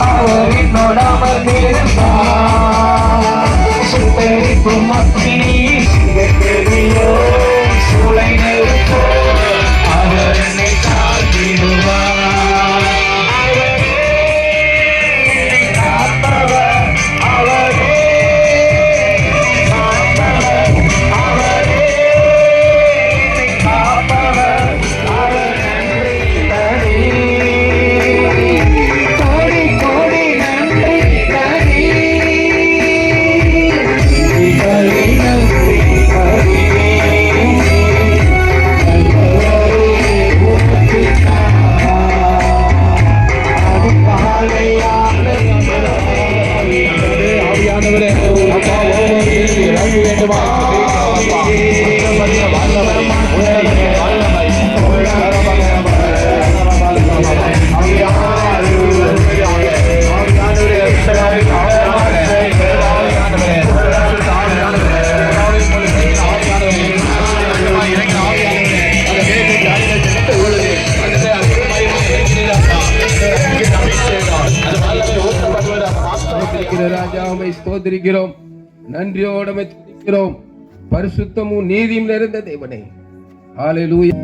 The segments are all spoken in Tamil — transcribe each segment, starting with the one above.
அவர் என்னோட அமர்ந்திருந்தார். சுட்டரிக்கும் அக்கினி சிதைத்தெறியோ சூளை நெருப்போ அவர் என்னை காத்திடுவார். ராஜாவை ஸ்தோத்திரிக்கிறோம், நன்றியோடு துதிக்கிறோம். பரிசுத்தமும் நீதியும் நிறைந்த தேவனே, ஹல்லேலூயா.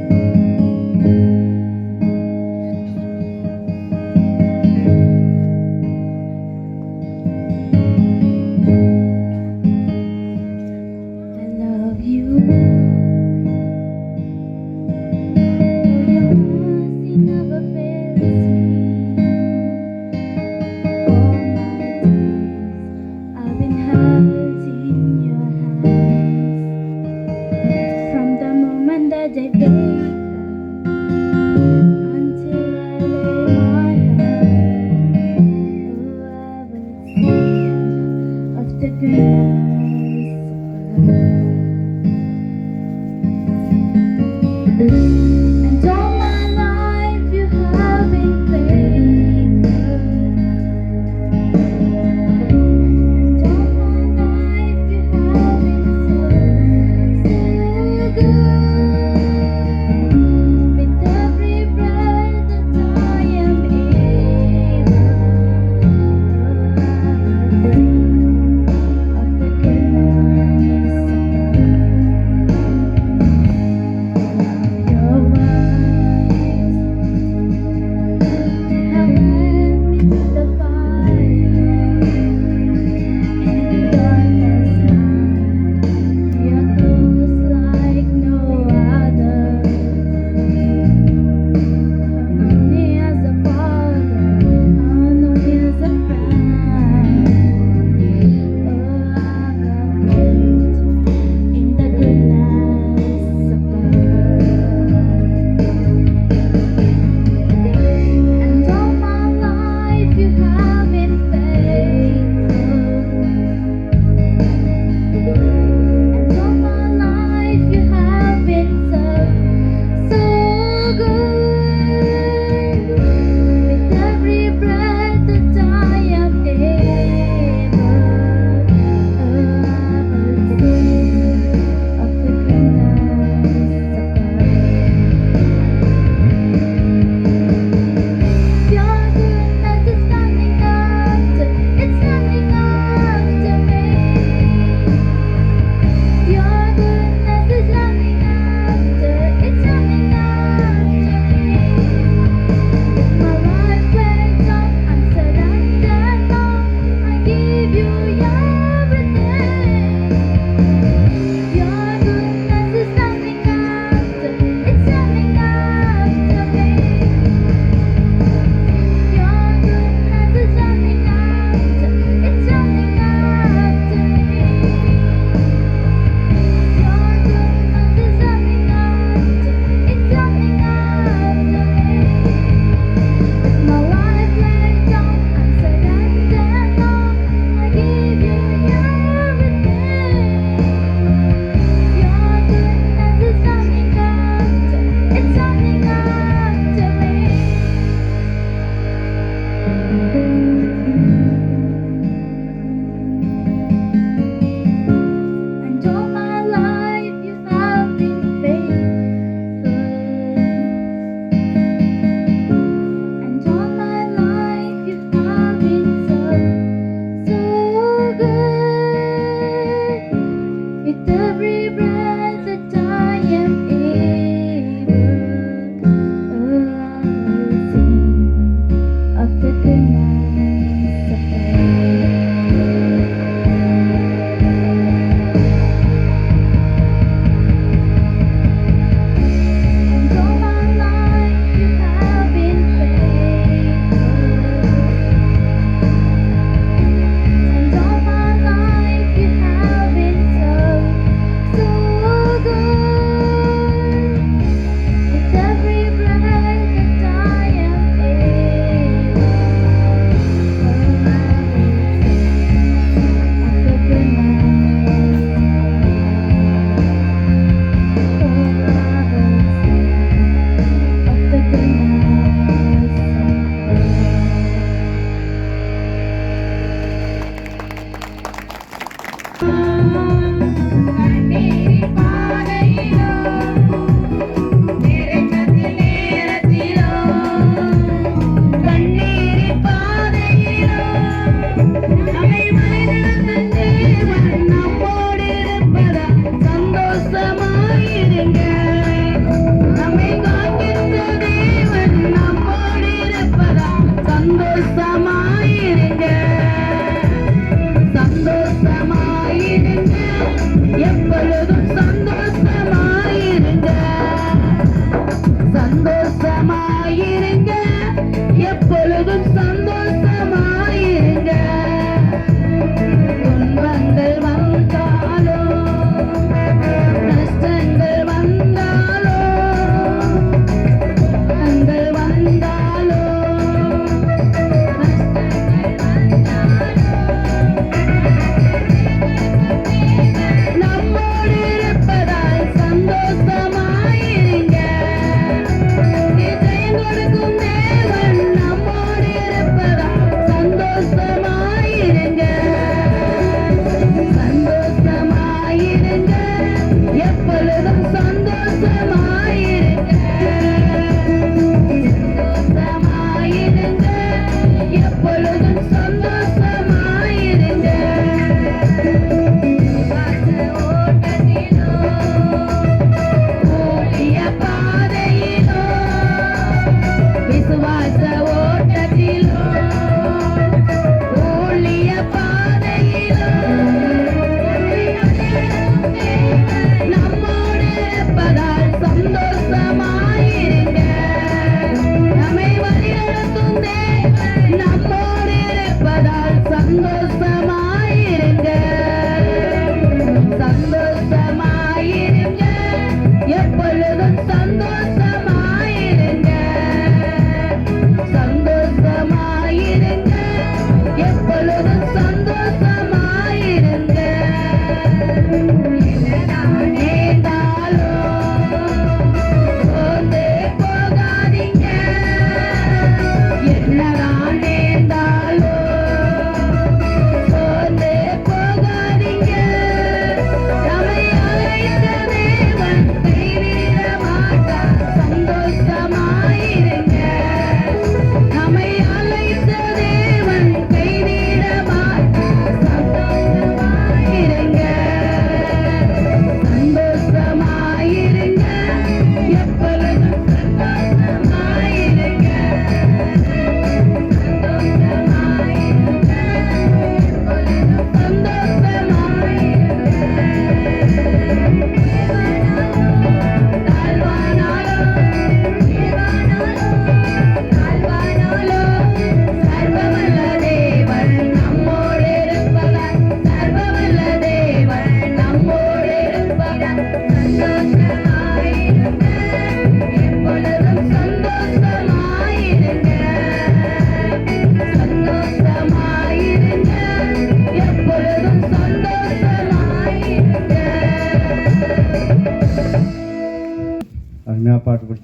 The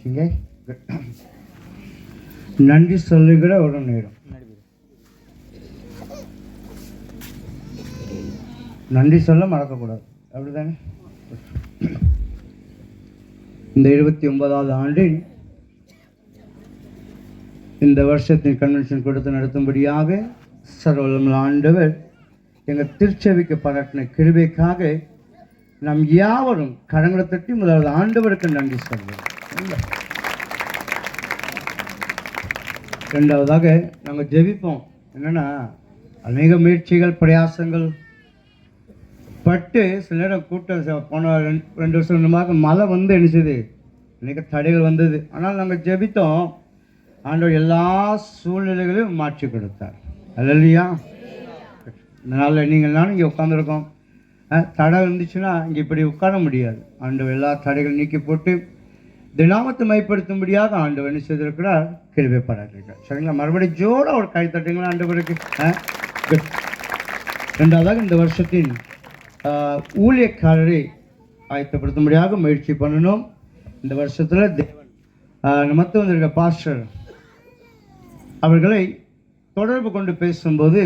வச்சிங்க. நன்றி சொல்லுகிற ஒரு நேரம். நன்றி சொல்ல மறக்கக்கூடாது, அப்படிதானே? இந்த 29வது ஆண்டின் இந்த வருஷத்தின் கன்வென்ஷன் கொடுத்து நடத்தும்படியாக சர்வவல்லமையுள்ள ஆண்டவர் எங்கள் திருச்சபைக்கு பாராட்டின கிருபைக்காக நாம் யாவரும் கரங்களை தட்டி முதலாவது ஆண்டவருக்கு நன்றி சொல்வோம். ரெண்டாவதாக நாங்கள் ஜெபிப்போம். என்னென்னா, அநேக முயற்சிகள் பிரயாசங்கள் பட்டு சில நேரம் கூட்டம் போன 2 வருஷமாக மழை வந்து என்னது அநேக தடைகள் வந்தது. ஆனால் நாங்கள் ஜெபித்தோம். ஆண்டவர் எல்லா சூழ்நிலைகளையும் மாற்றி கொடுத்தார். அல்லையா? அதனால் நீங்கள் நானும் இங்கே உட்காந்துருக்கோம். தடை இருந்துச்சுன்னா இங்கே இப்படி உட்கார முடியாது. ஆண்டவர் எல்லா தடைகளும் நீக்கி போட்டு தினாமத்தை மைப்படுத்தும்படியாக ஆண்டவர் என்ன செய்திருக்கிறார்? கிருபை பாராட்டியிருக்கார். சரிங்களா? மறுபடியும் ஜோட ஒரு கை தட்டுங்களா ஆண்டவருக்கு. ரெண்டாவதாக இந்த வருஷத்தின் ஊழியக்காரரை ஆயத்தப்படுத்தும்படியாக முயற்சி பண்ணணும். இந்த வருஷத்தில் தேவன் மற்ற வந்திருக்க பாஸ்டர் அவர்களை தொடர்பு கொண்டு பேசும்போது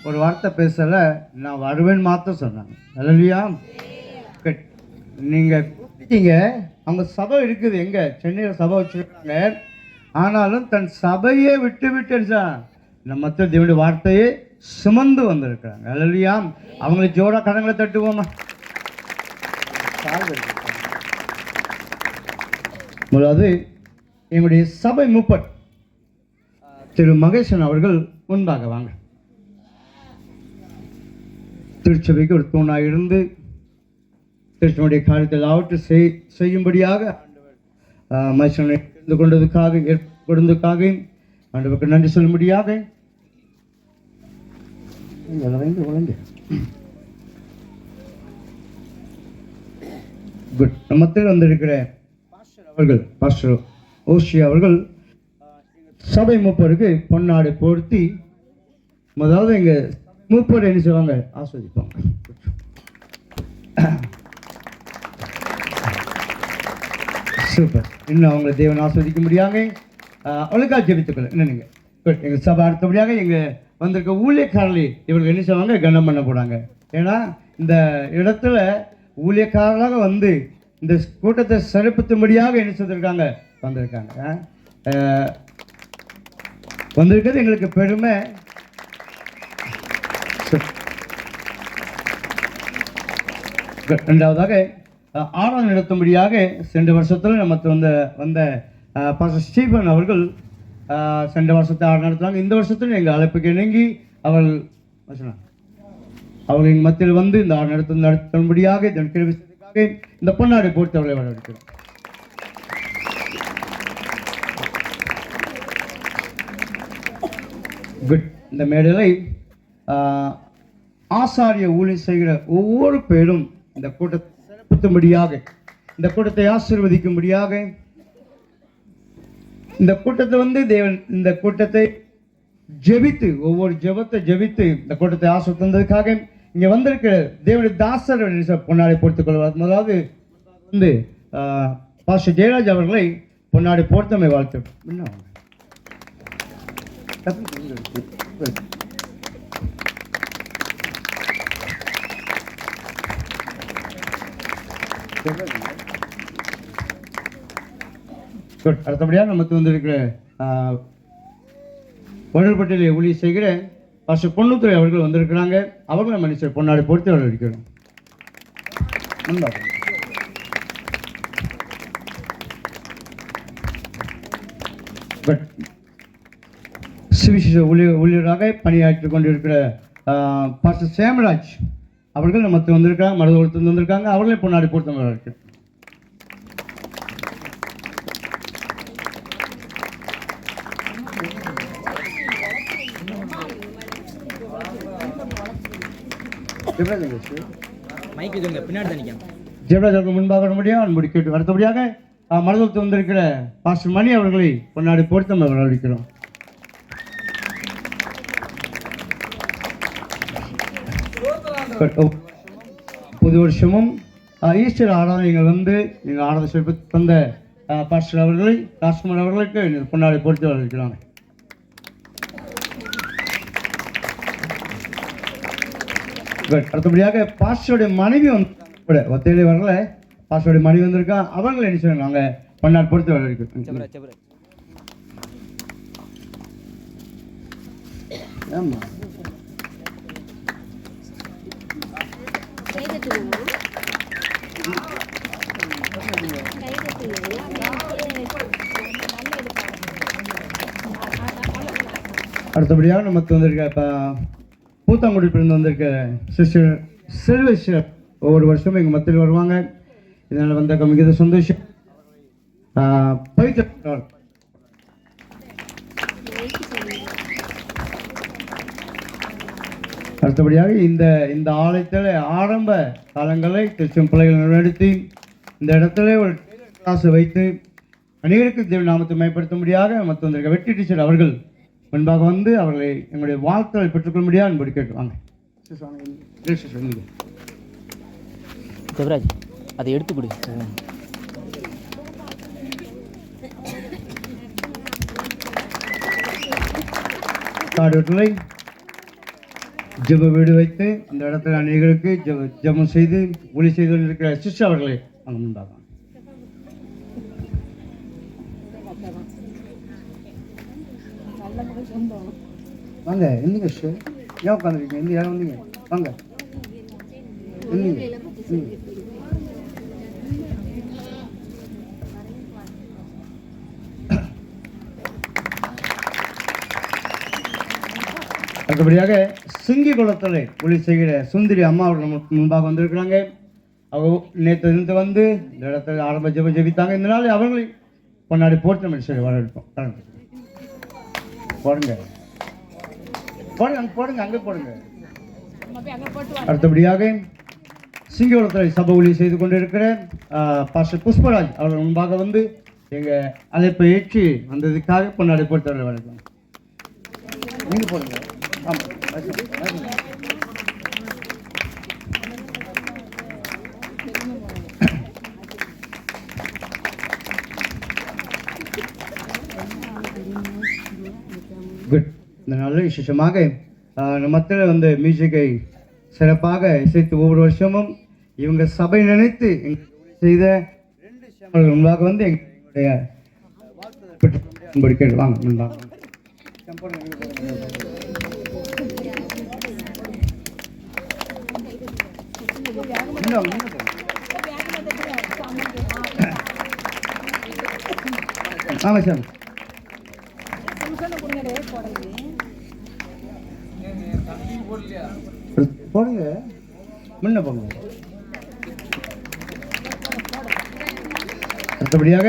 ஒரு வார்த்தை பேசலை, நான் வருவேன் மாற்ற சொன்னாங்க. அல்லையா? நீங்கள் கூப்பிட்டீங்க, அவங்க சபை இருக்குது, எங்கே சென்னையில் சபை வச்சுருக்காங்க. ஆனாலும் தன் சபையே விட்டு நம்ம மற்ற தேவனுடைய வார்த்தையை சுமந்து வந்திருக்கிறாங்க. அல்லையா? அவங்களை ஜோட கடங்களை தட்டுவோமா? முதலாவது எங்களுடைய சபை மூப்பர் திரு மகேசன் அவர்கள் முன்பாக வாங்க. திருச்சபைக்கு ஒரு தூணாக இருந்து திருச்சபையுடைய காரியத்தில் ஆவற்று செய்யும்படியாக மகேசனை இருந்து கொண்டதுக்காக ஆண்டவருக்கு நன்றி சொல்லும்படியாக நம்மத்தில் வந்திருக்கிற பாஸ்டர் ஓஷி அவர்கள் சபை மூப்பருக்கு பொன்னாடை போர்த்தி முதலாவது எங்க மூப்பர் என்ன செய்வாங்க? ஆஸ்வதிப்பாங்க. சூப்பர். இன்னும் அவங்களை தேவன் ஆஸ்வதிக்க முடியாங்க. அவளுக்காக ஜெபித்துக்கொள்ள என்ன நீங்கள் எங்கள் சபை அடுத்தபடியாக எங்கள் வந்திருக்க ஊழியக்காரர்களை இவர்கள் என்ன செய்வாங்க? கனம் பண்ண போகிறாங்க. ஏன்னா இந்த இடத்துல ஊழியக்காரர்களாக வந்து இந்த கூட்டத்தை சிறப்பித்தும்படியாக என்ன செய்திருக்காங்க? வந்திருக்கிறது எங்களுக்கு பெருமை. ரெண்டாவதாக ஆராதனை நடத்தும்படியாக சென்ற வருஷத்தில் நமக்கு வந்த பாஸ்டர் ஸ்டீபன் அவர்கள் சென்ற வருஷத்தை ஆராதனை நடத்துகிறாங்க. இந்த வருஷத்தில் எங்கள் அழைப்புக்கு இணங்கி அவர்கள் எங்கள் மத்தியில் வந்து இந்த ஆராதனை நடத்தும்படியாக இந்த பொன்னாடை போட்டு அவர்களை வரவேற்கிறோம். குட். இந்த மேடையில் ஆசாரிய ஊழியம் செய்கிற ஒவ்வொரு பேரும் இந்த கூட்டத்தை சிறப்பிக்கும்படியாக, இந்த கூட்டத்தை ஆசீர்வதிக்கும்படியாக, இந்த கூட்டத்தை வந்து தேவன் இந்த கூட்டத்தை ஜெபித்து ஒவ்வொரு ஜெபத்தை ஜெபித்து இந்த கூட்டத்தை ஆசீர்வதித்ததுக்காக இங்கே வந்திருக்கிற தேவனுடைய தாசர் பொன்னாடை போர்த்துக் கொள்வார். முதலாவது வந்து பாஸ்டர் ஜெயராஜ் அவர்களை பொன்னாடை போர்த்தமை வாழ்த்து. அடுத்தபடியாக நமக்கு வந்திருக்கிற பொருள்பட்டியலை ஊழியம் செய்கிற பாஸ்டர் பொன்னுத்துறை அவர்கள் வந்திருக்கிறாங்க. அவர்களும் மனுஷர் பொன்னாடை பொறுத்து வரவேற்கிறோம். சுவிசேஷ ஊழியராக பணியாற்றிக் கொண்டிருக்கிற பாஸ்டர் சேமராஜ் அவர்கள் நமக்கு வந்திருக்காங்க, மருத்துவத்தில் வந்திருக்காங்க. அவர்களே பொன்னாடை பொறுத்து வரவேற்கிறோம். ஜெயராஜ் முன்பாக வர முடியும் அன்புடி கேட்டு அடுத்தபடியாக மருத்துவத்தில் வந்திருக்கிற பாஸ்டர் மணி அவர்களை பொன்னாடி பொருத்தம் வரவேற்கிறோம். புது வருஷமும் ஈஸ்டர் ஆராதனைகள் வந்து நீங்கள் ஆராதனை தந்த பாஸ்டர் அவர்களை ராஜ்குமார் அவர்களுக்கு பொன்னாடை பொறுத்து வரவேற்கிறாங்க. அடுத்தபடியாக பாஸ்டருடைய மனைவி வந்து ஒத்தையிலே வரல, பாஸ்டருடைய மனைவி வந்திருக்கா, அவங்களை என்ன செய்யணும் நாங்கள் பொன்னாடை பொறுத்து வரவேற்கிறோம். ஆமாம் அடுத்தபடியாக நமக்கு வந்திருக்க இப்போ பூத்தாங்குடியிலிருந்து வந்திருக்க சிஸ்டர் செல்வஸ்டர் ஒவ்வொரு வருஷமும் எங்கள் மத்தியில் வருவாங்க. இதனால் வந்த மிகுந்த சந்தோஷம். பவித்ர அடுத்தபடியாக இந்த ஆலயத்தில் ஆரம்ப காலங்களை கிறிஸ்டியன் பிள்ளைகள் நடத்தி இந்த இடத்துல ஒரு கிளாஸ் வைத்து அநேகருக்கு தேவ நாமத்தை மேம்படுத்தும்படியாக மற்ற வந்திருக்க வெற்றி டீச்சர் அவர்கள் முன்பாக வந்து அவர்களை எங்களுடைய வாழ்த்துக்களை பெற்றுக்கொள்ளும்படியாக அன்போடு கேட்டுவாங்க. தேவராஜ் அதை எடுத்து கொடு. காடுகளை ஜெப வீடு வைத்து இந்த இடத்துல அநேகருக்கு ஜெபம் செய்து ஒளி செய்து கொண்டிருக்கிற சிஸ்டர் அவர்களை அங்கே முன்பாக வாங்க. இல்லைங்க சார், ஏன் உட்காந்துருக்கீங்க? இந்த யாரும் வந்தீங்க, வாங்க. இல்லைங்க அடுத்தபடியாக சிங்கி குளத்தில் ஒளி செய்கிற சுந்தரி அம்மா அவர்கள் முன்பாக வந்திருக்கிறாங்க. அவங்க நேற்று வந்து இந்த இடத்துல ஆரம்ப ஜெபித்தாங்க. இந்த நாள் அவர்களை பொன்னாடி போட்டு நம்ம சரி வரவேற்போம். போடுங்க போடுங்க அங்கே போடுங்க, அங்கே போடுங்க. அடுத்தபடியாக சிங்ககுளத்தில் சபை ஒளி செய்து கொண்டிருக்கிற பாஸ்டர் புஷ்பராஜ் அவர்கள் முன்பாக வந்து எங்கள் அழைப்பை ஏற்றி வந்ததுக்காக பொன்னாடி போட்டு வரவேற்போம். நீங்கள் போடுங்க. ஆமாம், குட். இந்த நல்ல விசேஷமாக மத்தியில் வந்து மியூசிக்கை சிறப்பாக இசைத்து ஒவ்வொரு வருஷமும் இவங்க சபை நினைத்து செய்த 2 சேமர்கள் முன்பாக வந்து எங்களுடைய வாழ்த்து வாங்க முன்பாக. ஆமாம் சார், போடுங்க, முன்ன போங்க. அடுத்தபடியாக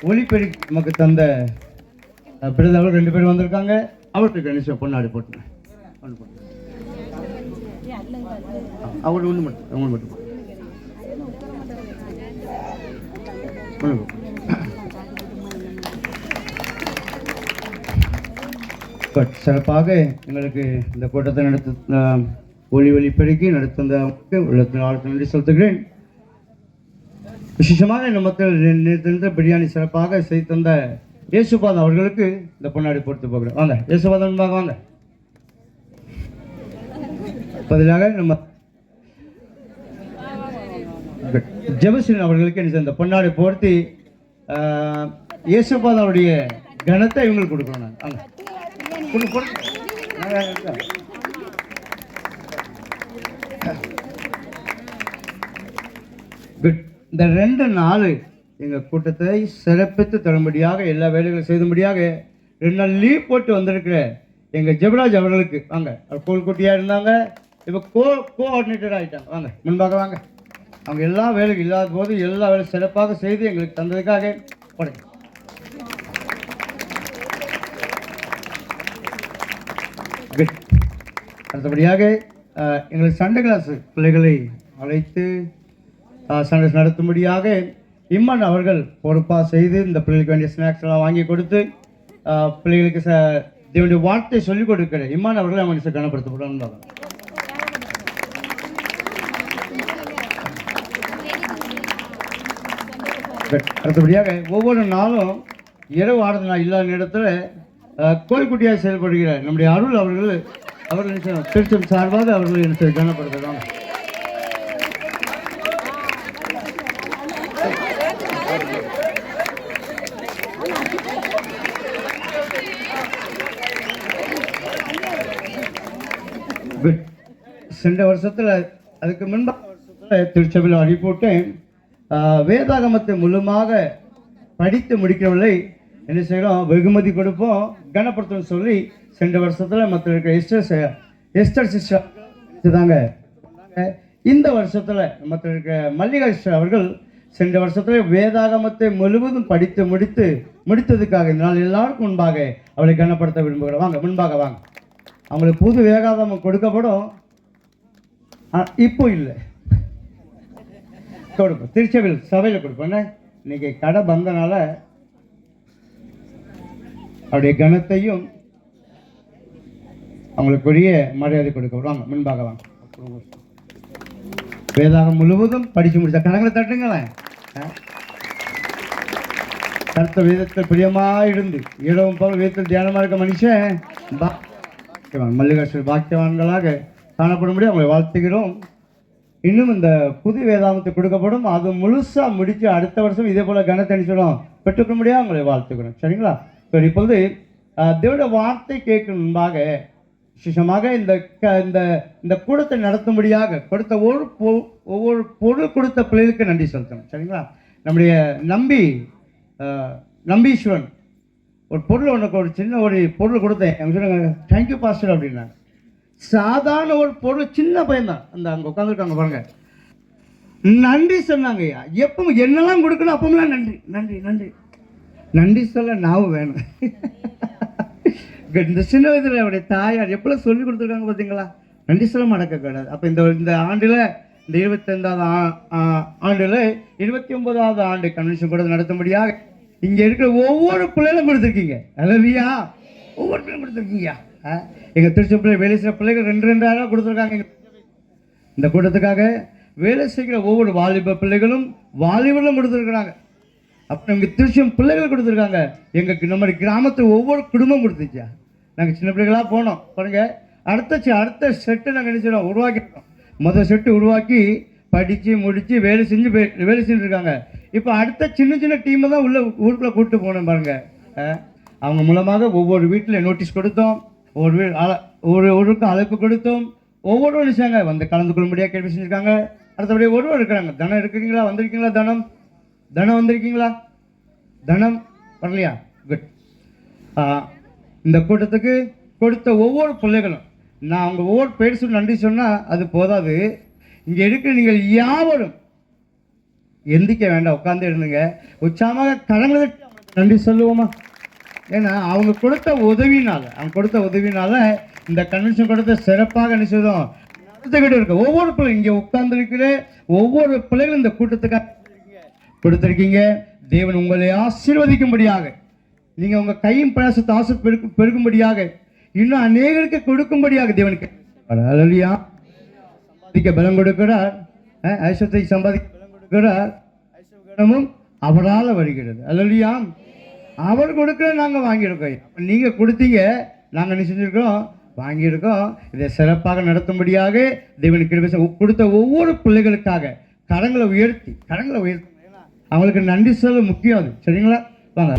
ஒளிப்பெருக்கி நமக்கு தந்த பிரதவர் 2 பேர் வந்திருக்காங்க. அவருக்கு கணேசன் பொன்னாடி போட்டுங்க. அவர் ஒன்று மட்டும், அவங்க மட்டும் சிறப்பாக எங்களுக்கு இந்த கூட்டத்தை நடத்த ஒளி பெருக்கி நடத்த உள்ளத்தில் ஆழ்த்த நன்றி செலுத்துகிறேன். விசேஷமாக இந்த மக்கள் நேற்று பிரியாணி சிறப்பாக செய்து தந்த இயேசுபாதம் அவர்களுக்கு இந்த பொன்னாடி போட்டு போகிறோம். வாங்க இயேசுபாதம் வாங்க. பதிலாக நம்ம ஜெபஸ்ரீன் அவர்களுக்கு இந்த பொன்னாடி போர்த்தி இயேசுபாதம் அவருடைய கனத்தை இவங்களுக்கு கொடுக்குறோம். நான் வாங்க குட். இந்த 2 நாள் எங்கள் கூட்டத்தை சிறப்பித்து தரும்படியாக எல்லா வேலைகளும் செய்தும்படியாக 2 நாள் லீவ் போட்டு வந்திருக்கிற எங்கள் ஜெபராஜ் அவர்களுக்கு வாங்க. அவர் கோல்குட்டியாக இருந்தாங்க, இப்போ கோஆர்டினேட்டர் ஆகிட்டாங்க. வாங்க முன்பாக வாங்க. அவங்க எல்லா வேலைக்கும் இல்லாத போது எல்லா வேலையும் சிறப்பாக செய்து எங்களுக்கு தந்ததுக்காக படுங்க. அடுத்தபடியாக எங்களுக்கு சண்டே கிளாஸ் பிள்ளைகளை அழைத்து சண்டே நடத்தும்படியாக இம்மன் அவர்கள் பொறுப்பாக செய்து இந்த பிள்ளைகளுக்கு வேண்டிய ஸ்நாக்ஸ் எல்லாம் வாங்கி கொடுத்து பிள்ளைகளுக்கு தேவனுடைய வார்த்தை சொல்லிக் கொடுக்கிற இம்மான் அவர்களை அவங்க கனப்படுத்தப்படும். அடுத்தபடியாக ஒவ்வொரு நாளும் இரவு ஆராதனை இல்லாத நேரத்தில் கோழிக்குட்டியாக செயல்படுகிற நம்முடைய அருள் அவர்கள் திருச்சம் சார்பாக அவர்கள் என்ன கனப்படுத்துகிறாங்க. சென்ற வருஷத்தில் அதுக்கு முன்பாக வருஷத்தில் திருச்சபையில் அறிவிப்போட்டேன். வேதாகமத்தை முழுமாக படித்து முடிக்கவில்லை, என்ன செய்கிறோம், வெகுமதி கொடுப்போம், கனப்படுத்தணும் சொல்லி சென்ற வருஷத்தில் மற்ற இருக்கிற எஸ்டர் சிஸ்டர் தாங்க. இந்த வருஷத்தில் மற்ற இருக்க மல்லிகா சிஸ்டர் அவர்கள் சென்ற வருஷத்தில் வேதாகமத்தை முழுவதும் படித்து முடித்ததுக்காக இந்த நாள் எல்லாருக்கும் முன்பாக அவளை கனப்படுத்த விரும்புகிறோம். வாங்க, முன்பாக வாங்க. அவங்களுக்கு புது வேதாகமம் கொடுக்கப்படும், இப்போ இல்லை, கொடுப்போம், திருச்சபையில் சபையில் கொடுப்போம். இன்னைக்கு கடை பந்தனால அவருடைய கனத்தையும் அவங்களுக்குரிய மரியாதை கொடுக்க. வாங்க, முன்பாக வாங்க. வேதாகம் முழுவதும் படிச்சு முடிச்ச கணங்களை தட்டுங்களேன். கருத்த வேதத்தில் பிரியமாக இருந்து இரவும் போல வேதத்தில் தியானமாக இருக்க மனுஷன் மல்லிகாஸ்வரி பாக்கியவான்களாக காணப்படும்படி அவங்களை வாழ்த்துகிறோம். இன்னும் இந்த புது வேதாகமத்தை கொடுக்கப்படும், அது முழுசாக முடித்து அடுத்த வருஷம் இதே போல் கனத்தணிச்சிடும் பெற்றுக்க முடியாது அவங்களை வாழ்த்துக்கிறோம். சரிங்களா? சரி, இப்பொழுது தேவனுடைய வார்த்தை கேட்கும் முன்பாக விசேஷமாக இந்த கூடத்தை நடத்தும்படியாக கொடுத்த ஒவ்வொரு பொருள் கொடுத்த பிள்ளைகளுக்கு நன்றி செலுத்தணும். சரிங்களா? நம்முடைய நம்பீஸ்வரன் ஒரு பொருள் ஒரு சின்ன ஒரு பொருள் கொடுத்தேன். அவங்க சொன்னாங்க தேங்க்யூ பாஸ்டர் அப்படின்னாங்க. சாதாரண ஒரு பொருள், சின்ன பையன் தான், அந்த அங்கே உட்காந்துருக்காங்க பாருங்க, நன்றி சொன்னாங்க. ஐயா எப்பவும் என்னெல்லாம் கொடுக்கணும் அப்பமெல்லாம் நன்றி நன்றி நன்றி நன்றி சொல்ல நாவும் வேணும். இந்த சின்ன வயதில் அவருடைய தாயார் எப்பெல்லாம் சொல்லி கொடுத்துருக்காங்க பார்த்தீங்களா? நன்றி சொல்ல மடக்க கிடையாது. அப்போ இந்த ஆண்டில், இந்த 25வது ஆண்டில் 29வது ஆண்டு கன்வென்ஷன் கூட நடத்தும்படியாக இங்கே இருக்கிற ஒவ்வொரு பிள்ளைகளும் கொடுத்துருக்கீங்க. அல்லையா? ஒவ்வொரு பிள்ளைகளும் கொடுத்துருக்கீங்க. எங்கள் திருச்சபையில வேலை செய்கிற பிள்ளைகள் 2,000 கொடுத்துருக்காங்க. இந்த கூட்டத்துக்காக வேலை செய்கிற ஒவ்வொரு வாலிப பிள்ளைகளும் வாலிபர்களும் கொடுத்துருக்குறாங்க. அப்புறம் எங்கள் திருச்சியம் பிள்ளைகள் கொடுத்துருக்காங்க. நம்ம கிராமத்தில் ஒவ்வொரு குடும்பம் கொடுத்துச்சா. நாங்கள் சின்ன பிள்ளைகளாக போனோம் பாருங்க. அடுத்த செட்டு நாங்கள் நினைச்சிடோம் உருவாக்கிட்டோம். முதல் செட்டு உருவாக்கி படித்து முடித்து வேலை செஞ்சுருக்காங்க. இப்போ அடுத்த சின்ன டீமை தான் ஊருக்குள்ளே கூப்பிட்டு போனோம் பாருங்க. அவங்க மூலமாக ஒவ்வொரு வீட்டில் நோட்டீஸ் கொடுத்தோம், ஒவ்வொருக்கும் அழைப்பு கொடுத்தோம். ஒவ்வொரு நினைச்சாங்க வந்து கலந்து கொள்ளும்படியாக கேள்வி செஞ்சுருக்காங்க. அடுத்தபடியாக ஒருவர் இருக்கிறாங்க. தனம் இருக்கிறீங்களா? வந்திருக்கீங்களா? தனம் வந்திருக்கீங்களா? தனம் வரலையா? குட். இந்த கூட்டத்துக்கு கொடுத்த ஒவ்வொரு பிள்ளைகளும் நான் அவங்க ஒவ்வொரு பேர் சொல்லி நன்றி சொன்னால் அது போதாது. இங்கே இருக்கிற நீங்கள் யாவரும் எந்திக்க வேண்டாம், உட்காந்து இருந்துங்க. உற்சாகமாக கடங்களை நன்றி சொல்லுவோமா? ஏன்னா அவங்க கொடுத்த உதவினால இந்த கன்வென்ஷன் கொடுத்த சிறப்பாக நிச்சயம் நடந்துக்கிட்டு இருக்கு. ஒவ்வொரு பிள்ளை இங்கே உட்கார்ந்து இருக்கிற ஒவ்வொரு பிள்ளைகளும் இந்த கூட்டத்துக்காக கொடுத்துருக்கீங்க. தேவன் உங்களை ஆசீர்வதிக்கும்படியாக, நீங்கள் உங்கள் கையும் பிரயாசத்தை ஆசை பெருக்கும்படியாக, இன்னும் அநேகருக்கு கொடுக்கும்படியாக தேவனுக்கு சம்பாதிக்க பலம் கொடுக்கிறார். ஐஸ்வத்தை சம்பாதிக்க பலம் கொடுக்கிறார். ஐஸ்வரமும் அவரால் வருகிறது. அல்லையா? அவர் கொடுக்குற நாங்கள் வாங்கியிருக்கோம். நீங்கள் கொடுத்தீங்க, நாங்கள் என்ன செஞ்சுருக்கோம்? வாங்கியிருக்கோம். இதை சிறப்பாக நடத்தும்படியாக தேவனுக்கு கொடுத்த ஒவ்வொரு பிள்ளைகளுக்காக கரங்களை உயர்த்தி அவங்களுக்கு நன்றி சொல்ல முக்கியம். அது சரிங்களா? வாங்க.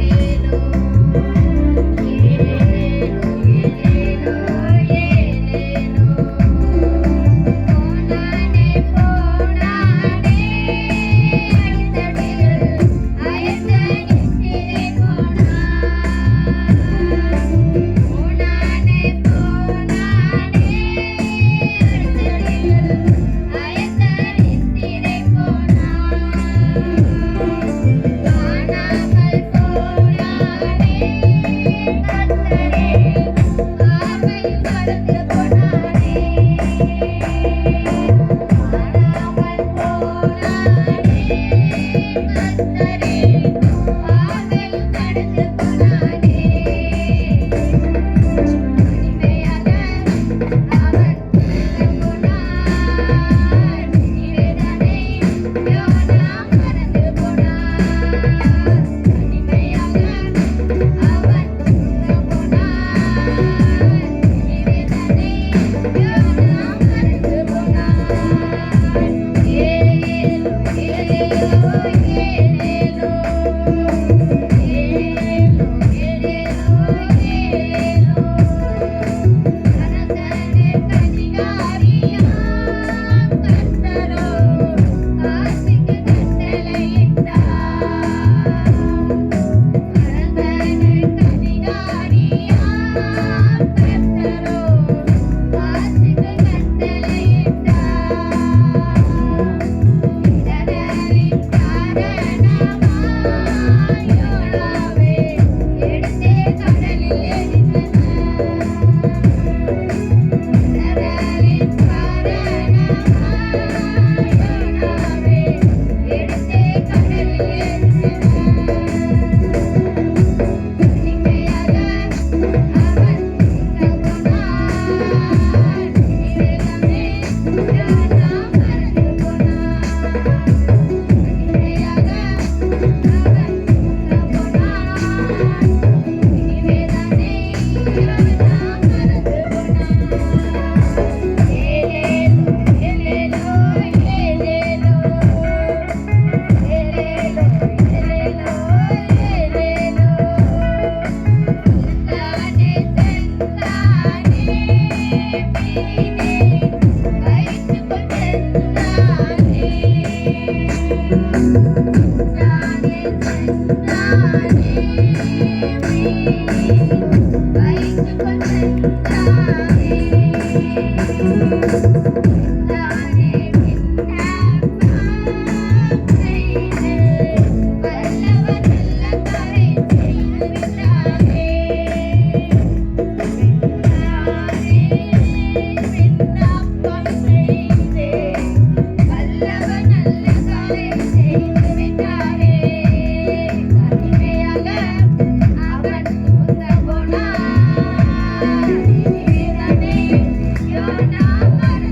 You're not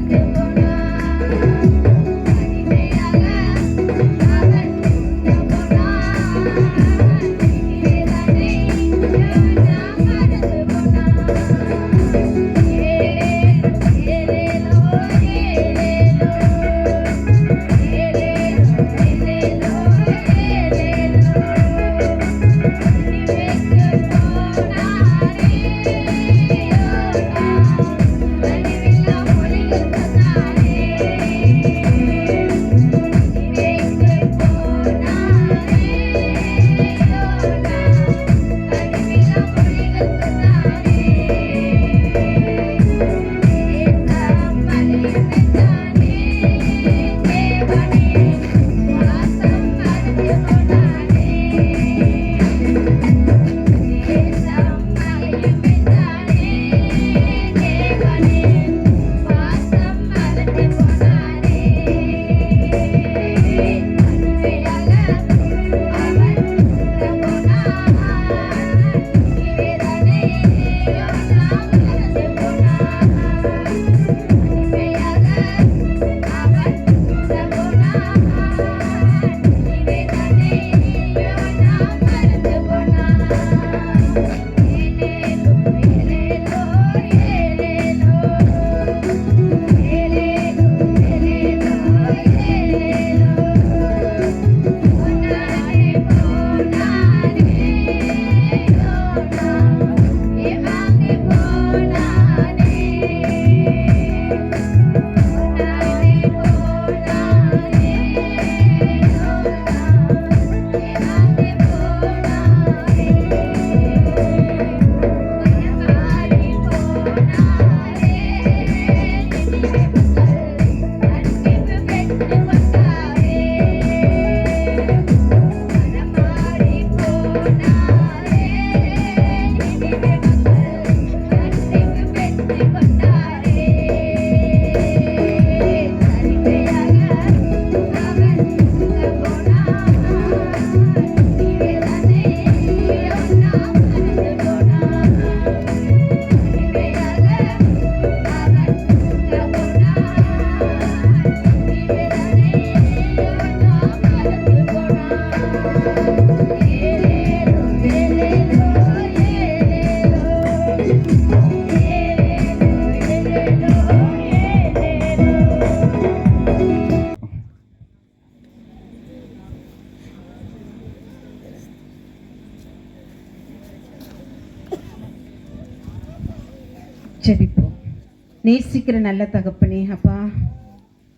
நேசிக்கிற நல்ல தகப்பனே அப்பா,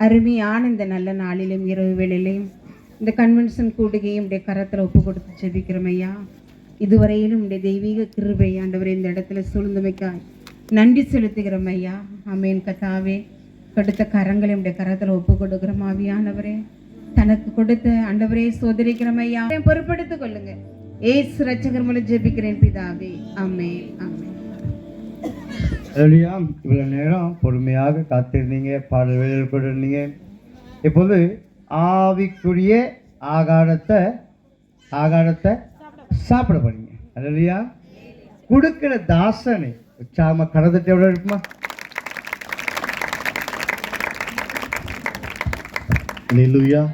அருமையான இந்த நல்ல நாளிலும் இரவு வேளையிலையும் இந்த கன்வென்ஷன் கூடுகையும் உடைய கரத்தில் ஒப்பு கொடுத்து ஜெபிக்கிறோம் ஐயா. இதுவரையிலும் உடைய தெய்வீக கிருபை ஆண்டவரே இந்த இடத்துல சூழ்ந்தமைக்காய் நன்றி செலுத்துகிறோம் ஐயா. ஆமேன் கத்தாவே. கொடுத்த கரங்களை உடைய கரத்தில் ஒப்பு கொடுக்கிறோம் ஆவியானவரே. தனக்கு கொடுத்த ஆண்டவரே சோதரிக்கிறோம் ஐயா. பொறுப்படுத்திக் கொள்ளுங்க. ஏசு ரட்சகர் மூலம் ஜெபிக்கிறேன் பிதாவே. ஆமென் ஆமென். இவ்வளோ நேரம் பொறுமையாக காத்திருந்தீங்க, பாடல் வேலையில் கொண்டிருந்தீங்க. இப்போது ஆவிக்குரிய ஆகாரத்தை சாப்பிட போறீங்க. அல்லையா? கொடுக்கிற தாசனை உற்சாகமா கடத்திட்டு எவ்வளோ இருக்குமா? அல்லேலூயா.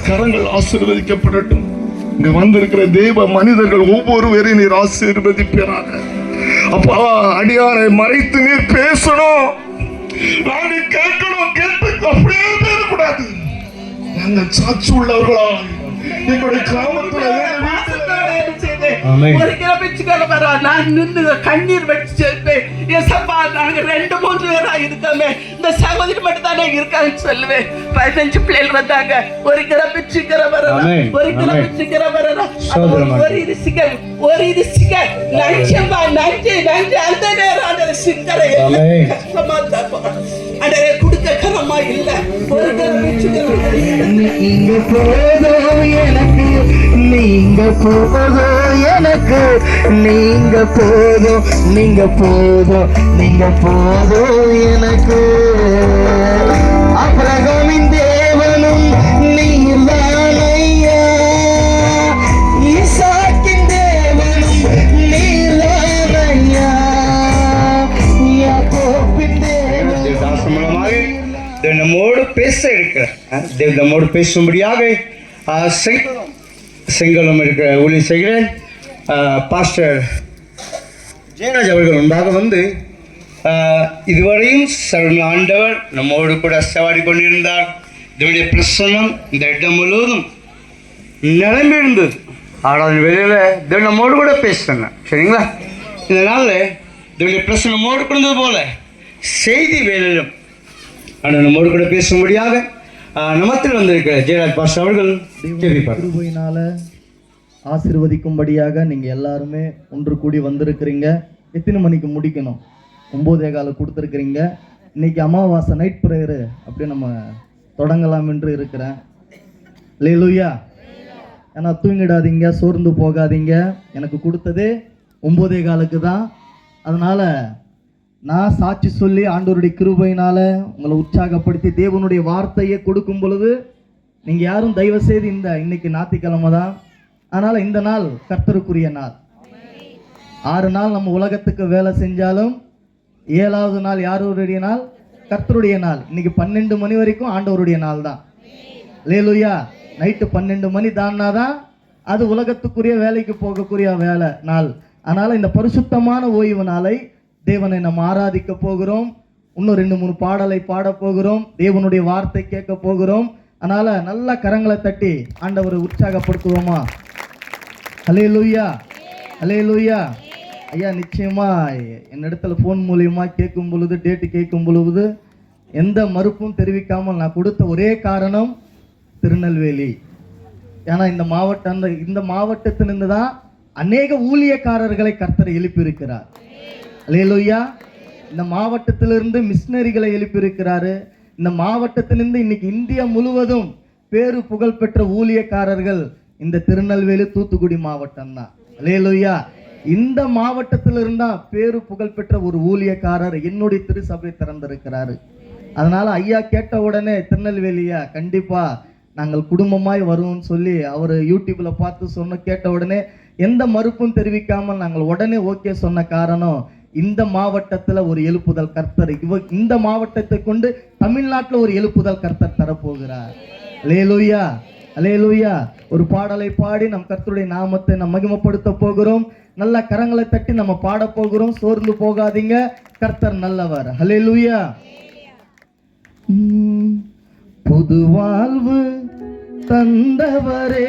கரங்கள் ஆசீர்வதிக்கப்படட்டும். இங்க வந்திருக்கிற தேவ மனிதர்கள் ஒவ்வொருவரையும் நீர் ஆசீர்வதிப்பீராக. அப்பா, அடியாரை மறைத்து நீர் பேசணும், நாங்கள் கேட்கணும். கேட்டு அப்படியே பேசக்கூடாது. நாங்கள் சாட்சி உள்ளவர்களா எங்களுடைய கிராமத்துல நான் நின்று கண்ணீர் வச்சு சேர்ப்பேன். நாங்க 2-3 பேரா இருக்கோமே, இந்த சகோதரி மட்டும் தானே இருக்காங்கன்னு சொல்லுவேன். 15 பிள்ளைகள் வந்தாங்க. ஒரு கிலோ பிச்சுக்கிற வரலாம், ஒரு கிலோ பிச்சுக்கிற வரலாம், ஒரு இது சிக்கல் லட்சமா நஞ்சு அந்த நேரம் சிக்கரை கஷ்டமா தான் அடரே கொடுக்க கரமா இல்ல. ஒரு கிலோ பிச்சுக்கிற நீங்க போதும் எனக்கு, நீங்க போதும் எனக்கு, நீங்க போதும், நீங்க போதும், நீங்க போதும் எனக்கு. அப்ரகாமின் தேவனும் நீர்தானையா, ஈசாக்கின் தேவனும் நீர்தானையா, யாக்கோபின் தேவனும். தாசன் மூலமாக தேவன் நம்மோடு பேச இருக்கிறார். தேவன் நம்மோடு பேசும்படியாக செங்கலம் இருக்கிற ஊழியர் செய்கிற பாஸ்டர் ஜெயராஜ் அவர்கள் முன்பாக வந்து இதுவரையும் சர்வ ஆண்டவர் நம்மோடு கூட சவாடி கொண்டிருந்தார். இதனுடைய பிரசனம் இந்த இடம் முழுவதும் நிரம்பியிருந்தது. ஆறாவது வேலையில் தேவன் நம்மோடு கூட பேசுகிறேன். சரிங்களா? இதனால் இதனுடைய பிரசனம் நம்மோடு கொண்டது போல செய்தி வேலையிலும் ஆனால் நம்மோடு கூட பேசும்படியாக நமத்தில் வந்திருக்கிற ஜெயராஜ் பாஸ்டர் அவர்கள் கிருபையினால ஆசீர்வதிக்கும்படியாக நீங்கள் எல்லாருமே ஒன்று கூடி வந்திருக்கிறீங்க. எத்தனை மணிக்கு முடிக்கணும்? 9:15 கொடுத்துருக்குறீங்க. இன்னைக்கு அமாவாசை நைட் ப்ரேயரு அப்படியே நம்ம தொடங்கலாம் என்று இருக்கிறேன். அல்லேலூயா. ஏன்னா தூங்கிடாதீங்க, சோர்ந்து போகாதீங்க. எனக்கு கொடுத்ததே 9:15 தான். அதனால நான் சாட்சி சொல்லி ஆண்டவருடைய கிருபையினால உங்களை உற்சாகப்படுத்தி தேவனுடைய வார்த்தையை கொடுக்கும் பொழுது நீங்கள் யாரும் தயவு செய்து இன்னைக்கு ஞாயிற்றுக்கிழமை தான், அதனால் இந்த நாள் கர்த்தருக்குரிய நாள். 6 நாள் நம்ம உலகத்துக்கு வேலை செஞ்சாலும் 7வது நாள் யாருடைய நாள்? கர்த்தருடைய நாள். இன்னைக்கு 12 மணி வரைக்கும் ஆண்டவருடைய நாள் தான். அல்லேலூயா. நைட்டு 12 மணி தான்னாதான் அது உலகத்துக்குரிய வேலைக்கு போகக்கூடிய வேலை நாள். அதனால் இந்த பரிசுத்தமான ஓய்வு நாளை தேவனை நம்ம ஆராதிக்க போகிறோம். இன்னும் 2-3 பாடலை பாட போகிறோம். தேவனுடைய வார்த்தை கேட்க போகிறோம். அதனால் நல்ல கரங்களை தட்டி ஆண்டவரை உற்சாகப்படுத்துவோமா? அல்லேலூயா, அல்லேலூயா. ஐயா, நிச்சயமாக என்னிடத்துல ஃபோன் மூலியமா கேட்கும் பொழுது, டேட்டு கேட்கும் பொழுது எந்த மறுப்பும் தெரிவிக்காமல் நான் கொடுத்த ஒரே காரணம் திருநெல்வேலி. ஏன்னா இந்த மாவட்டத்திலிருந்து தான் அநேக ஊழியக்காரர்களை கர்த்தர் எழுப்பியிருக்கிறார். அல்லேலூயா. இந்த மாவட்டத்திலிருந்து மிஷினரிகளை எழுப்பியிருக்கிறாரு. இந்த மாவட்டத்திலிருந்து இன்னைக்கு இந்தியா முழுவதும் பேரு புகழ் பெற்ற ஊழியக்காரர்கள் இந்த திருநெல்வேலி தூத்துக்குடி மாவட்டம் தான். அல்லேலூயா. இந்த மாவட்டத்திலிருந்தா பேரு புகழ் பெற்ற ஒரு ஊழியக்காரர் என்னுடைய திருசபை திறந்திருக்கிறாரு. அதனால ஐயா கேட்ட உடனே திருநெல்வேலியா கண்டிப்பா நாங்கள் குடும்பமாய் வருவோம்னு சொல்லி அவர் யூடியூப்ல பார்த்து கேட்ட உடனே எந்த மறுப்பும் தெரிவிக்காமல் நாங்கள் உடனே ஓகே சொன்ன காரணம், இந்த மாவட்டத்தில் ஒரு எழுப்புதல் கர்த்தர் இந்த மாவட்டத்தை கொண்டு தமிழ்நாட்டில் ஒரு எழுப்புதல் கர்த்தர் தரப்போகிறார். அல்லேலூயா, அல்லேலூயா. ஒரு பாடலை பாடி நம் கர்த்தருடைய நாமத்தை நம்ம மகிமைப்படுத்த போகிறோம். நல்ல கரங்களை தட்டி நம்ம பாட போகிறோம். சோர்ந்து போகாதீங்க, கர்த்தர் நல்லவர். அல்லேலூயா. புது வாழ்வு தந்தவரே,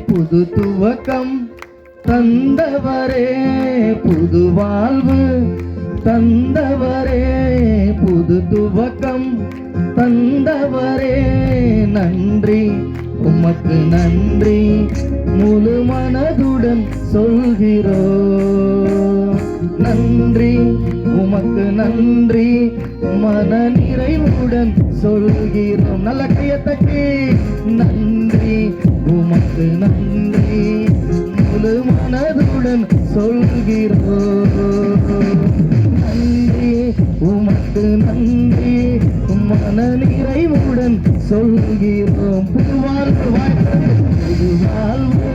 புது துவக்கம் தந்தவரே, புது வாழ்வு தந்தவரே, புது துவக்கம் தந்தவரே, நன்றி உமக்கு நன்றி முழு மனதுடன் சொல்கிறோம். நன்றி உமக்கு நன்றி மன நிறைவுடன் சொல்கிறோம். நல்ல கையை தட்டி நன்றி உமக்கு நன்றி முழு மனதுடன் சொல்கிறோம். நன்றி உமக்கு நன்றி மன நிறைவுடன் சொல்கிறோம். புது வாழ்வு புது வாழ்வு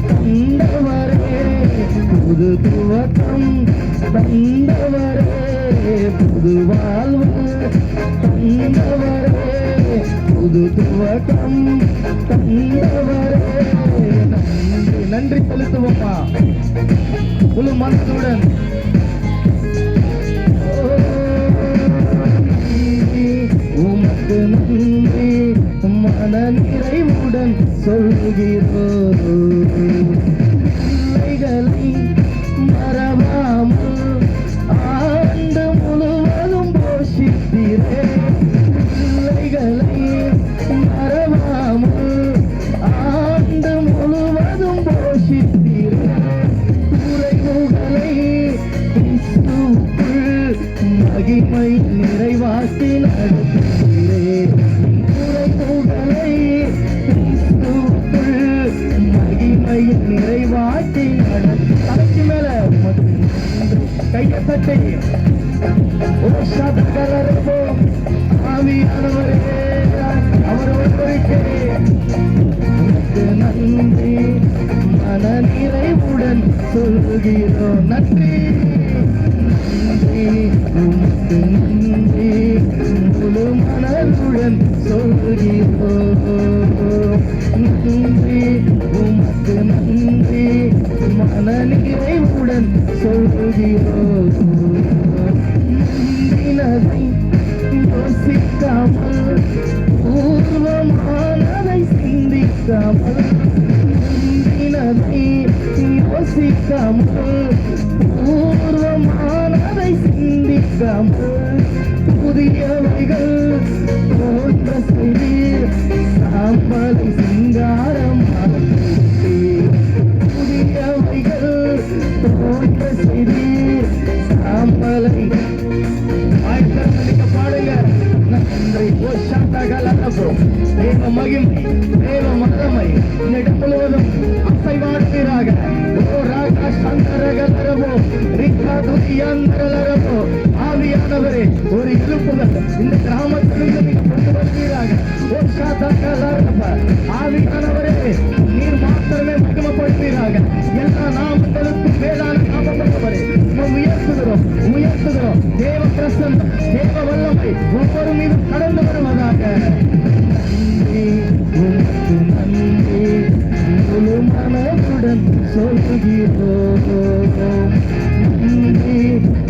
தந்தவரே, புது துவக்கம் தந்தவரே, புது வாழ்வு தந்தவரே, புது துவக்கம் தந்தவரே. நன்றி நன்றி செலுத்துவோமா முழு மனதுடன். உமக்கு நன்றி மன நிறைவுடன் சொல்கிறோம். பிள்ளைகளை மறவாமல் ஆண்டு முழுவதும் போஷித்தீரே, பிள்ளைகளை மறவாமல் ஆண்டு முழுவதும் போஷித்தீரே, குறைவுகளை கிறிஸ்துவுக்குள் மகிமை நிறைவாக்கி நடத்தீரே, குறைவுகளை கிறிஸ்துவுக்குள் மகிமை நிறைவாக்கி நடத்தி தலைக்கு மேல கையை தட்டி கலரப்போம். ஆவியானவரே அவர் ஒருவருக்கே நன்றி மன நிறைவுடன் சொல்கிறோம். நன்றி நன்றி உமக்கு நன்றி முழு மனதுடன் சொல்கிறோம். நன்றி உமக்கு நன்றி மன நிறைவுடன் சொல்கிறோம். நன்றினதை யோசிக்காமல் பூர்வமானதை சிந்திக்காமல், நன்றினதை யோசிக்காமல் பூர்வமானதை சிந்திக்காமல், புதியவைகள் தோன்ற செய்தீர் சாம்பலை சிங்காரமாக, புதியவைகள் தோன்ற செய்தீர் சாம்பலை பாடுங்க. நன்றி தேவ மகிமை தேவ மகிமை இடம் முழுவதும் அசைவாடுவீராக. ஓ ராகா சந்தரகரவோ ரிக்கா துதியாந்தரலரமோ. ஆவியானவரே, ஒரு எழுப்புதல் இந்த கிராமத்திலிருந்து நீங்க கொண்டு வருவீராக. ஒரு சாதாரண ஆவியானவரே, நீர் மாத்திரமே மகிமைப்படுவீராக. எல்லா நாமங்களுக்கும் மேலான நாமப்பட்டவரே, உயர்த்துகிறோம் உயர்த்துகிறோம். தேவ பிரசன்னம், தேவ வல்லமை ஒவ்வொரு மீதும் கடந்து வருவதாக. நன்றி, உமக்கு நன்றி, முழு மனதுடன் சொல்கிறோம். நன்றி,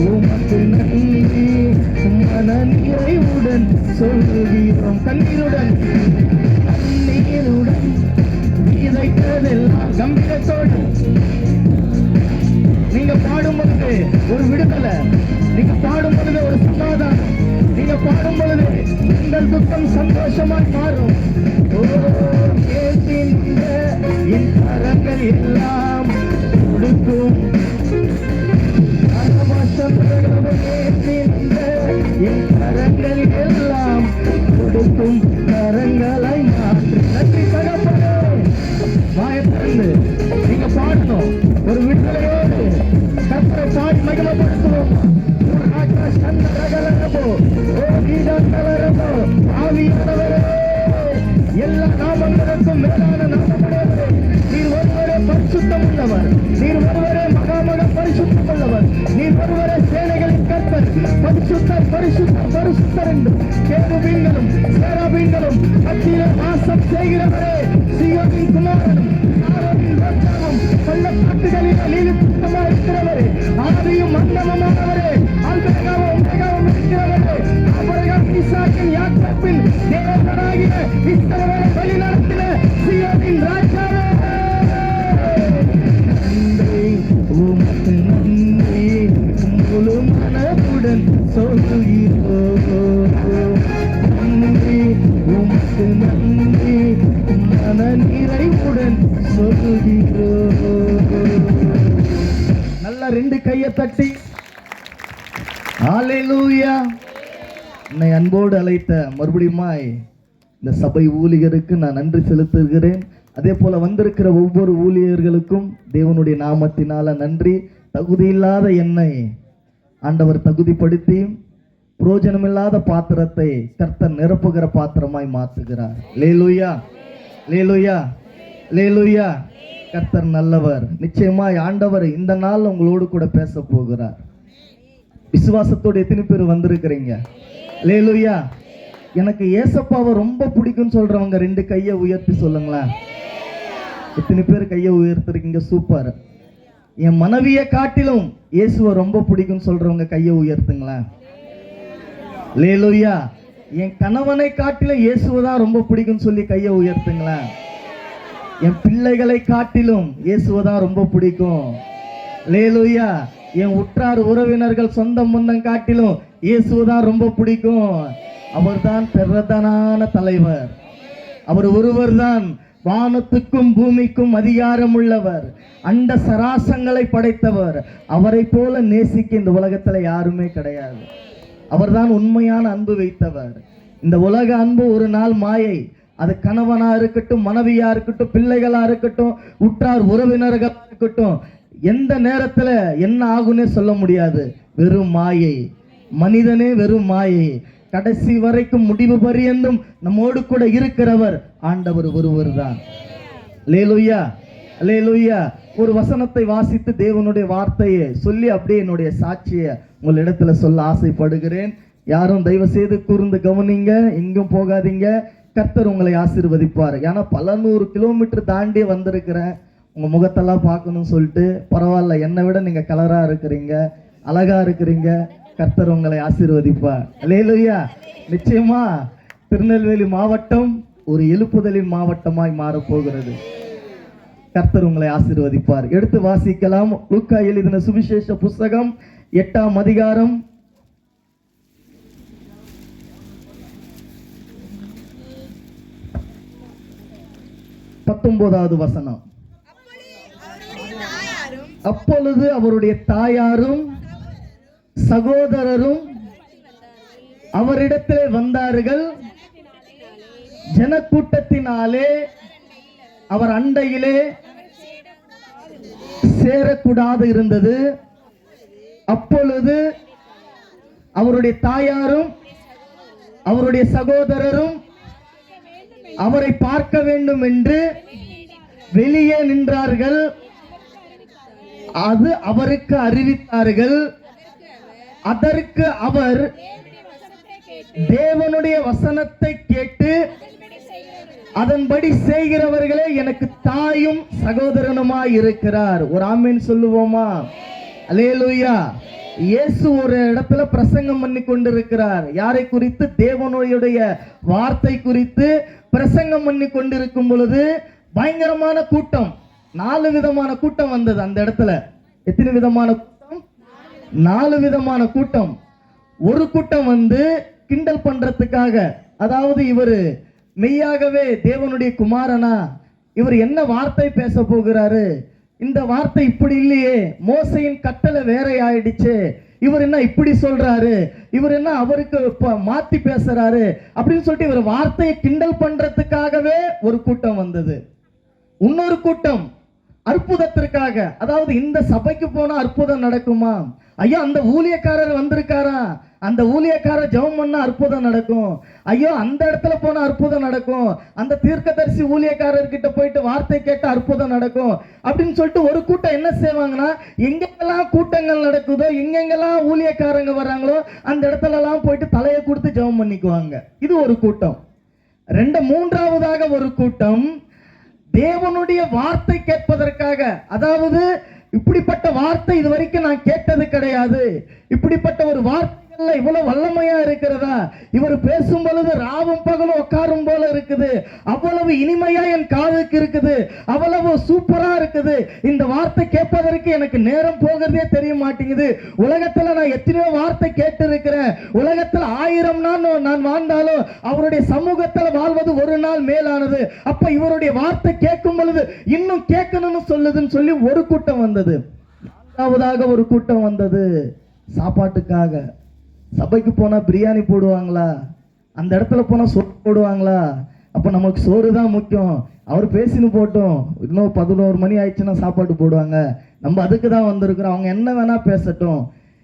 உமக்கு நன்றி, மன நிறைவுடன் சொல்கிறோம். கண்ணீருடன் கண்ணீருடன் இதைத்ததெல்லாம் கம்பீரத்தோடு நீங்க பாடும் பொழுது ஒரு விடுதலை, நீங்க பாடும் பொழுது ஒரு சமாதானம், நீங்க பாடும் பொழுது உங்கள் துக்கம் சந்தோஷமாய் மாறும். ஓ, கேட்கின்ற என் கரங்கள் எல்லாம் கொடுக்கும். கேட்கின்ற என் கரங்கள் எல்லாம் கொடுக்கும். கரங்களை மாற்றி நன்றி தகப்பனே. வாயத்திலிருந்து நீங்க பாடணும். ஒரு விடுதலையோடு கர்த்தரை பாடி மகிமைப்படுத்துவோம். ஆவியானவரே, எல்லா நாமங்களுக்கும் மேலான நாமமுடையவரே, நீர் ஒருவரே பரிசுத்தம் உள்ளவர், நீர் ஒருவரே மகாமக பரிசுத்தம் உள்ளவர், நீர் ஒருவரே சேனைகளின் கர்த்தர். பரிசுத்தர் பரிசுத்தர் பரிசுத்தர் என்றும் கேருபீன்களும் சேராபீன்களும் மத்தியிலே வாசம் செய்கிறவரே, சீயோனின் குமாரனும் ஆரோனின் ராஜாவும் பள்ளத்தாக்குகளிலே நீதிபூர்வமாக இருக்கிறவரே, ஆதியும் அந்தமுமானவரே, அல்பேகாவும் ஒமேகாவும் இருக்கிறவரே, ஆபிரகாம் ஈசாக்கின் யாக்கோபின் தேவனாகிய இஸ்ரவேலை வழிநடத்தின சீயோனின் ராஜாவே, நன்றி, உமக்கு நன்றி, முழு மனதுடன் சொல்கிறோம். நன்றி, உமக்கு நன்றி, மன நிறைவுடன் சொல்கிறோம். நல்ல ரெண்டு கையை தட்டி ஹல்லேலூயா. என்னை அன்போடு அழைத்த மறுபடியுமாய் இந்த சபை ஊழியருக்கு நான் நன்றி செலுத்துகிறேன். அதே போல வந்திருக்கிற ஒவ்வொரு ஊழியர்களுக்கும் தேவனுடைய நாமத்தினால நன்றி. தகுதியில்லாத என்னை ஆண்டவர் தகுதிப்படுத்தி புரோஜனமில்லாத பாத்திரத்தை கர்த்தர் நிரப்புகிற பாத்திரமாய் மாற்றுகிறார். லேலூயா லேலூயா லேலூயா. கர்த்தர் நல்லவர். நிச்சயமாய் ஆண்டவர் இந்த நாள் உங்களோடு கூட பேச போகிறார். விசுவாசத்தோடு எத்தனை பேர் வந்திருக்கிறீங்க? லேலூயா. எனக்கு ஏசப்பாவை ரொம்ப பிடிக்கும்னு சொல்றவங்க ரெண்டு கையை உயர்த்தி சொல்லுங்களேன். எத்தனை பேர் கையை உயர்த்திருக்கீங்க? சூப்பர். என் மனைவியை காட்டிலும் இயேசுவை ரொம்ப பிடிக்கும்னு சொல்றவங்க கையை உயர்த்துங்களேன். லேலூயா. என் கணவனை காட்டிலும் இயேசுவை தான் ரொம்ப பிடிக்கும்னு சொல்லி கையை உயர்த்துங்களேன். என் பிள்ளைகளை காட்டிலும் இயேசுவை தான் ரொம்ப பிடிக்கும். லேலூயா. என் உற்றார் உறவினர்கள் சொந்த பந்தம் காட்டிலும் இயேசுவை தான் ரொம்ப பிடிக்கும். அவர்தான் பிரதான தலைவர். அவர் ஒருவர் தான் வானத்துக்கும் பூமிக்கும் அதிகாரம் உள்ளவர், அண்ட சராசங்களை படைத்தவர். அவரை போல நேசிக்க இந்த உலகத்துல யாருமே கிடையாது. அவர்தான் உண்மையான அன்பு வைத்தவர். இந்த உலக அன்பு ஒரு நாள் மாயை. அது கணவனா இருக்கட்டும், மனைவியா இருக்கட்டும், பிள்ளைகளா இருக்கட்டும், உற்றார் உறவினர்களா இருக்கட்டும், எந்த நேரத்துல என்ன ஆகுன்னே சொல்ல முடியாது. வெறும் மாயை. மனிதனே வெறும் மாயை. கடைசி வரைக்கும் முடிவு பரியந்தும் நம்மோடு கூட இருக்கிறவர் ஆண்டவர் ஒருவர் தான். லேலூயா லேலூயா. ஒரு வசனத்தை வாசித்து தேவனுடைய வார்த்தையை சொல்லி அப்படியே என்னுடைய சாட்சியை உங்களிடத்துல சொல்ல ஆசைப்படுகிறேன். யாரும் தயவு செய்து கூர்ந்து கவனிங்க, எங்கும் போகாதீங்க. கர்த்தர் உங்களை ஆசீர்வதிப்பார். ஏன்னா பல 100 கிலோமீட்டர் தாண்டி வந்திருக்கிறேன். உங்க முகத்தெல்லாம் பார்க்கணும்னு சொல்லிட்டு. பரவாயில்ல, என்னை விட நீங்க கலரா இருக்கிறீங்க, அழகா இருக்கிறீங்க. கர்த்தர் உங்களை ஆசீர்வதிப்பார். அல்லேலூயா. நிச்சயமா திருநெல்வேலி மாவட்டம் ஒரு எழுப்புதலின் மாவட்டமாய் மாறப்போகிறது. கர்த்தர் உங்களை ஆசீர்வதிப்பார். எடுத்து வாசிக்கலாம். லூக்கா எழுதின சுவிசேஷ புஸ்தகம் 8ஆம் அதிகாரம் 19வது வசனம். அப்பொழுது அவருடைய தாயாரும் சகோதரரும் அவரிடத்திலே வந்தார்கள். ஜனக்கூட்டத்தினாலே அவர் அண்டையிலே சேரக்கூடாது இருந்தது. அப்பொழுது அவருடைய தாயாரும் அவருடைய சகோதரரும் அவரை பார்க்க வேண்டும் என்று வெளியே நின்றார்கள். அது அவருக்கு அறிவித்தார்கள். அதற்கு அவர் தேவனுடைய வசனத்தை கேட்டு அதன்படி செய்கிறவர்களே எனக்கு தாயும் சகோதரனுமாய் இருக்கிறார். ஒரு ஆமீன் சொல்லுவோமா? அல்லேலூயா. இயேசு ஒரு இடத்துல பிரசங்கம் பண்ணி கொண்டிருக்கிறார். யாரை குறித்து? தேவனுடைய வார்த்தை குறித்து பிரசங்கம் பண்ணி கொண்டிருக்கும் பொழுது பயங்கரமான கூட்டம், 4 விதமான கூட்டம் வந்தது அந்த இடத்துல. எத்தனை விதமான கூட்டம்? 4 விதமான கூட்டம். ஒரு கூட்டம் வந்து கிண்டல் பண்றதுக்காக, அதாவது இவர் மெய்யாகவே தேவனுடைய குமாரனா, இவர் என்ன வார்த்தை பேச போகிறாரு, இந்த வார்த்தை இப்படி இல்லையே, மோசையின் கட்டளை வேற ஆயிடுச்சு, இவர் என்ன இப்படி சொல்றாரு, இவர் என்ன அவருக்கு மாத்தி பேசுறாரு அப்படின்னு சொல்லிட்டு இவர் வார்த்தையை கிண்டல் பண்றதுக்காகவே ஒரு கூட்டம் வந்தது. இன்னொரு கூட்டம் அற்புதத்திற்காக, அதாவது இந்த சபைக்கு போனா அற்புதம் நடக்குமா, ஐயோ அந்த ஊழியக்காரர் வந்திருக்காரா, அந்த ஊழியக்காரர் ஜெபம் பண்ணா அற்புதம் நடக்கும், ஐயோ அந்த இடத்துல போனா அற்புதம் நடக்கும், அந்த தீர்க்கதரிசி ஊழியக்காரர்கிட்ட போயிட்டு வார்த்தை கேட்ட அற்புதம் நடக்கும் அப்படின்னு சொல்லிட்டு ஒரு கூட்டம் என்ன செய்வாங்கன்னா, எங்கெங்கெல்லாம் கூட்டங்கள் நடக்குதோ, எங்கெங்கெல்லாம் ஊழியக்காரங்க வர்றாங்களோ அந்த இடத்துல எல்லாம் போயிட்டு தலையை கொடுத்து ஜெபம் பண்ணிக்குவாங்க. இது ஒரு கூட்டம். மூன்றாவதாக ஒரு கூட்டம் தேவனுடைய வார்த்தை கேட்பதற்காக, அதாவது இப்படிப்பட்ட வார்த்தை இதுவரைக்கும் நான் கேட்டது கிடையாது, இப்படிப்பட்ட ஒரு வார்த்தைகள்ல இவ்வளவு வல்லமையா இருக்கிறதா, இவர் பேசும் பொழுது ராவும் பகலும் உட்காரும் போல இருக்குது, அவ்வளவு இனிமையா என் காதுக்கு இருக்குது, அவ்வளவு சூப்பரா இருக்குது, இந்த வார்த்தை கேட்பதற்கு எனக்கு நேரம் போகிறதே தெரிய மாட்டேங்குது, உலகத்துல நான் எத்தனையோ வார்த்தை கேட்டு இருக்கிறேன், உலகத்துல 1000 நாள் நான் வாழ்ந்தாலும் அவருடைய சமூகத்தில் வாழ்வது ஒரு நாள் மேலானது, அப்ப இவருடைய வார்த்தை கேட்கும் பொழுது இன்னும் கேட்கணும்னு சொல்லுதுன்னு சொல்லி ஒரு கூட்டம் வந்தது. 4வதாக ஒரு கூட்டம் வந்தது சாப்பாட்டுக்காக. சபைக்கு போனா பிரியாணி போடுவாங்களா, அந்த இடத்துல போனா சோறு போடுவாங்களா, அப்ப நமக்கு சோறு தான் முக்கியம், அவர் பேசின்னு போட்டோம், இன்னும் 11 மணி ஆயிடுச்சுன்னா சாப்பாட்டு போடுவாங்க, நம்ம அதுக்கு தான் வந்திருக்கிறோம், அவங்க என்ன வேணா பேசட்டும்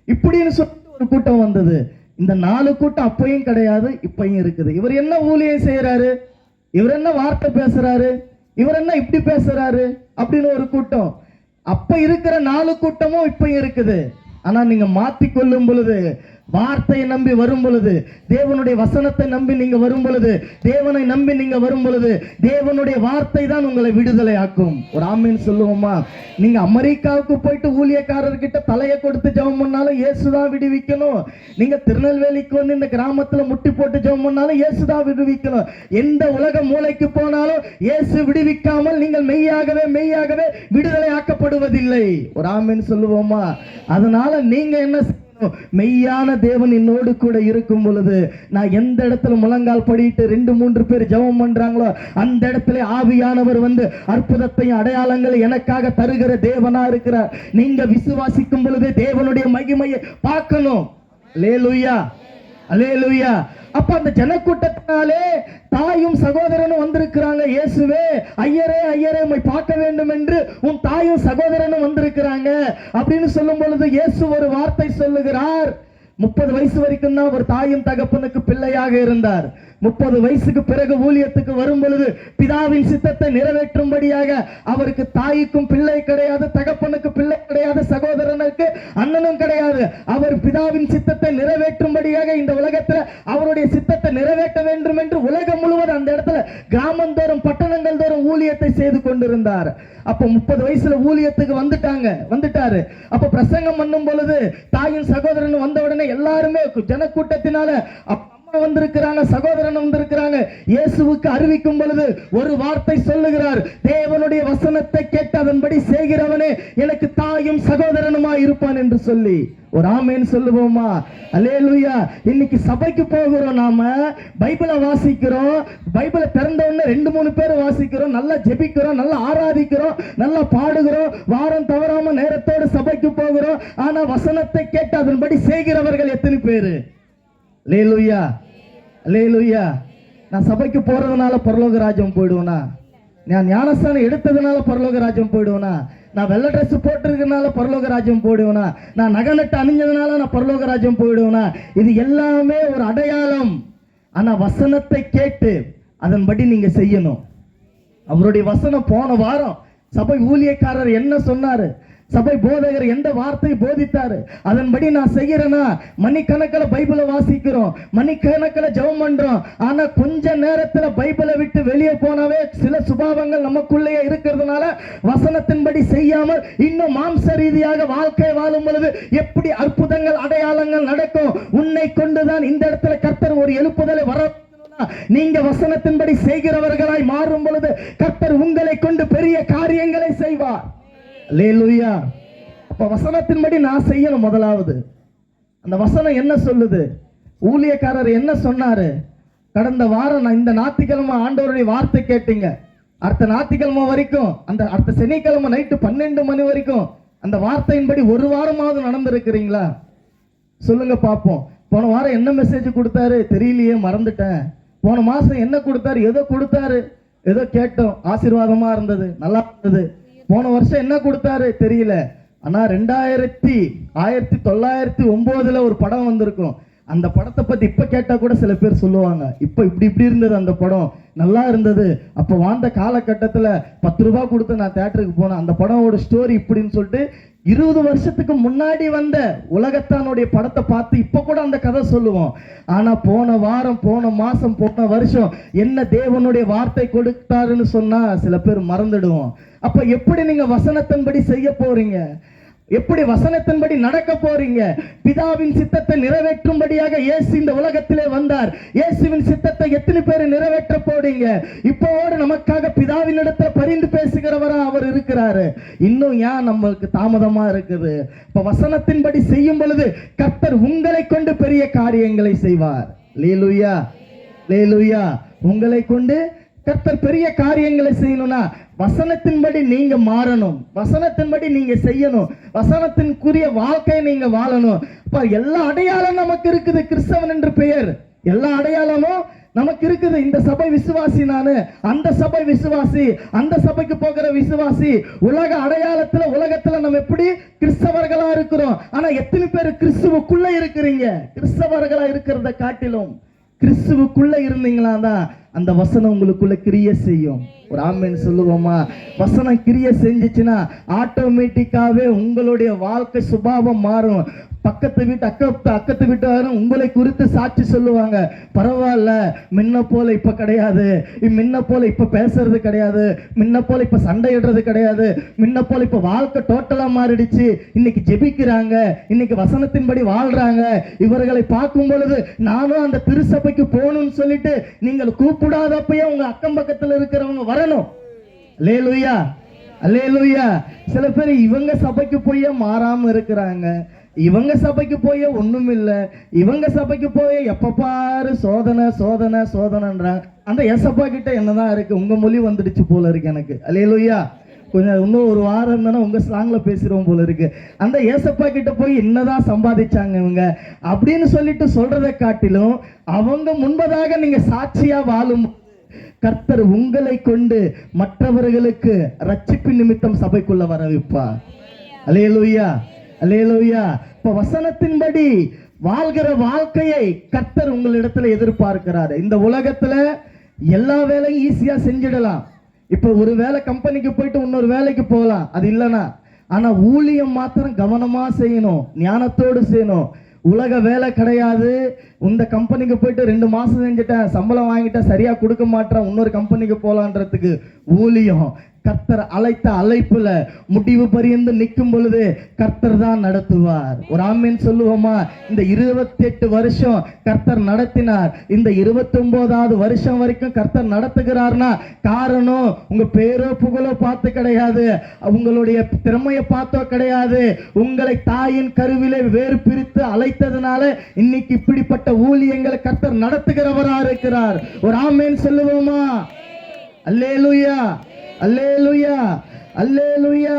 இப்படின்னு சொல்லிட்டு ஒரு கூட்டம் வந்தது. இந்த 4 கூட்டம் அப்பையும் கிடையாது, இப்பையும் இருக்குது. இவர் என்ன ஊழியம் செய்யறாரு, இவர் என்ன வார்த்தை பேசுறாரு, இவர் என்ன இப்படி பேசுறாரு அப்படின்னு ஒரு கூட்டம். அப்ப இருக்கிற 4 கூட்டமும் இப்பயும் இருக்குது. ஆனா நீங்க மாத்தி கொள்ளும் பொழுது, வார்த்தையை நம்பி வரும் பொழுது, தேவனுடைய வசனத்தை நம்பி நீங்க வரும் பொழுது, தேவனை நம்பி நீங்க வரும் பொழுது, தேவனுடைய வார்த்தை தான் உங்களை விடுதலை ஆக்கும். ஒரு ஆமீன் சொல்லுவோமா? நீங்க அமெரிக்காவுக்கு போயிட்டு ஊழியக்காரர்கிட்ட தலையை கொடுத்து ஜெபம் பண்ணாலும் இயேசுதான் விடுவிக்கணும், நீங்க திருநெல்வேலிக்கு வந்து இந்த கிராமத்துல முட்டி போட்டு ஜெபம் பண்ணாலும் இயேசுதான் விடுவிக்கணும், எந்த உலக மூலைக்கு போனாலும் இயேசு விடுவிக்காமல் நீங்கள் மெய்யாகவே விடுதலை ஆக்கப்படுவதில்லை. ஒரு ஆமீன் சொல்லுவோமா? அதனால நீங்க என்ன, மெய்யான தேவன் என்னோடு கூட இருக்கும் பொழுது, நான் எந்த இடத்துல முழங்கால் படிட்டு 2-3 பேர் ஜெபம் பண்றாங்களோ அந்த இடத்துல ஆவியானவர் வந்து அற்புதத்தையும் அடையாளங்களை எனக்காக தருகிற தேவனா இருக்கிறார். நீங்க விசுவாசிக்கும் பொழுது தேவனுடைய மகிமையை பார்க்கணும். அல்லேலூயா, அல்லேலூயா. அப்ப அந்த ஜனக்கூட்டத்தினாலே தாயும் சகோதரனும் வந்திருக்கிறாங்க. இயேசுவே, ஐயரே உம்மை பார்க்க வேண்டும் என்று உன் தாயும் சகோதரனும் வந்திருக்கிறாங்க அப்படின்னு சொல்லும் பொழுது இயேசு ஒரு வார்த்தை சொல்லுகிறார். 30 வயசு வரைக்கும் தான் அவர் தாயும் தகப்பனுக்கு பிள்ளையாக இருந்தார். 30 வயசுக்கு பிறகு ஊழியத்துக்கு வரும் பொழுது பிதாவின் சித்தத்தை நிறைவேற்றும்படியாக அவருக்கு தாய்க்கும் பிள்ளை கிடையாது, தகப்பனுக்கு பிள்ளை கிடையாது, சகோதரனுக்கு அண்ணனும் கிடையாது. அவர் பிதாவின் சித்தத்தை நிறைவேற்றும்படியாக இந்த உலகத்தில் அவருடைய சித்தத்தை நிறைவேற்ற வேண்டும் என்று உலகம் முழுவதும் அந்த இடத்துல கிராமந்தோறும் பட்டணங்கள் தோறும் ஊழியத்தை செய்து கொண்டிருந்தார். அப்ப 30 வயசுல ஊழியத்துக்கு வந்துட்டாரு. அப்ப பிரசங்கம் பண்ணும் பொழுது தாயும் சகோதரனும் வந்த உடனே எல்லாருமே ஜனக்கூட்டத்தினால அம்மா வந்திருக்கிறாங்க, சகோதரன் வந்திருக்கிறாங்க, இயேசுவுக்கு அறிவிக்கும் பொழுது ஒரு வார்த்தை சொல்லுகிறார், தேவனுடைய வசனத்தை கேட்டு அதன்படி செய்கிறவனே எனக்கு தாயும் சகோதரனுமா இருப்பான் என்று சொல்லி. ஒரு ஆமேன் சொல்லுவோமா? அல்லேலூயா. இன்னைக்கு சபைக்கு போகிறோம், நாம பைபிளை வாசிக்கிறோம், பைபிளை திறந்த உடனே 2-3 பேர் வாசிக்கிறோம், நல்லா ஜெபிக்கிறோம், நல்லா ஆராதிக்கிறோம், நல்லா பாடுகிறோம், வாரம் தவறாம நேரத்தோடு சபைக்கு போகிறோம். ஆனா வசனத்தை கேட்டு அதன்படி செய்கிறவர்கள் எத்தனை பேரு? அல்லேலூயா, அல்லேலூயா. நான் சபைக்கு போறதுனால பரலோக ராஜ்யம் போயிடுவேனா? நான் ஞானஸ்தானம் எடுத்ததுனால பரலோக ராஜ்யம் போயிடுவேனா? நான் வெள்ளை ட்ரெஸ் போட்டிருக்கனால பரலோக ராஜ்யம் போயிடுவேனா, நான் நகை நட்டு அணிஞ்சதுனால நான் பரலோக ராஜ்யம் போயிடுவேனா? இது எல்லாமே ஒரு அடையாளம். ஆனா வசனத்தை கேட்டு அதன்படி நீங்க செய்யணும். அவருடைய வசனம் போன வாரம் சபை ஊழியக்காரர் என்ன சொன்னாரு, சபை போதகர் எந்த வார்த்தை போதித்தாரு, அதன்படி நான் செய்யறேன்னா மணிக்கணக்கில் பைபிளை வாசிக்கிறோம், மணிக்கணக்கில் ஜெபம் பண்றோம். ஆனா கொஞ்ச நேரத்துல பைபிளை விட்டு வெளியே போனாவே சில சுபாவங்கள் நமக்குள்ளேயே இருக்கிறதுனால வசனத்தின்படி செய்யாமல் இன்னும் மாம்ச ரீதியாக வாழ்க்கை வாழும் பொழுது எப்படி அற்புதங்கள் அடையாளங்கள் நடக்கும்? உன்னை கொண்டுதான் இந்த இடத்துல கர்த்தர் ஒரு எழுப்புதலை வர. நீங்க வசனத்தின்படி செய்கிறவர்களாய் மாறும் பொழுது கர்த்தர் உங்களை கொண்டு பெரிய காரியங்களை செய்வார். அல்லேலூயா. அப்ப வசனத்தின்படி நான் செய்யணும். முதலாவது அந்த வசனம் என்ன சொல்லுது? ஊழியக்காரர் என்ன சொன்னாரு? கடந்த வாரம் நான் இந்த ஞாயிற்றுக்கிழமை ஆண்டவருடைய வார்த்தை கேட்டீங்க. அடுத்த ஞாயிற்றுக்கிழமை வரைக்கும், அந்த அடுத்த சனிக்கிழமை நைட்டு 12 மணி வரைக்கும் அந்த வார்த்தையின்படி ஒரு வாரமாவது நடந்திருக்கிறீங்களா? சொல்லுங்க பார்ப்போம். போன வாரம் என்ன மெசேஜ் கொடுத்தாரு தெரியலையே, மறந்துட்டேன். போன மாசம் என்ன கொடுத்தாரு, ஏதோ கொடுத்தாரு, ஏதோ கேட்டோம், ஆசீர்வாதமா இருந்தது, நல்லா இருந்தது. போன வருஷம் என்ன கொடுத்தாரு தெரியல. ஆனா 1909 ஒரு படம் வந்திருக்கும். அந்த படத்தை பத்தி இப்ப கேட்டா கூட சில பேர் சொல்லுவாங்க, இப்ப இப்படி இருந்தது அந்த படம், நல்லா இருந்தது. அப்ப வாழ்ந்த காலகட்டத்துல 10 ரூபாய் கொடுத்து நான் தியேட்டருக்கு போனேன், அந்த படமோட ஸ்டோரி இப்படின்னு சொல்லிட்டு 20 வருஷத்துக்கு முன்னாடி வந்த உலகத்தானுடைய படத்தை பார்த்து இப்ப கூட அந்த கதை சொல்லுவோம். ஆனா போன வாரம், போன மாசம், போன வருஷம் என்ன தேவனுடைய வார்த்தை கொடுத்தாருன்னு சொன்னா சில பேர் மறந்துடுவோம். அப்ப எப்படி நீங்க வசனத்தின்படி செய்ய போறீங்க? எப்படி வசனத்தின்படி நடக்க போறீங்க? பிதாவின் சித்தத்தை நிறைவேற்றும்படியாக இயேசு இந்த உலகத்திலே வந்தார். இயேசுவின் சித்தத்தை எத்தனை பேர் நிறைவேற்ற போறீங்க? இப்போடு நமக்காக பிதாவின் இடத்துல பரிந்து பேசுகிறவரா அவர் இருக்கிறாரு. இன்னும் ஏன் நம்மளுக்கு தாமதமா இருக்குது? இப்ப வசனத்தின்படி செய்யும் பொழுது கர்த்தர் உங்களை கொண்டு பெரிய காரியங்களை செய்வார். அல்லேலூயா, அல்லேலூயா. உங்களை கொண்டு கர்த்தர் பெரிய காரியங்களை செய்யணும்னா வசனத்தின்படி நீங்க மாறணும், வசனத்தின்படி நீங்க செய்யணும், வசனத்தின்குரிய வாழ்க்கையை நீங்க வாழணும். இப்ப எல்லா அடையாளம் நமக்கு இருக்குது. கிறிஸ்தவன் என்று பெயர், எல்லா அடையாளமும் நமக்கு இருக்குது. இந்த சபை விசுவாசி, நானு அந்த சபை விசுவாசி, அந்த சபைக்கு போகிற விசுவாசி. உலக அடையாளத்துல, உலகத்துல நம்ம எப்படி கிறிஸ்தவர்களா இருக்கிறோம். ஆனா எத்தனை பேர் கிறிஸ்துவுக்குள்ள இருக்கிறீங்க? கிறிஸ்தவர்களா இருக்கிறத காட்டிலும் கிறிஸ்துவுக்குள்ள இருந்தீங்களா தான் அந்த வசனம் உங்களுக்குள்ள கிரியை செய்யும். ஒரு ஆமென் சொல்லுவோமா? வசனம் கிரியை செஞ்சுச்சுன்னா ஆட்டோமேட்டிக்காவே உங்களுடைய வாழ்க்கை சுபாவம் மாறும். பக்கத்து வீட்டுக்காரரும் உங்களை குறித்து சாட்சி சொல்லுவாங்க. பரவாயில்ல, முன்ன போல இப்ப கிடையாது, முன்ன போல இப்ப பேசுறது கிடையாது, முன்ன போல இப்ப சண்டையிடுறது கிடையாது, முன்ன போல இப்ப வாழ்க்கை டோட்டலா மாறிடுச்சு, இன்னைக்கு ஜெபிக்கிறாங்க, இன்னைக்கு வசனத்தின்படி வாழ்றாங்க. இவர்களை பார்க்கும் பொழுது நானும் அந்த திருச்சபைக்கு போகணும்னு சொல்லிட்டு நீங்கள் கூப்பிடாதப்பயே உங்க அக்கம் பக்கத்துல இருக்கிறவங்க வரணும். அல்லேலூயா, அல்லேலூயா. சில பேர் இவங்க சபைக்கு போய் மாறாம இருக்கிறாங்க, இவங்க சபைக்கு போய் ஒண்ணும் இல்லை, இவங்க சபைக்கு போய் எப்ப பாரு சோதனை சோதனை சோதனைன்றாங்க. அந்த ஏசப்பா கிட்ட என்னதான் இருக்கு? உங்க மொழி வந்துடுச்சு போல இருக்கு எனக்கு. அல்லேலூயா. கொஞ்சம் இன்னும் ஒரு வாரம் இருந்தானா உங்க ஸ்லாங்ல பேசுறோம் போல இருக்கு. அந்த ஏசப்பா கிட்ட போய் என்னதான் சம்பாதிச்சாங்க இவங்க அப்படின்னு சொல்லிட்டு சொல்றதை காட்டிலும் அவங்க முன்பதாக நீங்க சாட்சியா வாழும் கர்த்தர் உங்களை கொண்டு மற்றவர்களுக்கு ரட்சிப்பு நிமித்தம் சபைக்குள்ள வர வைப்பார். அல்லேலூயா, அல்லேலூயா. இப்ப வசனத்தின்படி வாழ்கிற வாழ்க்கையை கர்த்தர் உங்களிடத்துல எதிர்பார்க்கிறாரு. இந்த உலகத்துல எல்லா வேலையும் ஈஸியா செஞ்சிடலாம். இப்ப ஒரு வேலை கம்பெனிக்கு போயிட்டு இன்னொரு வேலைக்கு போகலாம், அது இல்லைனா. ஆனா ஊழியம் மாத்திரம் கவனமா செய்யணும், ஞானத்தோடு செய்யணும். உலக வேலை கிடையாது. இந்த கம்பெனிக்கு போயிட்டு 2 மாசம் செஞ்சுட்டேன், சம்பளம் வாங்கிட்டேன், சரியா கொடுக்க மாட்டேன், இன்னொரு கம்பெனிக்கு போலான்றதுக்கு ஊழியம். கர்த்தர் அழைத்த அழைப்புல முடிவு பரியந்து நிற்கும் பொழுது கர்த்தர் தான் நடத்துவார். ஒரு ஆமீன் சொல்லுவோமா? இந்த 28 வருஷம் கர்த்தர் நடத்தினார். இந்த 29வது வருஷம் வரைக்கும் கர்த்தர் நடத்துகிறார்னா காரணம் உங்க பேரோ புகழோ பார்த்து கிடையாது, உங்களுடைய திறமையை பார்த்தோ கிடையாது. உங்களை தாயின் கருவிலே வேறு பிரித்து அழைத்ததுனால இன்னைக்கு இப்படிப்பட்ட ஊழியங்களை கர்த்தர் நடத்துகிறவரா இருக்கிறார். ஒரு ஆமீன் சொல்லுவோமா? அல்லேலூயா, அல்லேலூயா, அல்லேலூயா.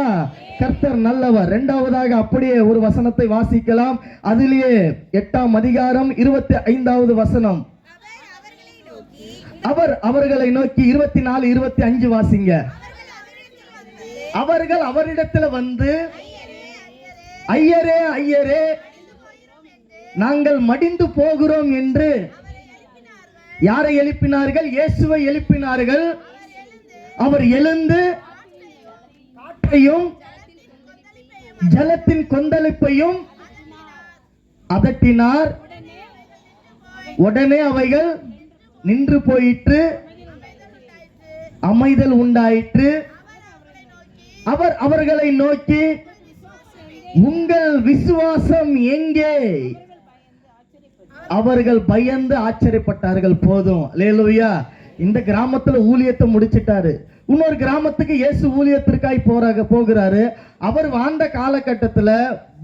கர்த்தர் நல்லவர். இரண்டாவதாக அப்படியே ஒரு வசனத்தை வாசிக்கலாம். அதிலேயே 8ஆம் அதிகாரம் 25வது வசனம். அவர் அவர்களை நோக்கி 24, 25 வாசிங்க. அவர்கள் அவரிடத்துல வந்து, ஐயரே ஐயரே நாங்கள் மடிந்து போகிறோம் என்று யாரை எழுப்பினார்கள்? இயேசுவை எழுப்பினார்கள். அவர் எழுந்து காற்றையும் ஜலத்தின் கொந்தளிப்பையும் அதட்டினார். உடனே அவைகள் நின்று போயிற்று, அமைதல் உண்டாயிற்று. அவர் அவர்களை நோக்கி, உங்கள் விசுவாசம் எங்கே? அவர்கள் பயந்து ஆச்சரியப்பட்டார்கள். போதும். அல்லேலூயா. இந்த கிராமத்துல ஊழியத்தை முடிச்சிட்டாரு. இன்னொரு கிராமத்துக்கு இயேசு ஊழியத்திற்காய் போகிறாரு. அவர் வாழ்ந்த காலகட்டத்துல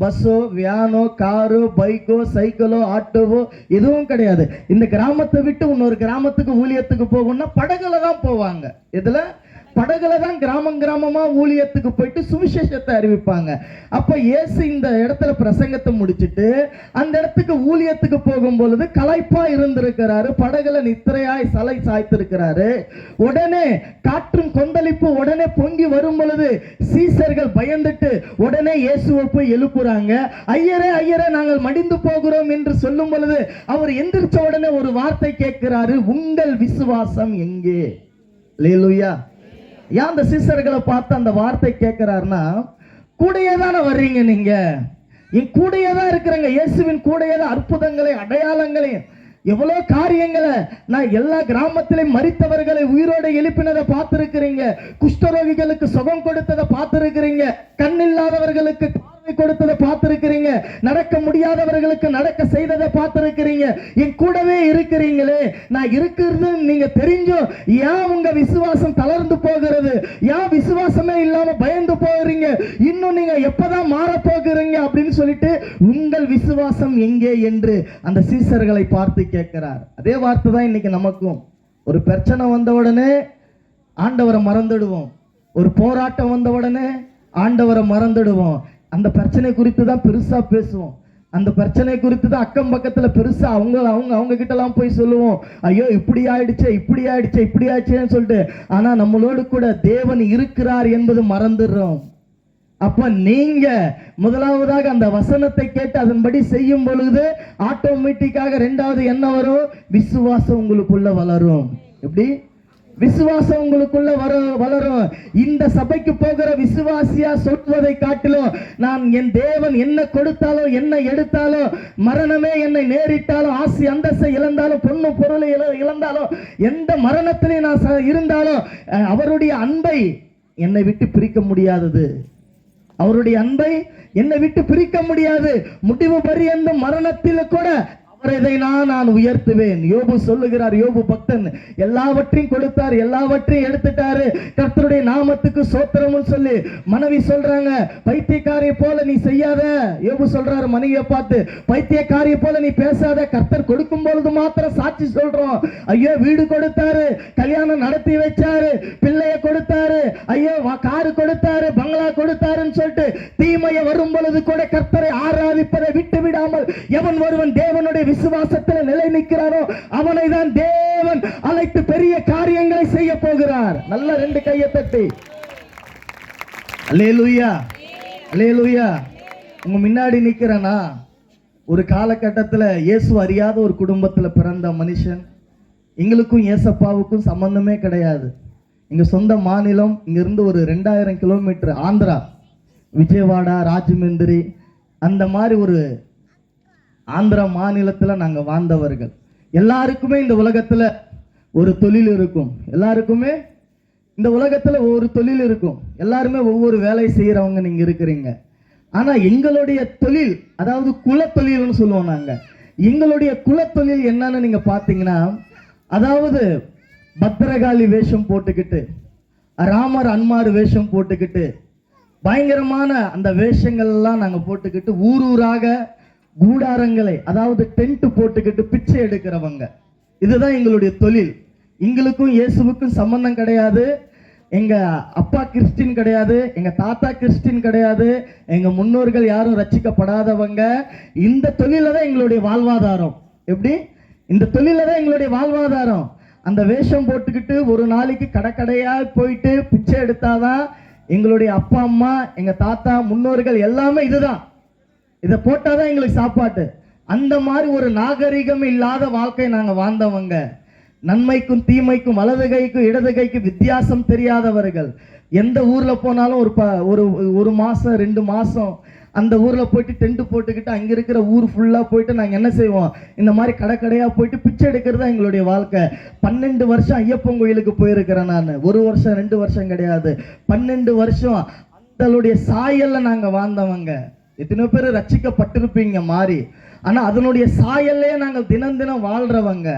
பஸ்ஸோ, வியானோ, காரோ, பைக்கோ, சைக்கிளோ, ஆட்டோவோ எதுவும் கிடையாது. இந்த கிராமத்தை விட்டு இன்னொரு கிராமத்துக்கு ஊழியத்துக்கு போகணும்னா படகுல தான் போவாங்க. இதுல படகுல தான் கிராமம் கிராமமா ஊழியத்துக்கு போயிட்டு சுவிசேஷத்தை அறிவிப்பாங்க. அப்ப இயேசு இந்த இடத்துல பிரசங்கத்தை முடிச்சிட்டு அந்த இடத்துக்கு ஊழியத்துக்கு போகும் பொழுது களைப்பா இருந்திருக்கிறாரு. படகுல நித்திரையாய் சலை சாய்த்திருக்கிறாரு. உடனே காற்றும் கொந்தளிப்பு உடனே பொங்கி வரும் பொழுது சீசர்கள் பயந்துட்டு உடனே இயேசுவை போய் எழுப்புறாங்க. ஐயரே ஐயரே நாங்கள் மடிந்து போகிறோம் என்று சொல்லும் பொழுது அவர் எந்திரிச்ச உடனே ஒரு வார்த்தை கேட்கிறாரு, உங்கள் விசுவாசம் எங்கே? அல்லேலூயா. ஏன் அந்த சீசர்களை பார்த்து அந்த வார்த்தை கேட்கிறாருன்னா, கூடையே தானே வர்றீங்க, நீங்க என் கூடையே தான் இருக்கிறாங்க. இயேசுவின் கூடையே தான் அற்புதங்களை அடையாளங்களையும் எவ்வளவு காரியங்களை நான் எல்லா கிராமத்திலையும் மரித்தவர்களை உயிரோடு எழுப்பினதை பார்த்திருக்கிறீங்க. குஷ்டரோகிகளுக்கு சுகம் கொடுத்ததை பார்த்திருக்கிறீங்க. கண்ணில்லாதவர்களுக்கு பார்வை கொடுத்ததை பார்த்திருக்கிறீங்க. நடக்க முடியாதவர்களுக்கு நடக்க செய்ததை பார்த்திருக்கிறீங்க. என் கூடவே இருக்கிறீங்களே, நான் இருக்கிறது நீங்க தெரிஞ்சும் ஏன் உங்க விசுவாசம் தளர்ந்து போகிறது? ஏன் விசுவாசமே இல்லாம பயந்து போகிறீங்க? இன்னும் நீங்க எப்பதான் மாற போகிறீங்க அப்படின்னு சொல்லிட்டு உங்கள் விசுவாசம் எங்கே என்று அந்த சீசர்களை பார்த்து கேட்கிறார். அதே வார்த்தை தான் இன்னைக்கு நமக்கும். ஒரு பிரச்சனை வந்த உடனே ஆண்டவரை மறந்துடுவோம். ஒரு போராட்டம் வந்த உடனே ஆண்டவரை மறந்துடுவோம். அந்த பிரச்சனை குறித்து தான் பெருசா பேசுவோம். அந்த பிரச்சனை குறித்து தான் அக்கம் பக்கத்துல பெருசா அவங்க கிட்ட எல்லாம் போய் சொல்லுவோம், ஐயோ இப்படி ஆயிடுச்சே இப்படி ஆயிடுச்சே இப்படி ஆயிடுச்சேன்னு சொல்லிட்டு. ஆனா நம்மளோடு கூட தேவன் இருக்கிறார் என்பது மறந்துடுறோம். அப்ப நீங்க முதலாவதாக அந்த வசனத்தை கேட்டு அதன்படி செய்யும் பொழுது ஆட்டோமேட்டிக்காக இரண்டாவது என்ன வரும்? விசுவாசம் உங்களுக்குள்ள வளரும். எப்படி? விசுவாசம் உங்களுக்குள்ள வளரும். இந்த சபைக்கு போகிற விசுவாசியா சொல்வதை காட்டிலும் நான் என் தேவன் என்ன கொடுத்தாலும் என்ன எடுத்தாலும், மரணமே என்னை நேரிட்டாலும், ஆசி அந்தஸ்தை இழந்தாலும், பொண்ணு பொருளை இழந்தாலும், எந்த மரணத்திலே நான் இருந்தாலும் அவருடைய அன்பை என்னை விட்டு பிரிக்க முடியாதது. அவருடைய அன்பை என்னை விட்டு பிரிக்க முடியாது. முடிவு பரியந்த மரணத்தில் கூட அவரை நான் உயர்த்துவேன். யோபு சொல்லுகிறார், யோபு பக்தன், எல்லாவற்றையும் கொடுத்தார், எல்லாவற்றையும் எடுத்துட்டாரு, கர்த்தருடைய நாமத்துக்கு சோத்திரம்னு சொல்லி. மனைவி சொல்றாங்க, பைத்தியக்காரியை போல நீ செய்யாத. யோபு சொல்றாரு மனைவியை பார்த்து, பைத்தியக்காரியை போல நீ பேசாத, கர்த்தர் கொடுக்கும் பொழுது மாத்திரம் சாட்சி சொல்றோம். ஐயோ வீடு கொடுத்தாரு, கல்யாணம் நடத்தி வச்சாரு, பிள்ளைய கொடுத்தாரு, ஐயோ காரு கொடுத்தாரு, பங்களா கொடுத்தாருன்னு சொல்லிட்டு தீமையை வரும் பொழுது கூட கர்த்தரை ஆராதிப்பதை விட்டு விடாமல் எவன் ஒருவன் தேவனுடைய விசுவாசத்தில் நிலை நிற்கிறாரோ அவனை தான் தேவன் அழைத்து பெரிய காரியங்களை செய்ய போகிறார். நல்ல ரெண்டு கையை தட்டி அல்லேலூயா அல்லேலூயா. உங்க முன்னாடி நிக்கிறேனா, ஒரு காலகட்டத்தில் இயேசு அறியாத ஒரு குடும்பத்தில் பிறந்த மனுஷன். எங்களுக்கும் ஏசப்பாவுக்கும் சம்பந்தமே கிடையாது. எங்க சொந்த மாநிலம் இங்கிருந்து ஒரு 2000 கிலோமீட்டர் ஆந்திரா, விஜயவாடா, ராஜமந்திரி, அந்த மாதிரி ஒரு ஆந்திரா மாநிலத்தில் நாங்கள் வாழ்ந்தவர்கள். எல்லாருக்குமே இந்த உலகத்தில் ஒரு தொழில் இருக்கும். எல்லாருக்குமே இந்த உலகத்தில் ஒவ்வொரு தொழில் இருக்கும். எல்லாருமே ஒவ்வொரு வேலை செய்கிறவங்க நீங்கள் இருக்கிறீங்க. ஆனால் எங்களுடைய தொழில், அதாவது குலத்தொழில்னு சொல்லுவோம் நாங்கள். எங்களுடைய குலத்தொழில் என்னன்னு நீங்கள் பார்த்தீங்கன்னா, அதாவது பத்திரகாளி வேஷம் போட்டுக்கிட்டு, ராமர் அன்மார் வேஷம் போட்டுக்கிட்டு, பயங்கரமான அந்த வேஷங்கள்லாம் நாங்கள் போட்டுக்கிட்டு ஊரூராக கூடாரங்களை, அதாவது டென்ட் போட்டுக்கிட்டு பிச்சை எடுக்கிறவங்க. இதுதான் எங்களுடைய தொழில். எங்களுக்கும் இயேசுவுக்கும் சம்பந்தம் கிடையாது. எங்க அப்பா கிறிஸ்டின் கிடையாது, எங்க தாத்தா கிறிஸ்டின் கிடையாது, எங்க முன்னோர்கள் யாரும் ரட்சிக்கப்படாதவங்க. இந்த தொழில தான் எங்களுடைய வாழ்வாதாரம். எப்படி? இந்த தொழில தான் எங்களுடைய வாழ்வாதாரம். அந்த வேஷம் போட்டுக்கிட்டு ஒரு நாளைக்கு கடைக்கடையா போயிட்டு பிச்சை எடுத்தாதான் எங்களுடைய அப்பா அம்மா, எங்க தாத்தா, முன்னோர்கள் எல்லாமே இதுதான். இதை போட்டாதான் எங்களுக்கு சாப்பாட்டு. அந்த மாதிரி ஒரு நாகரிகம் இல்லாத வாழ்க்கை நாங்க வாழ்ந்தவங்க. நன்மைக்கும் தீமைக்கும், வலது கைக்கும் இடது கைக்கும் வித்தியாசம் தெரியாதவர்கள். எந்த ஊர்ல போனாலும் ஒரு மாசம் 2 மாசம் அந்த ஊர்ல போயிட்டு டென்ட் போட்டுக்கிட்டு அங்க இருக்கிற ஊர் ஃபுல்லா போயிட்டு நாங்க என்ன செய்வோம், இந்த மாதிரி கடையா போயிட்டு பிச்சை எடுக்கிறது தான் எங்களுடைய வாழ்க்கை. 12 வருஷம் ஐயப்பன் கோயிலுக்கு போயிருக்கிறேன் நான். 1 வருஷம் 2 வருஷம் கிடையாது, 12 வருஷம் அதனுடைய சாயல்ல நாங்க வாழ்ந்தவங்க. எத்தனை பேர் ரட்சிக்கப்பட்டிருப்பீங்க மாறி, ஆனா அதனுடைய சாயல்லே நாங்கள் தினம் தினம் வாழ்றவங்க.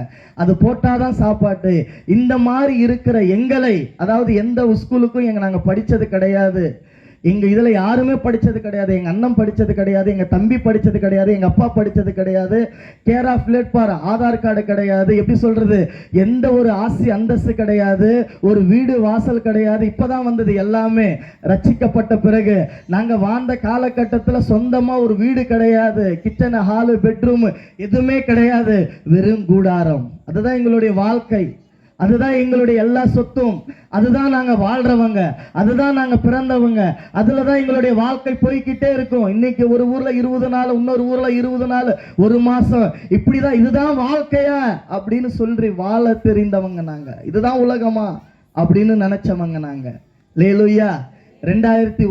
அது போட்டாதான் சாப்பாட்டு. இந்த மாதிரி இருக்கிற எங்களை, அதாவது எந்த ஸ்கூலுக்கும் நாங்க படிச்சது கிடையாது. எங்க இதுல யாருமே படிச்சது கிடையாது. எங்க அண்ணன் படிச்சது கிடையாது, எங்க தம்பி படிச்சது கிடையாது, எங்க அப்பா படிச்சது கிடையாது. கேர் ஆஃப் பிளேட்பார், ஆதார் கார்டு கிடையாது. எப்படி சொல்றது, எந்த ஒரு ஆசி அந்தஸ்து கிடையாது, ஒரு வீடு வாசல் கிடையாது. இப்பதான் வந்தது எல்லாமே. ரட்சிக்கப்பட்ட பிறகு நாங்க வாழ்ந்த காலகட்டத்தில் சொந்தமா ஒரு வீடு கிடையாது, கிச்சன், ஹாலு, பெட்ரூம் எதுவுமே கிடையாது, வெறும் கூடாரம். அதுதான் எங்களுடைய வாழ்க்கை, அதுதான் எங்களுடைய எல்லா சொத்தும், அதுதான் நாங்க வாழ்றவங்க, அதுதான் நாங்க பிறந்தவங்க, அதுலதான் எங்களுடைய வாழ்க்கை போய்கிட்டே இருக்கும். இன்னைக்கு ஒரு ஊர்ல 20 நாள், இன்னொரு ஊர்ல 20 நாள், 1 மாசம், இப்படிதான். இதுதான் வாழ்க்கையா அப்படின்னு சொல்லி வாழ தெரிந்தவங்க நாங்க. இதுதான் உலகமா அப்படின்னு நினைச்சவங்க நாங்க. லேலுயா. 2008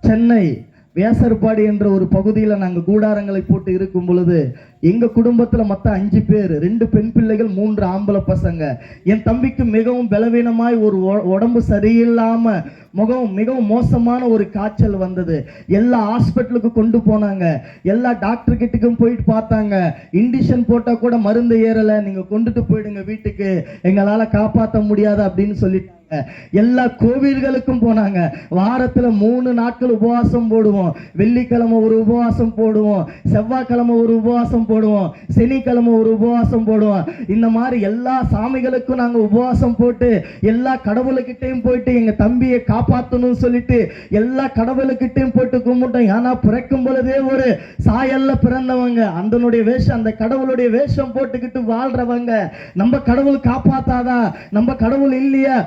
சென்னை வேசர்பாடி என்ற ஒரு பகுதியில் நாங்கள் கூடாரங்களை போட்டு இருக்கும் பொழுது எங்க குடும்பத்தில் மொத்தம் 5 பேர், 2 பெண் பிள்ளைகள், 3 ஆம்பளை பசங்க. என் தம்பிக்கு மிகவும் பலவீனமாய் ஒரு உடம்பு சரியில்லாம மிகவும் மோசமான ஒரு காய்ச்சல் வந்தது. எல்லா ஹாஸ்பிட்டலுக்கு கொண்டு போனாங்க, எல்லா டாக்டர் கிட்டக்கும் போயிட்டு பார்த்தாங்க. இன்டிஷன் போட்டா கூட மருந்து ஏறல, நீங்க கொண்டுட்டு போயிடுங்க வீட்டுக்கு, எங்களால காப்பாற்ற முடியாது அப்படின்னு சொல்லிட்டாங்க. எல்லா கோவில்களுக்கும் போனாங்க. வாரத்துல 3 நாட்கள் உபவாசம் போடுவோம். வெள்ளிக்கிழமை ஒரு உபவாசம் போடுவோம், செவ்வாய்க்கிழமை ஒரு உபவாசம் போடுவோம், சனிக்கிழமை ஒரு உபவாசம் போடுவோம். இந்த மாதிரி எல்லா சாமிகளுக்கும் நாங்க உபவாசம் போட்டு எல்லா கடவுளுக்கிட்டையும் போயிட்டு எங்க தம்பியை காப்பாற்றணும்னு சொல்லிட்டு எல்லா கடவுளுக்கிட்டையும் போட்டு கும்பிட்டோம். ஏன்னா பிறக்கும் பொழுதே ஒரு சாயல்ல பிறந்தவங்க, அதனுடைய வேஷம், அந்த கடவுளுடைய வேஷம் போட்டுக்கிட்டு வாழ்றவங்க. நம்ம கடவுள் காப்பாத்தாதா, நம்ம கடவுள் இல்லையா,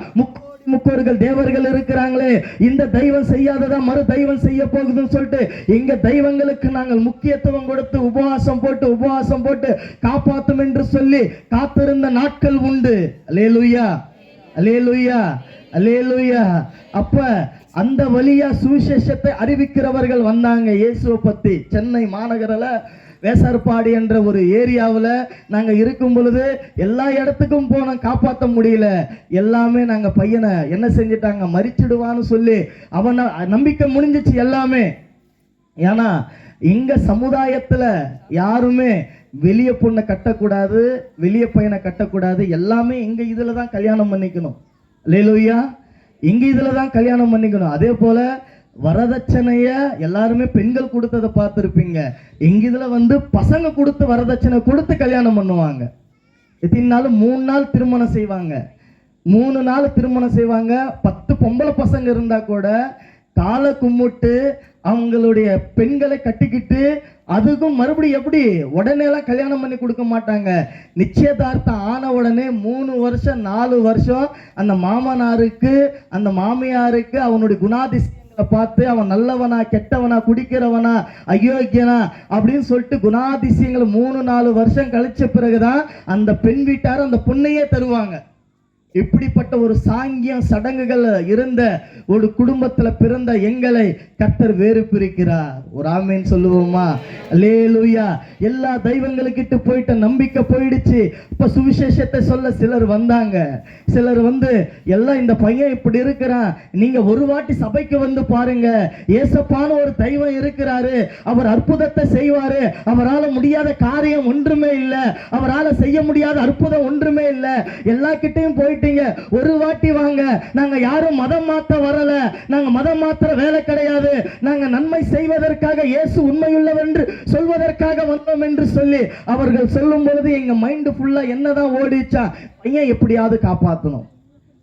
முக்கோர்கள் தேவர்கள் இருக்கிறாங்களே, இந்த தெய்வம் செய்யாததா மறு தெய்வம் செய்ய போகுதுன்னு சொல்லிட்டு எங்க தெய்வங்களுக்கு நாங்கள் முக்கியத்துவம் கொடுத்து உபவாசம் போட்டு காப்பாற்றும் என்று சொல்லி காத்திருந்த நாட்கள் உண்டு. அல்லேலூயா, அல்லேலூயா, அல்லேலூயா. அப்ப அந்த வழியா சுவிசேஷத்தை அறிவிக்கிறவர்கள் வந்தாங்க. இயேசுவை பத்தி சென்னை மாநகரில் வேசார்பாடி என்ற ஒரு ஏரியாவில் நாங்கள் இருக்கும் பொழுது எல்லா இடத்துக்கும் போனோம், காப்பாற்ற முடியல. எல்லாமே நாங்கள் பையனை என்ன செஞ்சிட்டாங்க, மறிச்சிடுவான்னு சொல்லி அவனை நம்பிக்கை முடிஞ்சிச்சு எல்லாமே. ஏன்னா எங்க சமுதாயத்தில் யாருமே வெளிய பொண்ணை கட்டக்கூடாது, வெளிய பையனை கட்டக்கூடாது, எல்லாமே எங்க இதுல தான் கல்யாணம் பண்ணிக்கணும். அல்லேலூயா. எங்க இதுல தான் கல்யாணம் பண்ணிக்கணும். அதே போல வரதட்சணைய எல்லாருமே பெண்கள் கொடுத்ததை பார்த்துருப்பீங்க. எங்க இதுல பசங்க கொடுத்து வரதட்சணை கொடுத்து கல்யாணம் பண்ணுவாங்க. எத்தனை நாள், 3 நாள் திருமணம் செய்வாங்க. 3 நாள் திருமணம் செய்வாங்க. 10 பொம்பளை பசங்க இருந்தா கூட காலை கும்பிட்டு அவங்களுடைய பெண்களை கட்டிக்கிட்டு அதுக்கும் மறுபடியும் எப்படி உடனே எல்லாம் கல்யாணம் பண்ணி கொடுக்க மாட்டாங்க. நிச்சயதார்த்தம் ஆன உடனே 3 வருஷம் 4 வருஷம் அந்த மாமனாருக்கு அந்த மாமியாருக்கு அவனுடைய குணாதிசயங்களை பார்த்து அவன் நல்லவனா கெட்டவனா குடிக்கிறவனா அயோக்கியனா அப்படின்னு சொல்லிட்டு குணாதிசயங்களை 3-4 வருஷம் கழிச்ச பிறகுதான் அந்த பெண் வீட்டார் அந்த பொண்ணையே தருவாங்க. இப்படிப்பட்ட ஒரு சாங்கியம் சடங்குகள் இருந்த ஒரு குடும்பத்துல பிறந்த எங்களை கர்த்தர் வேறு பிரிக்கிறார். ஒரு ஆமேன் சொல்லுவோமா? அல்லேலூயா. எல்லா தெய்வங்களுக்கிட்ட போயிட்ட நம்பிக்கை போயிடுச்சு. இப்ப சுவிசேஷத்தை சொல்ல சிலர் வந்தாங்க. சிலர் எல்லாம் இந்த பையன் இப்படி இருக்கிறான், நீங்க ஒரு வாட்டி சபைக்கு பாருங்க, ஏசப்பான ஒரு தெய்வம் இருக்கிறாரு, அவர் அற்புதத்தை செய்வாரு, அவரால் முடியாத காரியம் ஒன்றுமே இல்லை, அவரால் செய்ய முடியாத அற்புதம் ஒன்றுமே இல்லை. எல்லா கிட்டையும் போயிட்டு ஒரு வாட்டி வாங்க, நாங்க யாரும் மதம் மாத்த வரல, நாங்க மதம் மாத்திர வேலை கிடையாது, நாங்க நன்மை செய்வதற்காக இயேசு உண்மையுள்ளவர் என்று சொல்வதற்காக வந்தோம் என்று சொல்லி அவர்கள் சொல்லும் பொழுது எங்க மைண்ட் ஃபுல்லா என்னதான் ஓடிச்சா, பையன் எப்படியாவது காப்பாற்றணும்,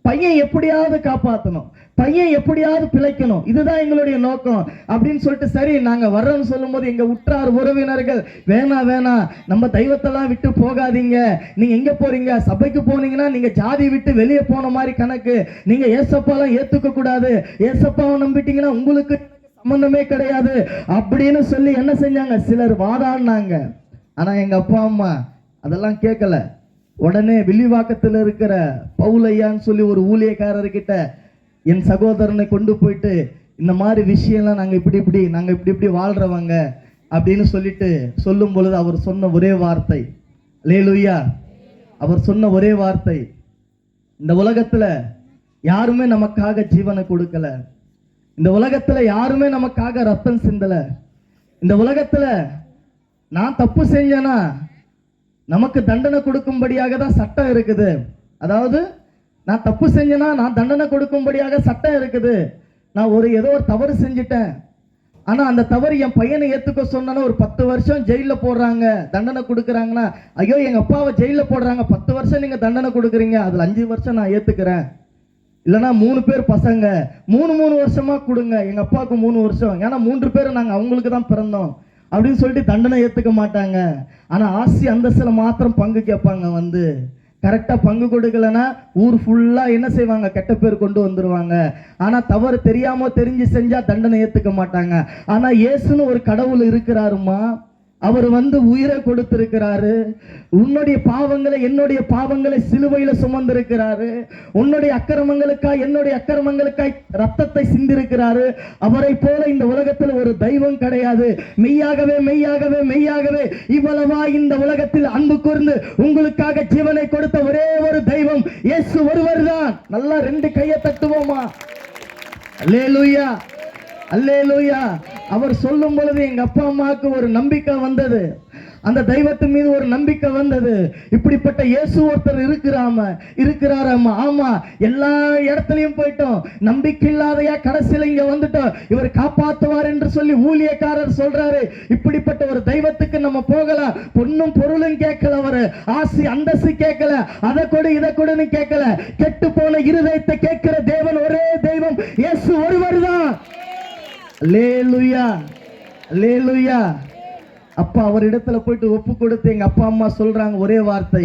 பையன் எப்படியாவது காப்பாற்றணும், பையன் எப்படியாவது பிழைக்கணும், இதுதான் எங்களுடைய நோக்கம் அப்படின்னு சொல்லிட்டு சரி நாங்க வர்றோம்னு சொல்லும்போது எங்க உற்றார் உறவினர்கள் வேணாம் நம்ம தெய்வத்தெல்லாம் விட்டு போகாதீங்க, நீங்க எங்க போறீங்க, சபைக்கு போனீங்கன்னா நீங்க ஜாதி விட்டு வெளியே போன மாதிரி கணக்கு, நீங்க ஏசப்பாலாம் ஏத்துக்க கூடாது, ஏசப்பாவை நம்பிட்டீங்கன்னா உங்களுக்கு சம்பந்தமே கிடையாது அப்படின்னு சொல்லி என்ன செஞ்சாங்க, சிலர் வாதாடினாங்க. ஆனா எங்க அப்பா அம்மா அதெல்லாம் கேட்கல. உடனே வில்லிவாக்கத்தில் இருக்கிற பவுலையான்னு சொல்லி ஒரு ஊழியக்காரர்கிட்ட என் சகோதரனை கொண்டு போயிட்டு இந்த மாதிரி விஷயம்லாம் நாங்கள் இப்படி வாழ்றவங்க அப்படின்னு சொல்லிட்டு சொல்லும் பொழுது அவர் சொன்ன ஒரே வார்த்தை, அல்லேலூயா, அவர் சொன்ன ஒரே வார்த்தை, இந்த உலகத்துல யாருமே நமக்காக ஜீவனை கொடுக்கல, இந்த உலகத்துல யாருமே நமக்காக ரத்தம் சிந்தல, இந்த உலகத்துல நான் தப்பு செஞ்சேனா நமக்கு தண்டனை கொடுக்கும்படியாக தான் சட்டம் இருக்குது. அதாவது நான் தப்பு செஞ்சேனா நான் தண்டனை கொடுக்கும்படியாக சட்டம் இருக்குது. நான் ஏதோ ஒரு தவறு செஞ்சிட்டேன், ஆனா அந்த தவறு என் பையனை ஏத்துக்க சொன்னா ஒரு 10 வருஷம் ஜெயில போடுறாங்க, தண்டனை கொடுக்குறாங்கன்னா, ஐயோ எங்க அப்பாவை ஜெயில போடுறாங்க, 10 வருஷம் நீங்க தண்டனை கொடுக்குறீங்க, அதுல 5 வருஷம் நான் ஏத்துக்கிறேன், இல்லைன்னா 3 பேர் பசங்க 3 வருஷமா கொடுங்க, எங்க அப்பாவுக்கு 3 வருஷம், ஏன்னா 3 பேர் நாங்க அவங்களுக்கு தான் பிறந்தோம் அப்படின்னு சொல்லிட்டு தண்டனை ஏத்துக்க மாட்டாங்க. ஆனா ஆசி அந்தஸ்துல மாத்திரம் பங்கு கேட்பாங்க. வந்து கரெக்டா பங்கு கொடுக்கலன்னா ஊர் ஃபுல்லா என்ன செய்வாங்க, கெட்ட பேர் கொண்டு வந்துருவாங்க. ஆனா தவறு தெரியாம தெரிஞ்சு செஞ்சா தண்டனை ஏத்துக்க மாட்டாங்க. ஆனா இயேசுன்னு ஒரு கடவுள் இருக்கிறாருமா, அவர் வந்து உயிரை கொடுத்திருக்கிறாரு, உன்னுடைய பாவங்களை என்னுடைய பாவங்களை சிலுவையில சுமந்திருக்கிறாரு, உன்னுடைய அக்கிரமங்களுக்காய் என்னுடைய அக்கிரமங்களுக்காய் ரத்தத்தை சிந்திருக்கிறாரு. அவரை போல இந்த உலகத்தில் ஒரு தெய்வம் கிடையாது. மெய்யாகவே மெய்யாகவே மெய்யாகவே இவ்வளவா இந்த உலகத்தில் அன்பு கூர்ந்து உங்களுக்காக ஜீவனை கொடுத்த ஒரே ஒரு தெய்வம் இயேசு ஒருவர் தான். நல்லா 2 கையை தட்டுவோமா, அல்லேலூயா அல்லேலூயா. அவர் சொல்லும் பொழுது எங்க அப்பா அம்மாவுக்கு ஒரு நம்பிக்கை வந்தது, அந்த தெய்வத்தின் மீது ஒரு நம்பிக்கை வந்தது. இப்படிப்பட்ட இயேசு ஒருத்தர் இருக்கிறாராமா. ஆமா, எல்லா இடத்துலயும் போயிட்டோம், நம்பிக்கை இல்லாதையா கடைசியில இங்க வந்துட்டோம், இவர் காப்பாற்றுவார் என்று சொல்லி ஊழியக்காரர் சொல்றாரு. இப்படிப்பட்ட ஒரு தெய்வத்துக்கு நம்ம போகலாம், பொண்ணும் பொருளும் கேட்கல, அவரு ஆசி அந்தஸ்து கேட்கல, அதை கொடு இதை கொடுன்னு கேட்கல, கெட்டு போன இருதயத்தை கேட்கிற தேவன் ஒரே தெய்வம் இயேசு ஒருவர் தான். அல்லேலூயா அல்லேலூயா. அப்பா அவர் இடத்துல போயிட்டு ஒப்பு கொடுத்து எங்க அப்பா அம்மா சொல்றாங்க ஒரே வார்த்தை,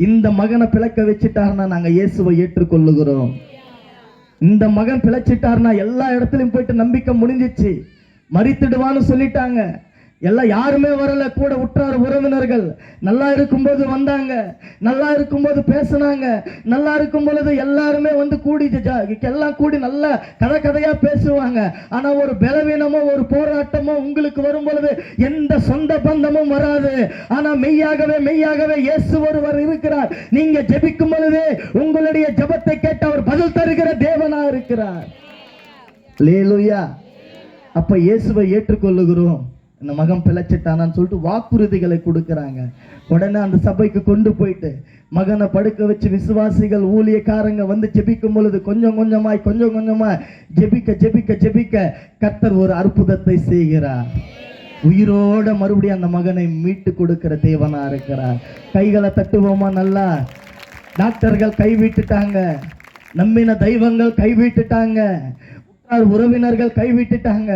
இந்த மகனை பிழைக்க வச்சுட்டாருன்னா நாங்க இயேசுவை ஏற்றுக்கொள்ளுகிறோம். இந்த மகன் பிழைச்சிட்டாருன்னா எல்லா இடத்துலயும் போயிட்டு நம்பிக்கை முடிஞ்சிச்சு, மரித்துடுவான்னு சொல்லிட்டாங்க. எல்லாம் யாருமே வரல, கூட உற்றார் உறவினர்கள் நல்லா இருக்கும்போது வந்தாங்க, நல்லா இருக்கும்போது பேசினாங்க, நல்லா இருக்கும் பொழுது எல்லாருமே வந்து கூடி எல்லாம் கூடி நல்லா கதையா பேசுவாங்க. ஆனா ஒரு பலவீனமோ ஒரு போராட்டமோ உங்களுக்கு வரும் பொழுது எந்த சொந்த பந்தமும் வராது. ஆனா மெய்யாகவே மெய்யாகவே இயேசு ஒருவர் இருக்கிறார். நீங்க ஜெபிக்கும் பொழுது உங்களுடைய ஜெபத்தை கேட்டு அவர் பதில் தருகிற தேவனா இருக்கிறார். அல்லேலூயா. அப்ப இயேசுவை ஏற்றுக்கொள்ளுகிறோம். இந்த மகன் பிழைச்சிட்டானான்னு சொல்லிட்டு வாக்குறுதிகளை கொடுக்குறாங்க. உடனே அந்த சபைக்கு கொண்டு போயிட்டு மகனை படுக்க வச்சு விசுவாசிகள் ஊழியக்காரங்க வந்து ஜெபிக்கும் பொழுது கொஞ்சம் கொஞ்சமா ஜெபிக்க கர்த்தர் ஒரு அற்புதத்தை செய்கிறார். உயிரோட மறுபடியும் அந்த மகனை மீட்டு கொடுக்கிற தேவனா இருக்கிறார். கைகளை தட்டுவோமா நல்லா. டாக்டர்கள் கைவிட்டுட்டாங்க, நம்பின தெய்வங்கள் கைவிட்டுட்டாங்க, உறவினர்கள் கைவிட்டுட்டாங்க.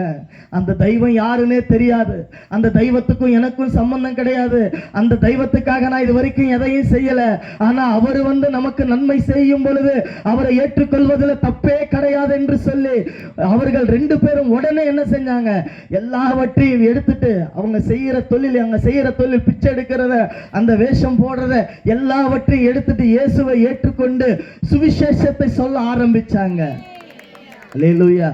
அந்த தெய்வம் யாருன்னே தெரியாது, அந்த தெய்வத்துக்கும் எனக்கும் சம்பந்தம் கிடையாது, அந்த தெய்வத்துக்காக நான் இது வரைக்கும் எதையும் செய்யல. ஆனா அவர் வந்து நமக்கு நன்மை செய்யும் பொழுது அவரை ஏற்றுக்கொள்வதில் தப்பே கிடையாது என்று சொல்லி அவர்கள் 2 பேரும் உடனே என்ன செஞ்சாங்க, எல்லாவற்றையும் எடுத்துட்டு அவங்க செய்யற தொழில் பிச்சை எடுக்கிறத, அந்த வேஷம் போடுறத எல்லாவற்றையும் எடுத்துட்டு இயேசுவை ஏற்றுக்கொண்டு சுவிசேஷத்தை சொல்ல ஆரம்பிச்சாங்க. அல்லேலூயா.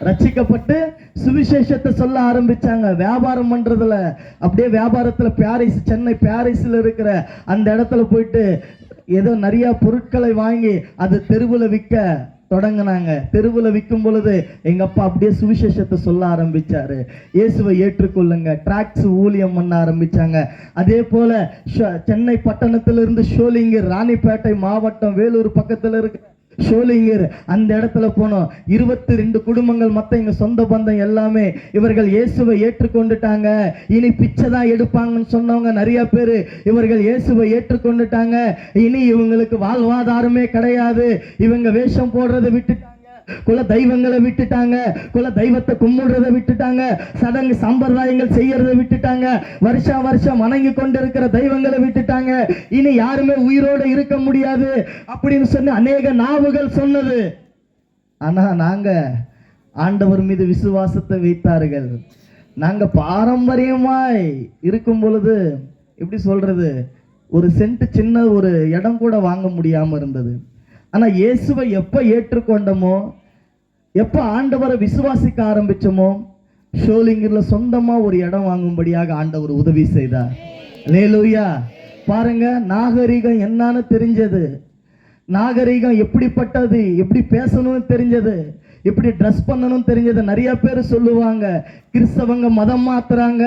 ரட்சிக்கப்பட்டு சுவிசேஷத்தை சொல்ல ஆரம்பிச்சாங்க. வியாபாரம் பண்றதுல அப்படியே வியாபாரத்துல சென்னை பாரிஸ்ல இருக்கிற அந்த இடத்துல போயிட்டு ஏதோ நிறைய பொருட்களை வாங்கி அது தெருவுல விற்க தொடங்கினாங்க. தெருவுல விற்கும் பொழுது எங்க அப்பா அப்படியே சுவிசேஷத்தை சொல்ல ஆரம்பிச்சாரு. இயேசுவை ஏற்றுக்கொள்ளுங்க, டிராக்ஸ் ஊழியம் பண்ண ஆரம்பிச்சாங்க. அதே போல சென்னை பட்டணத்திலிருந்து ஷோலிங்கர், ராணிப்பேட்டை மாவட்டம், வேலூர் பக்கத்துல இருக்கிற ஷோலிங்கர் அந்த இடத்துல போனோம். 22 குடும்பங்கள், மற்ற எங்க சொந்த பந்தம் எல்லாமே இவர்கள் இயேசுவை ஏற்றுக்கொண்டுட்டாங்க. இனி பிச்சை தான் எடுப்பாங்கன்னு சொன்னவங்க நிறைய பேர் இவர்கள் இயேசுவை ஏற்றுக்கொண்டுட்டாங்க. இனி இவங்களுக்கு வாழ்வாதாரமே கிடையாது. இவங்க வேஷம் போடுறதை விட்டுட்டாங்க, குல தெய்வங்களை விட்டுட்டாங்க, குல தெய்வத்தை கும்பிடுறதை விட்டுட்டாங்க, சடங்கு சம்பிரதாயங்கள் செய்யறதை விட்டுட்டாங்க, வருஷா வருஷம் வணங்கி கொண்டிருக்கிற தெய்வங்களை விட்டுட்டாங்க. இனி யாருமே உயிரோடு இருக்க முடியாது அப்படின்னு சொல்லி அநேக நாவுகள் சொன்னது. ஆனா நாங்க ஆண்டவர் மீது விசுவாசத்தை வைத்தார்கள். நாங்க பாரம்பரியமாய் இருக்கும் பொழுது எப்படி சொல்றது, ஒரு சென்ட் சின்ன ஒரு இடம் கூட வாங்க முடியாம இருந்தது. ஆனா இயேசுவை எப்ப ஏற்றுக்கொண்டோமோ, எப்ப ஆண்டவரை விசுவாசிக்க ஆரம்பிச்சோமோ, ஷோலிங்கர்ல சொந்தமா ஒரு இடம் வாங்கும்படியாக ஆண்டவர் உதவி செய்தார். அல்லேலூயா. பாருங்க, நாகரிகம் என்னன்னு தெரிஞ்சது, நாகரிகம் எப்படிப்பட்டது, எப்படி பேசணும்னு தெரிஞ்சது, எப்படி ட்ரெஸ் பண்ணணும் தெரிஞ்சது. நிறைய பேர் சொல்லுவாங்க, கிறிஸ்தவங்க மதம் மாத்துறாங்க,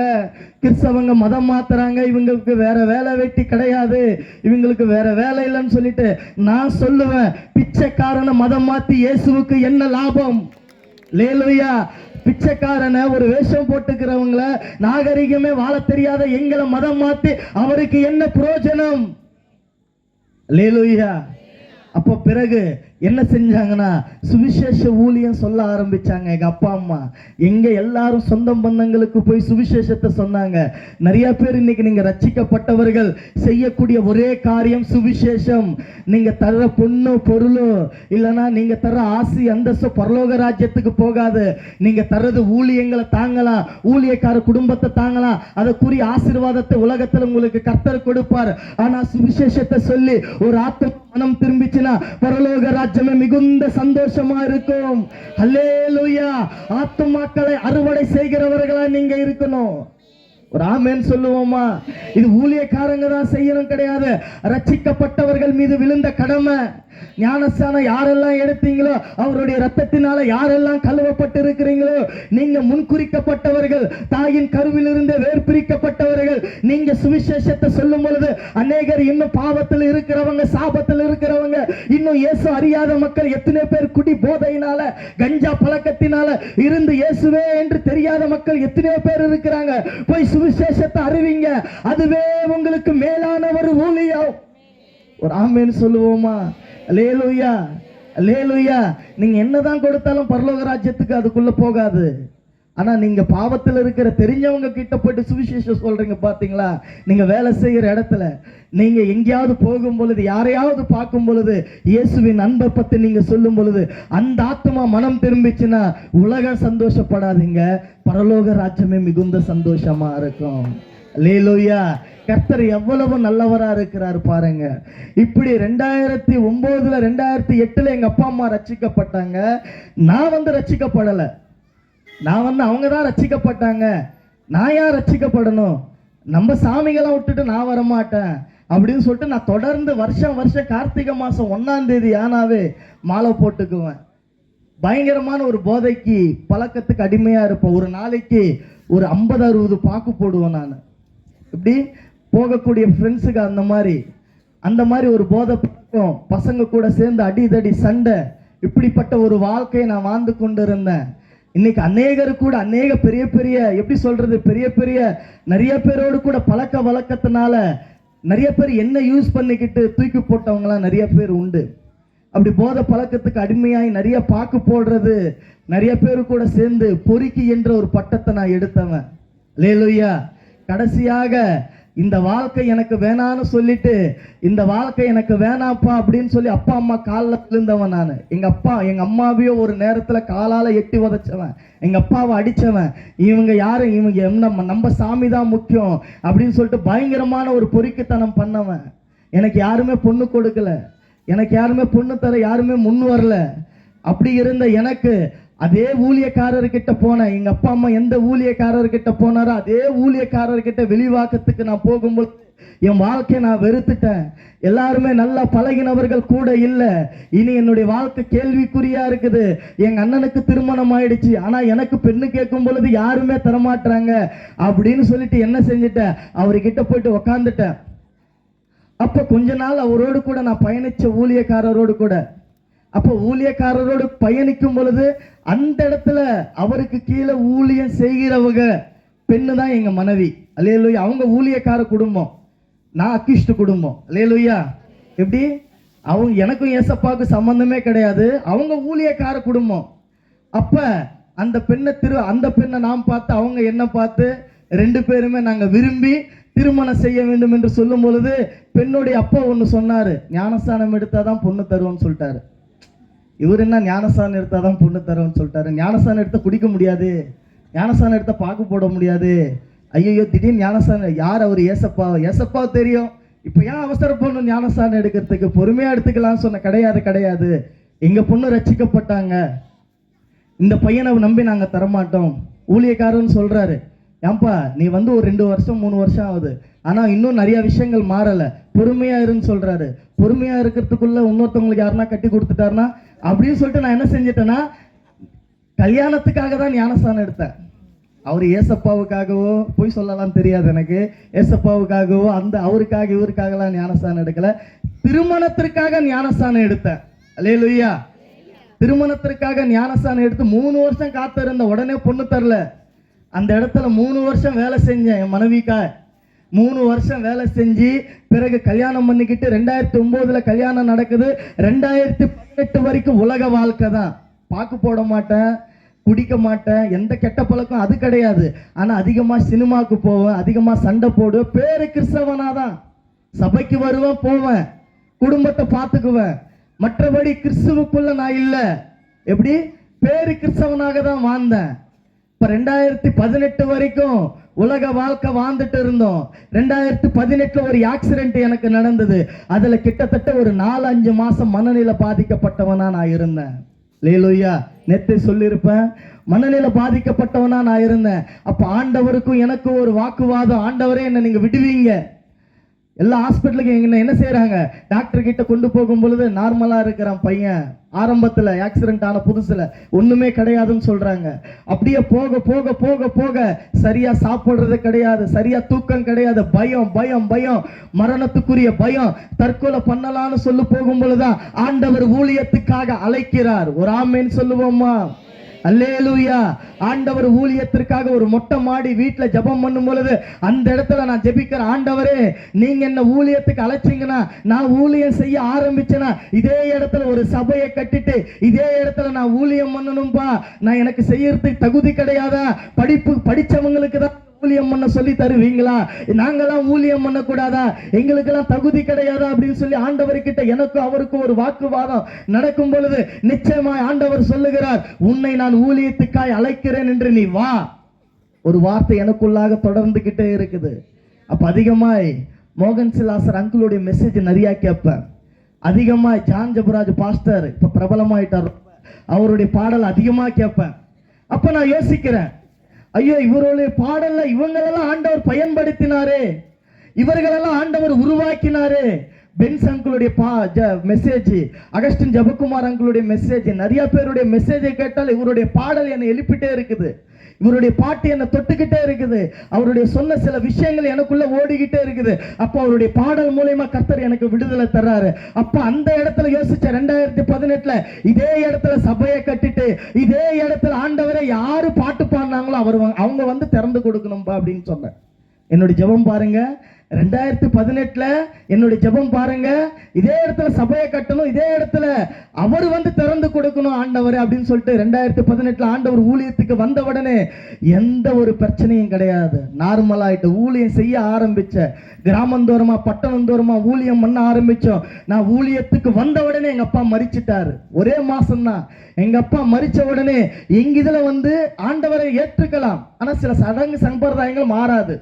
கிறிஸ்தவங்க மதம் மாத்துறாங்க, இவங்களுக்கு வேற வேலை வெட்டி கிடையாது, இவங்களுக்கு வேற வேலை இல்லைன்னு சொல்லிட்டு நான் சொல்லுவேன், பிச்சைக்காரனை மதம் மாத்தி இயேசுவுக்கு என்ன லாபம்? லேலுயா. பிச்சைக்காரனை, ஒரு வேஷம் போட்டுக்கிறவங்கள, நாகரிகமே வாழ தெரியாத எங்களை மதம் மாத்தி அவருக்கு என்ன பிரயோஜனம்? லேலுயா. அப்போ பிறகு என்ன செஞ்சாங்கன்னா சுவிசேஷ ஊழியம் சொல்ல ஆரம்பிச்சாங்க. எங்க அப்பா அம்மா எங்க எல்லாரும் சொந்த பந்தங்களுக்கு போய் சுவிசேஷத்தை சொன்னாங்க. நிறைய பேர் இன்னைக்கு நீங்க ரட்சிக்கப்பட்டவர்கள் செய்யக்கூடிய ஒரே காரியம் சுவிசேஷம். நீங்க தர்ற பொண்ணு பொருளோ இல்லைன்னா நீங்க தர்ற ஆசி அந்தஸ்து பரலோக ராஜ்யத்துக்கு போகாது. நீங்க தர்றது ஊழியங்களை தாங்கலாம், ஊழியக்கார குடும்பத்தை தாங்கலாம், அதற்குரிய ஆசீர்வாதத்தை உலகத்தில் உங்களுக்கு கர்த்தர் கொடுப்பார். ஆனா சுவிசேஷத்தை சொல்லி ஒரு ஆத்மா மனம் திரும்பிச்சுன்னா பரலோக ராஜ்யமே மிகுந்த சந்தோஷமா இருக்கும். அல்லேலூயா. ஆத்துமாக்களை அறுவடை செய்கிறவர்களா நீங்க இருக்கணும். ஒரு ஆமென் சொல்லுவோமா? இது ஊழியக்காரங்க தான் செய்யணும் கிடையாது, ரட்சிக்கப்பட்டவர்கள் மீது விழுந்த கடமை. ஞானஸ்தானம் யாரெல்லாம் எடுத்தீங்களோ, அவருடைய ரத்தத்தினால யாரெல்லாம் கழுவப்பட்டு இருக்கிறீங்களோ, நீங்க முன்குறிக்கப்பட்டவர்கள், தாயின் கருவில் இருந்து வேர்பிரிக்கப்பட்டவர்கள். நீங்க சுவிசேஷத்தை சொல்லும் பொழுது அநேகர் இன்னும் பாவத்தில் இருக்கிறவங்க, சாபத்தில் இருக்கிறவங்க, இன்னும் இயேசு அறியாத மக்கள் எத்தனை பேர் குடி போதையினால, கஞ்சா பழக்கத்தினால இருந்து இயேசுவே என்று தெரியாத மக்கள் எத்தனை பேர் இருக்கிறாங்க. போய் சுவிசேஷத்தை அறிவிங்க, அதுவே உங்களுக்கு மேலான ஒரு ஊழியம். ஒரு ஆமென் சொல்லுவோமா? அல்லேலூயா. அல்லேலூயா. நீங்க என்னதான் கொடுத்தாலும் பரலோக ராஜ்யத்துக்கு அதுக்குள்ள போகாது. ஆனா நீங்க பாவத்தில் இருக்கிற தெரிஞ்சவங்க கிட்ட போயிட்டு சுவிசேஷம் சொல்றீங்க பாத்தீங்களா? நீங்க வேலை செய்யற இடத்துல, நீங்க எங்கேயாவது போகும் பொழுது, யாரையாவது பார்க்கும் பொழுது இயேசுவின் அன்பை பத்தி நீங்க சொல்லும் பொழுது அந்த ஆத்மா மனம் திரும்பிச்சுன்னா உலகம் சந்தோஷப்படாதீங்க, பரலோக ராஜ்யமே மிகுந்த சந்தோஷமா இருக்கும். அல்லேலூயா. கர்த்தர் எவ்வளவு நல்லவரா இருக்கிறார் பாருங்க. இப்படி 2009 2008 எங்க அப்பா அம்மா ரட்சிக்கப்பட்டாங்க. நான் ரட்சிக்கப்படலை. நான் அவங்க தான் ரட்சிக்கப்பட்டாங்க. நான் யார் ரட்சிக்கப்படணும்? நம்ம சாமிகளாம் விட்டுட்டு நான் வரமாட்டேன் அப்படின்னு சொல்லிட்டு நான் தொடர்ந்து வருஷம் கார்த்திகை மாசம் 1ஆம் தேதி ஆனாவே மாலை போட்டுக்குவேன். பயங்கரமான ஒரு போதைக்கு பழக்கத்துக்கு அடிமையா இருப்பேன். ஒரு நாளைக்கு ஒரு 50-60 பாக்கு போடுவேன். நான் இப்படி போகக்கூடிய ஃப்ரெண்ட்ஸுக்கு அந்த மாதிரி ஒரு போதை பழக்கம், பசங்க கூட சேர்ந்து அடிதடி சண்டை, இப்படிப்பட்ட ஒரு வாழ்க்கையை நான் வாழ்ந்து கொண்டு இருந்தேன். இன்னைக்கு அநேகரு கூட அநேக பெரிய பெரிய எப்படி சொல்றது, பெரிய நிறைய பேரோடு கூட பழக்க வழக்கத்தினால நிறைய பேர் என்ன யூஸ் பண்ணிக்கிட்டு தூக்கி போட்டவங்களாம் நிறைய பேர் உண்டு. அப்படி போதை பழக்கத்துக்கு அடிமையாய் நிறைய பாக்கு போடுறது, நிறைய பேர் கூட சேர்ந்து பொறுக்கி என்ற ஒரு பட்டத்தை நான் எடுத்தவன். அல்லேலூயா. கடைசியாக இந்த வாழ்க்கை எனக்கு வேணான்னு சொல்லிட்டு, இந்த வாழ்க்கை எனக்கு வேணாப்பா அப்படின்னு சொல்லி அப்பா அம்மா காலில் விழுந்தவன் நான். எங்க அம்மாவையும் ஒரு நேரத்துல காலால எட்டி உதைச்சவன், எங்க அப்பாவை அடிச்சவன். இவங்க யாரும், இவங்க நம்ம சாமி தான் முக்கியம் அப்படின்னு சொல்லிட்டு பயங்கரமான ஒரு பொறுக்கித்தனம் பண்ணவன். எனக்கு யாருமே பொண்ணு கொடுக்கல, எனக்கு யாருமே பொண்ணு தர யாருமே முன் வரல. அப்படி இருந்த எனக்கு அதே ஊழியக்காரர்கிட்ட போனேன். எங்க அப்பா அம்மா எந்த ஊழியக்காரர்கிட்ட போனாரோ அதே ஊழியக்காரர்கிட்ட வெளிவாக்கத்துக்கு நான் போகும்போது என் வாழ்க்கையை நான் வெறுத்துட்டேன். எல்லாருமே நல்லா பழகினவர்கள் கூட இல்லை. இனி என்னுடைய வாழ்க்கை கேள்விக்குறியா இருக்குது. எங்க அண்ணனுக்கு திருமணம் ஆயிடுச்சு, ஆனா எனக்கு பெண்ணு கேட்கும் பொழுது யாருமே தரமாட்டாங்க அப்படின்னு சொல்லிட்டு என்ன செஞ்சுட்டேன், அவர்கிட்ட போயிட்டு உக்காந்துட்டேன். அப்ப கொஞ்ச நாள் அவரோடு கூட நான் பயணிச்ச ஊழியக்காரரோடு கூட அப்போ ஊழியக்காரரோடு பயணிக்கும் பொழுது அந்த இடத்துல அவருக்கு கீழே ஊழியம் செய்கிறவங்க பெண்ணு தான் எங்க மனைவி. அல்லேலூயா. அவங்க ஊழியக்கார குடும்பம், நான் அக்கிஷ்ட குடும்பம். அல்லேலூயா. எப்படி அவங்க எனக்கும் ஏசப்பாவுக்கும் சம்பந்தமே கிடையாது, அவங்க ஊழியக்கார குடும்பம். அப்ப அந்த பெண்ணை நாம் பார்த்து அவங்க என்ன பார்த்து 2 பேருமே நாங்க விரும்பி திருமணம் செய்ய வேண்டும் என்று சொல்லும் பொழுது பெண்ணுடைய அப்பா ஒன்று சொன்னாரு, ஞானஸ்தானம் எடுத்தாதான் பொண்ணு தருவோம்னு சொல்லிட்டாரு. இவர் என்ன ஞானஸ்தானம் எடுத்தாதான் பொண்ணு தருவோம்னு சொல்லிட்டாரு. ஞானஸ்தானம் எடுத்த குடிக்க முடியாது, ஞானஸ்தானம் எடுத்த பாக்கு போட முடியாது. ஐயோ திடீர்னு ஞானஸ்தானம் யார் அவர்? ஏசப்பா தெரியும். இப்போ ஏன் அவசரப்படணும் ஞானஸ்தானம் எடுக்கிறதுக்கு? பொறுமையா எடுத்துக்கலாம்னு சொன்ன. கிடையாது, எங்க பொண்ணு ரட்சிக்கப்பட்டாங்க, இந்த பையனை நம்பி நாங்க தரமாட்டோம். ஊழியக்காரன்னு சொல்றாரு. ஏன்பா நீ வந்து ஒரு 2 வருஷம் 3 வருஷம் ஆகுது, ஆனா இன்னும் நிறைய விஷயங்கள் மாறல, பொறுமையா இருன்னு சொல்றாரு. பொறுமையா இருக்கிறதுக்குள்ள இன்னொருத்தவங்களுக்கு யாருன்னா கட்டி கொடுத்துட்டாருன்னா அப்படின்னு சொல்லிட்டு நான் என்ன செஞ்சிட்டேன்னா, கல்யாணத்துக்காக தான் ஞானஸ்தானம் எடுத்தேன். அவர் ஏசப்பாவுக்காகவோ போய் சொல்லலாம் தெரியாது எனக்கு, ஏசப்பாவுக்காகவோ அவருக்காக இவருக்காகலாம் ஞானஸ்தானம் எடுக்கல, திருமணத்திற்காக ஞானஸ்தானம் எடுத்தேன். அல்லேலூயா. திருமணத்திற்காக ஞானஸ்தானம் எடுத்து 3 வருஷம் காத்திருந்த, உடனே பொண்ணு தரல. அந்த இடத்துல 3 வருஷம் வேலை செஞ்சேன் என் மனைவிக்கா. 3 வருஷம் வேலை செஞ்சு பிறகு கல்யாணம் பண்ணிக்கிட்டு 2009 கல்யாணம் நடக்குது. 2018 வரைக்கும் உலக வாழ்க்கை தான். பாக்கு போட மாட்டேன், குடிக்க மாட்டேன், எந்த கெட்ட பழக்கம் அது கிடையாது. ஆனா அதிகமா சினிமாவுக்கு போவேன், அதிகமா சண்டை போடுவேன். பேரு கிறிஸ்தவனாதான், சபைக்கு வருவேன், போவேன், குடும்பத்தை பார்த்துக்குவேன். மற்றபடி கிறிஸ்துவுக்குள்ள நான் இல்லை. எப்படி? பேரு கிறிஸ்தவனாக தான் வாழ்ந்தேன். இப்ப 2018 வரைக்கும் உலக வாழ்க்கை வாழ்ந்துட்டு இருந்தோம். 2018 ஒரு ஆக்சிடென்ட் எனக்கு நடந்தது. அதுல கிட்டத்தட்ட ஒரு 4-5 மாசம் மனநிலை பாதிக்கப்பட்டவனா நான் இருந்தேன். லேலூயா. நேத்து சொல்லியிருப்பேன், மனநிலை பாதிக்கப்பட்டவனா நான் இருந்தேன். அப்ப ஆண்டவருக்கும் எனக்கும் ஒரு வாக்குவாதம். ஆண்டவரே என்ன நீங்க விடுவீங்க? எல்லா ஹாஸ்பிட்டலுக்கு என்ன செய்யறாங்க, டாக்டர் கிட்ட கொண்டு போகும் பொழுது நார்மலா இருக்கிறான் பையன், ஆரம்பத்துல ஆக்சிடென்ட் ஆன புதுசுல ஒண்ணுமே கிடையாதுன்னு சொல்றாங்க. அப்படியே போக போக போக போக சரியா சாப்பிடுறது கிடையாது, சரியா தூக்கம் கிடையாது, பயம் பயம் பயம், மரணத்துக்குரிய பயம், தற்கொலை பண்ணலான்னு சொல்லி போகும் பொழுதுதான் ஆண்டவர் ஊழியத்துக்காக அழைக்கிறார். ஒரு ஆமேன்னு சொல்லுவோமா? அல்லேலூயா. ஆண்டவர் ஊழியத்திற்காக ஒரு மொட்டை மாடி வீட்டுல ஜெபம் பண்ணும் பொழுது அந்த இடத்துல நான் ஜெபிக்கிறேன், ஆண்டவரே நீங்க என்ன ஊழியத்துக்கு அழைச்சிங்கன்னா, நான் ஊழியம் செய்ய ஆரம்பிச்சேன்னா இதே இடத்துல ஒரு சபையை கட்டிட்டு இதே இடத்துல நான் ஊழியம் பண்ணணும்பா. நான் எனக்கு செய்யறதுக்கு தகுதி கிடையாதா? படிச்சவங்களுக்கு தான் ஊழியம் பண்ண சொல்லி தருவீங்களா? நாங்கெல்லாம் ஊழியம் பண்ண கூடாதா? எங்களுக்கெல்லாம் தகுதி கிடையாதா? அப்படின்னு சொல்லி ஆண்டவர்கிட்ட எனக்கும் அவருக்கும் ஒரு வாக்குவாதம் நடக்கும் பொழுது நிச்சயமாய் ஆண்டவர் சொல்லுகிறார், உன்னை நான் ஊழியத்துக்காய் அழைக்கிறேன் என்று நீ வா. ஒரு வார்த்தை எனக்குள்ளாக தொடர்ந்துகிட்டே இருக்குது. அப்ப அதிகமாய் மோகன் சிலாசர் அங்கிளுடைய மெசேஜ் நிறைய கேட்பேன். அதிகமாய் ஜான் ஜபராஜ் பாஸ்டர் இப்ப பிரபலமாயிட்டார், அவருடைய பாடல் அதிகமா கேட்பேன். அப்ப நான் யோசிக்கிறேன், ஐயோ இவருடைய பாடல்ல இவங்களெல்லாம் ஆண்டவர் பயன்படுத்தினாரே, இவர்களெல்லாம் ஆண்டவர் உருவாக்கினாரே. பென்ஸ் அங்குளுடைய மெசேஜ், அகஸ்டின் ஜபக்குமார் அங்குளுடைய மெசேஜ், நிறைய பேருடைய மெசேஜை கேட்டால் இவருடைய பாடல் என்னை எழுப்பிட்டே இருக்குது, இவருடைய பாட்டு என்னை தொட்டுக்கிட்டே இருக்குது, அவருடைய சொன்ன சில விஷயங்கள் எனக்குள்ள ஓடிக்கிட்டே இருக்குது. அப்ப அவருடைய பாடல் மூலமா கர்த்தர் எனக்கு விடுதலை தர்றாரு. அப்ப அந்த இடத்துல யோசிச்ச 2018 இதே இடத்துல சபையை கட்டிட்டு இதே இடத்துல ஆண்டவரை யாரு பாட்டு பாடினாங்களோ அவங்க வந்து திறந்து கொடுக்கணும்பா அப்படின்னு சொன்னேன். என்னுடைய ஜெபம் பாருங்க, 2018 என்னுடைய ஜெபம் பாருங்க, இதே இடத்துல சபையை கட்டணும், இதே இடத்துல அவர் வந்து திறந்து கொடுக்கணும் ஆண்டவர் அப்படின்னு சொல்லிட்டு 2018 ஆண்டவர் ஊழியத்துக்கு வந்த உடனே எந்த ஒரு பிரச்சனையும் கிடையாது. நார்மலாயிட்டு ஊழியம் செய்ய ஆரம்பிச்ச, கிராமந்தோரமா பட்டணந்தோரமா ஊழியம் பண்ண ஆரம்பிச்சோம். நான் ஊழியத்துக்கு வந்த உடனே எங்க அப்பா மரிச்சிட்டாரு. ஒரே மாசம் தான் எங்க அப்பா மரிச்ச உடனே எங்க இதுல வந்து ஆண்டவரை ஏற்றுக்கலாம், ஆனா சில சடங்கு சம்பிரதாயங்கள் மாறாது.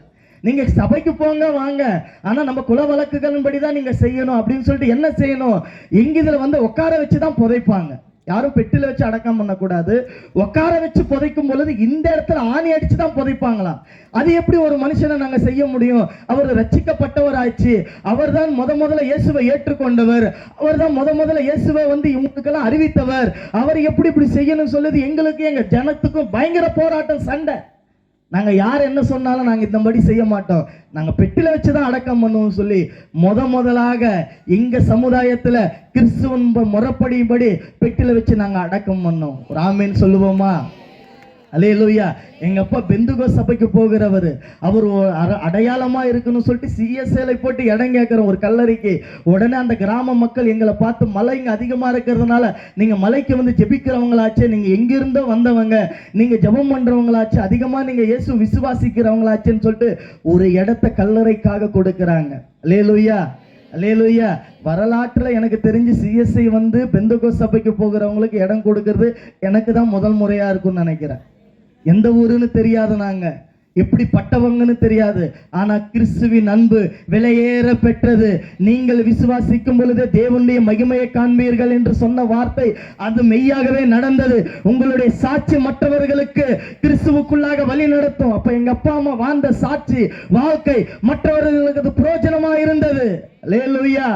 நீங்க சபைக்கு போங்க வாங்க, ஆனா நம்ம குல வழக்குகளின் படிதான் நீங்க செய்யணும் அப்படின்னு சொல்லிட்டு என்ன செய்யணும், எங்க இதுல வந்து உட்கார வச்சுதான் புதைப்பாங்க. யாரும் பெட்டில வச்சு அடக்கம் பண்ணக்கூடாது. உட்கார வச்சு புதைக்கும் பொழுது இந்த இடத்துல ஆணி அடிச்சுதான் புதைப்பாங்களாம். அது எப்படி ஒரு மனுஷனை நாங்க செய்ய முடியும்? அவர் ரட்சிக்கப்பட்டவர் ஆச்சு, அவர் தான் முதல்ல இயேசுவை ஏற்றுக்கொண்டவர், அவர் தான் முதல்ல இயேசுவை வந்து இவங்களுக்கெல்லாம் அறிவித்தவர், அவர் எப்படி இப்படி செய்யணும்னு சொல்லுது. எங்களுக்கு எங்க ஜனத்துக்கும் பயங்கர போராட்டம், சண்டை. நாங்கள் யார் என்ன சொன்னாலும் நாங்கள் இந்தபடி செய்ய மாட்டோம், நாங்கள் பெட்டில வச்சு தான் அடக்கம் பண்ணுவோம் சொல்லி முதலாக எங்கள் சமுதாயத்தில் கிறிஸ்துவன் முறைப்படிபடி பெட்டில வச்சு நாங்கள் அடக்கம் பண்ணோம். ஒரு ஆமேன்னு சொல்லுவோமா? அல்லேலூயா. எங்க அப்பா பெந்துகோ சபைக்கு போகிறவர், அவர் அடையாளமா இருக்குன்னு சொல்லிட்டு சிஎஸ்ஏல போட்டு இடம் கேட்கிற ஒரு கல்லறைக்கு உடனே அந்த கிராம மக்கள் எங்களை பார்த்து மழை இங்க அதிகமா இருக்கிறதுனால நீங்க மலைக்கு வந்து ஜெபிக்கிறவங்களாச்சு, நீங்க எங்கிருந்தோ வந்தவங்க, நீங்க ஜெபம் பண்றவங்களாச்சு, அதிகமா நீங்க இயேசு விசுவாசிக்கிறவங்களாச்சுன்னு சொல்லிட்டு ஒரு இடத்த கல்லறைக்காக கொடுக்கறாங்க. அல்லேலூயா, அல்லேலூயா. வரலாற்றில் எனக்கு தெரிஞ்சு சிஎஸ்ஐ வந்து பெந்தகோ சபைக்கு போகிறவங்களுக்கு இடம் கொடுக்கறது எனக்கு தான் முதல் முறையா இருக்கும்னு நினைக்கிறேன். எந்த ஊருன்னு தெரியாது, நாங்க எப்படிப்பட்டவங்கன்னு தெரியாது, ஆனா கிறிஸ்துவின் அன்பு விலையேற பெற்றது. நீங்கள் விசுவாசிக்கும் பொழுது தேவனுடைய மகிமையை காண்பீர்கள் என்று சொன்ன வார்த்தை அது மெய்யாகவே நடந்தது. உங்களுடைய சாட்சி மற்றவர்களுக்கு கிறிஸ்துவுக்குள்ளாக வழி நடத்தும். அப்ப எங்க அப்பா அம்மா வாழ்ந்த சாட்சி வாழ்க்கை மற்றவர்களுக்கு அது பிரயோஜனமா இருந்தது. அல்லேலூயா.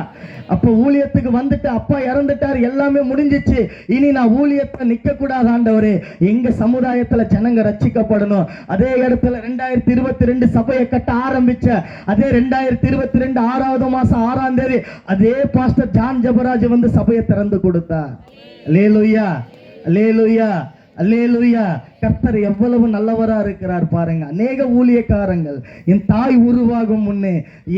அப்ப ஊழியத்துக்கு வந்துட்டு அப்பா இறந்துட்டார், எல்லாமே முடிஞ்சிச்சு, இனி நான் ஊழியத்தை நிக்க கூடாது ஆண்டவரே, எங்க சமுதாயத்துல ஜனங்க ரட்சிக்கப்படணும். அதே இடத்துல 2022 சபையை கட்ட ஆரம்பிச்ச அதே 2022 6வது மாசம் 6ஆம் தேதி அதே பாஸ்டர் ஜான் ஜபராஜ் வந்து சபையை திறந்து கொடுத்தார். அல்லேலூயா, அல்லேலூயா, அல்லேலூயா. கர்த்தர் எவ்வளவு நல்லவரா இருக்கிறார் பாருங்க. அநேக ஊழியக்காரங்கள் என் தாய் உருவாகும் முன்னே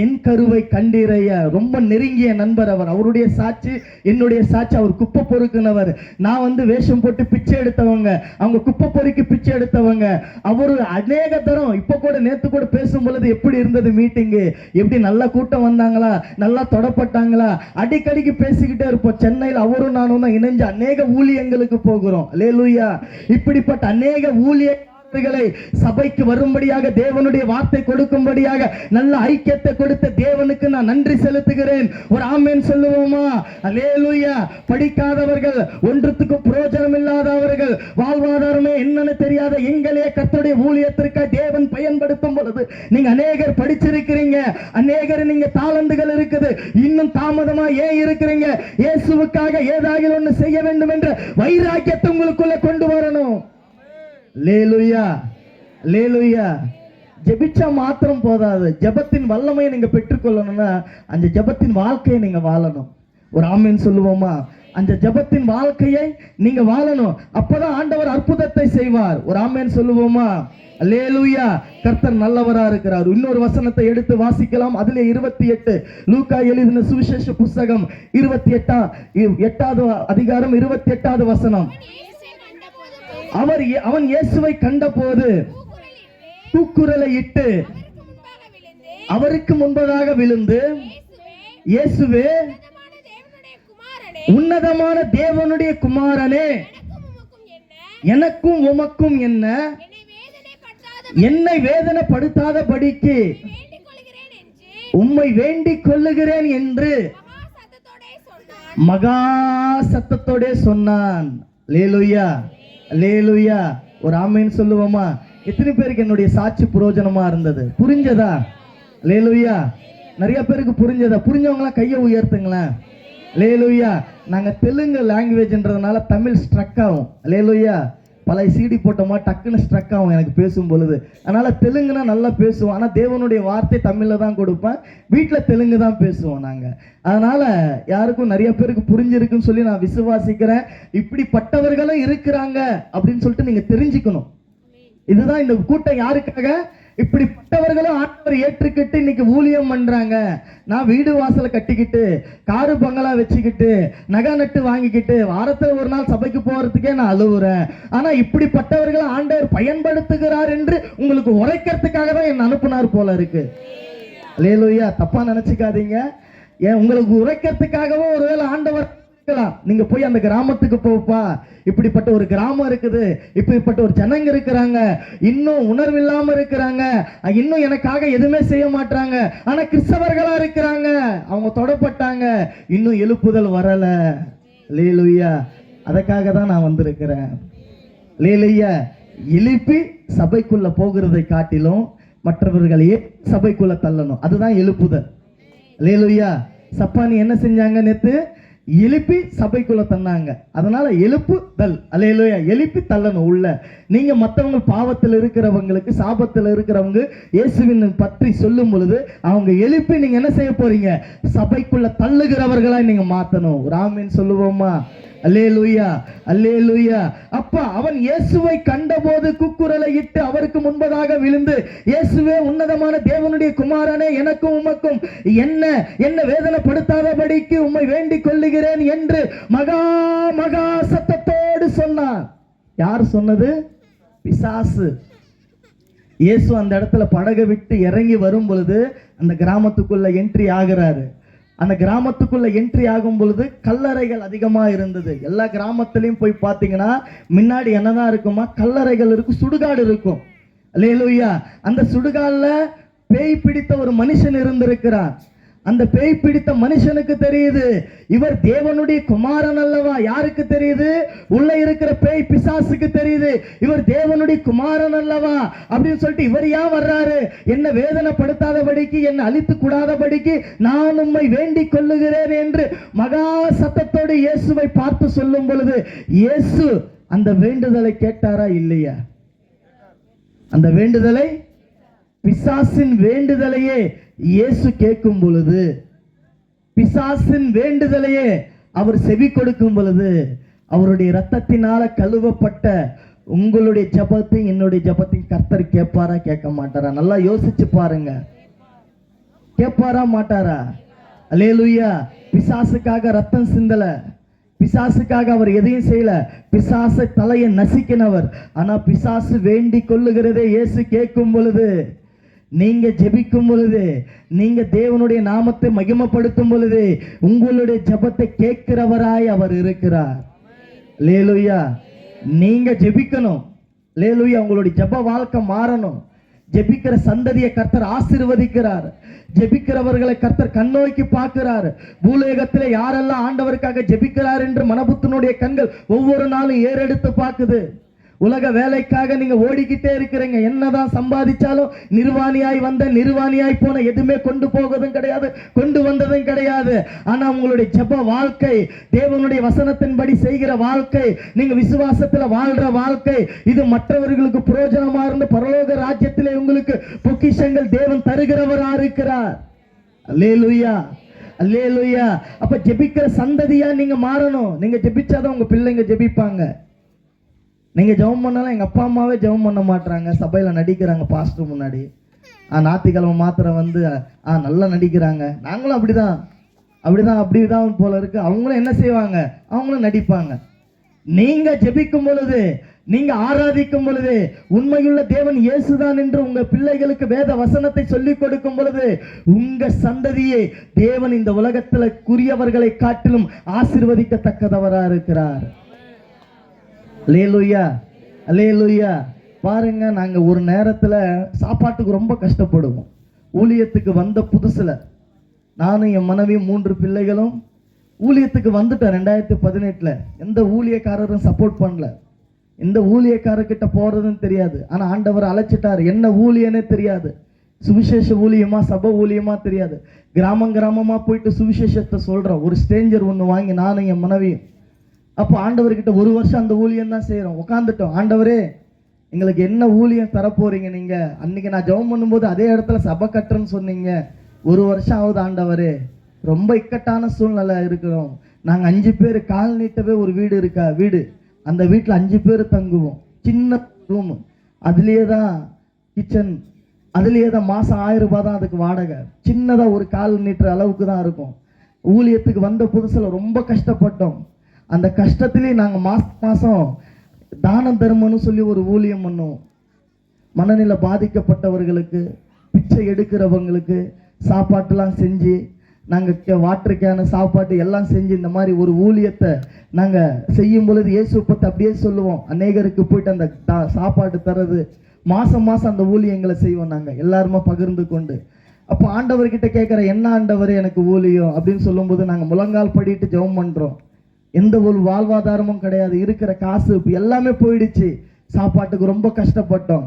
என் கருவை கண்டீரைய ரொம்ப நெருங்கிய நண்பர் அவர். அவருடைய சாட்சி என்னுடைய சாட்சி. அவர் குப்பை பொறுக்குனவர், நான் வந்து வேஷம் போட்டு பிச்சை எடுத்தவங்க, அவங்க குப்பை பொறுக்கி பிச்சை எடுத்தவங்க. அவரு அநேக தரம் இப்ப கூட நேத்து கூட பேசும் பொழுது எப்படி இருந்தது மீட்டிங்கு, எப்படி நல்ல கூட்டம் வந்தாங்களா, நல்லா தொடப்பட்டாங்களா, அடிக்கடிக்கு பேசிக்கிட்டே இருப்போம். சென்னையில் அவரும் நானும் தான் இணைஞ்சு அநேக ஊழியங்களுக்கு போகிறோம். அல்லேலூயா. இப்படிப்பட்ட அநேக ஊழியர்களை சபைக்கு வரும்படியாக தேவனுடைய வார்த்தை கொடுக்கும்படியாக நல்ல ஐக்கியத்தை கொடுத்த தேவனுக்கு நான் நன்றி செலுத்துகிறேன். ஒரு ஆமென் சொல்லுவோமா? அல்லேலூயா. படிக்காதவர்கள், ஒன்றுத்துக்கு பிரயோஜனம் இல்லாதவர்கள், வாழ்வாதாரமே என்னன்னு தெரியாத எங்களே கர்த்தருடைய ஊழியத்திற்கு தேவன் பயன்படுத்தும் பொழுது நீங்க அநேகர் படிச்சிருக்கிறீங்க, அநேகர் நீங்க தாளந்துகள் இருக்குது, இன்னும் தாமதமா ஏன் இருக்கிறீங்க? இயேசுவுக்காக ஏதாவது ஒன்று செய்ய வேண்டும் என்ற வைராக்கியத்தை உங்களுக்குள்ள கொண்டு வரணும். அல்லேலூயா, அல்லேலூயா. ஜெபிச்சா மாத்திரம் போதாது, ஜெபத்தின் வல்லமையை நீங்க பெற்றுக்கொள்ளணும்னா அந்த ஜெபத்தின் வாழ்க்கையை நீங்க வாழணும். ஒரு ஆமென் சொல்லுவோமா? அந்த ஜெபத்தின் வாழ்க்கையை நீங்க வாழணும், அப்பதான் ஆண்டவர் அற்புதத்தை செய்வார். ஒரு ஆமென் சொல்லுவோமா? அல்லேலூயா. கர்த்தர் நல்லவரா இருக்கிறார். இன்னொரு வசனத்தை எடுத்து வாசிக்கலாம். அதிலே 28 லூக்கா எழுதின சுவிசேஷ புஸ்தகம் 8வது அதிகாரம் 28வது வசனம். அவன் இயேசுவை கண்டபோது கூக்குரலை இட்டு அவருக்கு முன்பதாக விழுந்து, இயேசுவே, உன்னதமான தேவனுடைய குமாரனே, எனக்கும் உமக்கும் என்ன, என்னை வேதனைப்படுத்தாதபடிக்கு உம்மை வேண்டிக் கொள்ளுகிறேன் என்று மகா சத்தத்தோட சொன்னான். அல்லேலூயா, அல்லேலூயா. ஒரு ஆமென் சொல்லுவோமா? எத்தனை பேருக்கு என்னுடைய சாட்சி பிரயோஜனமா இருந்தது? புரிஞ்சதா? அல்லேலூயா. நிறைய பேருக்கு புரிஞ்சதா? புரிஞ்சவங்களாம் கையை உயர்த்துங்களேன். அல்லேலூயா. நாங்க தெலுங்கு லாங்குவேஜ்ன்றதுனால தமிழ் ஸ்ட்ரக் ஆகும். அல்லேலூயா. பல சிடி போட்டோமா டக்குன்னு ஸ்ட்ரக் ஆகும் எனக்கு பேசும் பொழுது. அதனால தெலுங்குனா நல்லா பேசுவோம், ஆனால் தேவனுடைய வார்த்தை தமிழில் தான் கொடுப்பேன், வீட்டில் தெலுங்கு தான் பேசுவோம் நாங்கள். அதனால யாருக்கும் நிறைய பேருக்கு புரிஞ்சிருக்குன்னு சொல்லி நான் விசுவாசிக்கிறேன். இப்படிப்பட்டவர்களும் இருக்கிறாங்க அப்படின்னு சொல்லிட்டு நீங்க தெரிஞ்சுக்கணும். இதுதான் இந்த கூட்டம் யாருக்காக? இப்படிப்பட்டவர்களும் ஆண்டவர் ஏற்றுக்கிட்டு இன்னைக்கு ஊழியம் பண்றாங்க. நான் வீடு வாசலை கட்டிக்கிட்டு, காரு பங்களா வச்சுக்கிட்டு, நகை நட்டு வாங்கிக்கிட்டு, வாரத்துல ஒரு நாள் சபைக்கு போறதுக்கே நான் அழுவுறேன். ஆனா இப்படிப்பட்டவர்களை ஆண்டவர் பயன்படுத்துகிறார் என்று உங்களுக்கு உரைக்கிறதுக்காக தான் என்ன அனுப்புனார் போல இருக்கு. அல்லேலூயா. தப்பா நினைச்சுக்காதீங்க. ஏன் உங்களுக்கு உரைக்கிறதுக்காகவும் ஒருவேளை ஆண்டவர் நீங்க போய் அந்த கிராமத்துக்கு போப்பா, இப்படிப்பட்ட ஒரு கிராமம் இருக்குது, இப்படிப்பட்ட ஒரு ஜனங்க இருக்கிறாங்க, இன்னும் உணர்வு இல்லாம இருக்கிறாங்க, இன்னும் எனக்காக எதுவுமே செய்ய மாட்டாங்க, ஆனா கிறிஸ்தவர்களா இருக்கிறாங்க, அவங்க தொடப்பட்டாங்க, இன்னும் எழுப்புதல் வரல. அல்லேலூயா. அதற்காக தான் நான் வந்திருக்கிறேன். அல்லேலூயா. எழுப்பி சபைக்குள்ள போகிறதை காட்டிலும் மற்றவர்களையே சபைக்குள்ள தள்ளணும், அதுதான் எழுப்புதல். அல்லேலூயா. சப்பானி என்ன செஞ்சாங்க நேத்து? எழுப்பி சபைக்குள்ள தந்தாங்க. அதனால எழுப்புதல், அல்லேலூயா, எழுப்பி தள்ளணும் உள்ள. நீங்க மற்றவங்க பாவத்தில் இருக்கிறவங்களுக்கு, சாபத்தில் இருக்கிறவங்க இயேசுவின் பற்றி சொல்லும் பொழுது அவங்க எழுப்பி நீங்க என்ன செய்ய போறீங்க? சபைக்குள்ள தள்ளுகிறவர்களா நீங்க மாத்தணும். ராமின் சொல்லுவோமா? அல்லேலூயா, அல்லேலூயா. அப்பா அவன் இயேசுவை கண்டபோது குக்குரலை இட்டு அவருக்கு முன்பதாக விழுந்து, இயேசுவே, உன்னதமான தேவனுடைய குமாரனே, எனக்கும் உமக்கும் என்ன வேதனைப்படுத்தாதபடிக்கு உம்மை வேண்டிக் கொள்ளுகிறேன் என்று மகா மகா சத்தத்தோடு சொன்னான். யார் சொன்னது? பிசாசு. இயேசு அந்த இடத்துல படகை விட்டு இறங்கி வரும் பொழுது அந்த கிராமத்துக்குள்ள என்ட்ரி ஆகிறாரு. அந்த கிராமத்துக்குள்ள என்ட்ரி ஆகும் பொழுது கல்லறைகள் அதிகமா இருந்தது. எல்லா கிராமத்திலையும் போய் பார்த்தீங்கன்னா முன்னாடி என்னதான் இருக்குமா? கல்லறைகள் இருக்கும், சுடுகாடு இருக்கும். அல்லேலூயா. அந்த சுடுகாடுல பேய் பிடித்த ஒரு மனுஷன் இருந்திருக்கிறான். அந்த பேய் பிடித்த மனுஷனுக்கு தெரியுது இவர் தேவனுடைய குமாரன் அல்லவா. யாருக்கு தெரியுது? உள்ள இருக்கிற பேய் பிசாசுக்கு தெரியுது இவர் தேவனுடைய குமாரன் அல்லவா அப்படின்னு சொல்லிட்டு இவர் ஏன் வர்றாரு? என்ன வேதனைப்படுத்தாதபடிக்கு, என்ன அழித்து கூடாதபடிக்கு நான் உம்மை வேண்டிக் கொள்ளுகிறேன் என்று மகா சத்தத்தோடு இயேசுவை பார்த்து சொல்லும் பொழுது இயேசு அந்த வேண்டுதலை கேட்டாரா இல்லையா? அந்த வேண்டுதலை, பிசாசின் வேண்டுதலையே இயேசு கேட்கும் பொழுது, பிசாசின் வேண்டுதலையே அவர் செவி கொடுக்கும் பொழுது, அவருடைய இரத்தத்தினால கழுவப்பட்ட உங்களுடைய ஜெபத்தையும் என்னுடைய ஜெபத்தையும் கர்த்தர் கேட்பாரா கேட்க மாட்டாரா? நல்லா யோசிச்சு பாருங்க. கேட்பாரா மாட்டாரா? அல்லேலூயா. பிசாசுக்காக ரத்தம் சிந்தல, பிசாசுக்காக அவர் எதையும் செய்யல, பிசாசை தலையை நசுக்கினவர். ஆனா பிசாசு வேண்டிக் கொள்ளுகிறதே இயேசு கேட்கும் பொழுது, நீங்க ஜெபிக்கும் பொழுது, நீங்க தேவனுடைய நாமத்தை மகிமைப்படுத்தும் பொழுது உங்களுடைய ஜெபத்தை கேட்கிறவராய் அவர் இருக்கிறார். அல்லேலூயா. நீங்க ஜெபிக்கணும். அல்லேலூயா. உங்களுடைய ஜெப வாழ்க்கை மாறணும். ஜெபிக்கிற சந்ததியை கர்த்தர் ஆசீர்வதிக்கிறார். ஜெபிக்கிறவர்களை கர்த்தர் கண்ணோக்கி பார்க்கிறார். பூலோகத்திலே யாரெல்லாம் ஆண்டவருக்காக ஜெபிக்கிறார் என்று மனபுத்தனுடைய கண்கள் ஒவ்வொரு நாளும் ஏறெடுத்து பார்க்குது. உலக வேலைக்காக நீங்க ஓடிக்கிட்டே இருக்கிறீங்க. என்னதான் சம்பாதிச்சாலும் நிர்வாணியாய் வந்த நிர்வாணியாய் போன எதுவுமே கொண்டு போவதும் கிடையாது, கொண்டு வந்ததும் கிடையாது. ஆனா உங்களுடைய ஜெப வாழ்க்கை, தேவனுடைய வசனத்தின்படி செய்கிற வாழ்க்கை, நீங்க விசுவாசத்துல வாழ்ற வாழ்க்கை, இது மற்றவர்களுக்கு பிரயோஜனமா இருந்து பரலோக ராஜ்யத்திலே உங்களுக்கு பொக்கிஷங்கள் தேவன் தருகிறவரா இருக்கிறார். அல்லேலூயா, அல்லேலூயா. அப்ப ஜெபிக்கிற சந்ததியா நீங்க மாறணும். நீங்க ஜெபிச்சாதான் உங்க பிள்ளைங்க ஜெபிப்பாங்க. நீங்க ஜெபம் பண்ணாலும் எங்க அப்பா அம்மாவே ஜெபம் பண்ண மாட்டாங்க. சபையில நடிக்கிறாங்க பாஸ்டர் முன்னாடி. ஞாயிற்றுக்கிழமை மாத்திரம் வந்து நல்லா நடிக்கிறாங்க. நாங்களும் அப்படிதான் போல இருக்கு. அவங்களும் என்ன செய்வாங்க? அவங்களும் நடிப்பாங்க. நீங்க ஜெபிக்கும் பொழுது, நீங்க ஆராதிக்கும் பொழுது, உண்மையுள்ள தேவன் இயேசுதான் என்று உங்க பிள்ளைகளுக்கு வேத வசனத்தை சொல்லிக் கொடுக்கும் பொழுது, உங்க சந்ததியை தேவன் இந்த உலகத்துல குறியவர்களை காட்டிலும் ஆசீர்வதிக்கத்தக்கதவரா இருக்கிறார். அல்லேலூயா, அல்லேலூயா. பாருங்க, நாங்க ஒரு நேரத்துல சாப்பாட்டுக்கு ரொம்ப கஷ்டப்படுவோம். ஊழியத்துக்கு வந்த புதுசுல நானும் என் மனைவி 3 பிள்ளைகளும் ஊழியத்துக்கு வந்துட்டோம். 2018 எந்த ஊழியக்காரரும் சப்போர்ட் பண்ணல. எந்த ஊழியக்காரர்கிட்ட போறதுன்னு தெரியாது. ஆனா ஆண்டவர் அழைச்சிட்டாரு. என்ன ஊழியனே தெரியாது. சுவிசேஷ ஊழியமா சபை ஊழியமா தெரியாது. கிராமமா போயிட்டு சுவிசேஷத்தை சொல்றோம். ஒரு ஸ்ட்ரேஞ்சர் ஒன்று வாங்கி நானும் என் மனைவியும். அப்போ ஆண்டவர்கிட்ட 1 வருஷம் அந்த ஊழியம் தான் செய்கிறோம். உட்காந்துட்டோம். ஆண்டவரே, எங்களுக்கு என்ன ஊழியம் தரப்போறீங்க நீங்க? அன்னைக்கு நான் ஜெபம் பண்ணும்போது அதே இடத்துல சபை கட்டுறேன்னு சொன்னீங்க. 1 வருஷம் ஆகுது ஆண்டவரே. ரொம்ப இக்கட்டான சூழ்நிலை இருக்கிறோம். நாங்கள் 5 பேர் கால் நீட்டவே ஒரு வீடு. அந்த வீட்டில் 5 பேர் தங்குவோம். சின்ன ரூமு, அதுலேயே தான் கிச்சன், அதுலேயே தான் மாதம் 1000 ரூபாய் தான் அதுக்கு வாடகை. சின்னதாக ஒரு கால் நீட்டுற அளவுக்கு தான் இருக்கும். ஊழியத்துக்கு வந்த புதுசில் ரொம்ப கஷ்டப்பட்டோம். அந்த கஷ்டத்திலே நாங்கள் மாதம் தானம் தர்மம்னு சொல்லி ஒரு ஊழியம் பண்ணுவோம். மனநிலை பாதிக்கப்பட்டவர்களுக்கு, பிச்சை எடுக்கிறவங்களுக்கு சாப்பாட்டெல்லாம் செஞ்சு, நாங்கள் வாட்டர் கேனு, சாப்பாட்டு எல்லாம் செஞ்சு இந்த மாதிரி ஒரு ஊழியத்தை நாங்கள் செய்யும் பொழுது இயேசு பற்றி அப்படியே சொல்லுவோம். அநேகருக்கு போயிட்டு அந்த சாப்பாடு தர்றது, மாதம் அந்த ஊழியங்களை செய்வோம். நாங்கள் எல்லாருமே பகிர்ந்து கொண்டு. அப்போ ஆண்டவர்கிட்ட கேட்குற, என்ன ஆண்டவர் எனக்கு ஊழியம் அப்படின்னு சொல்லும்போது நாங்கள் முழங்கால் படிட்டு ஜெபம் பண்ணுறோம். எந்த ஒரு வாழ்வாதாரமும் கிடையாது. இருக்கிற காசு எல்லாமே போயிடுச்சு. சாப்பாட்டுக்கு ரொம்ப கஷ்டப்பட்டோம்.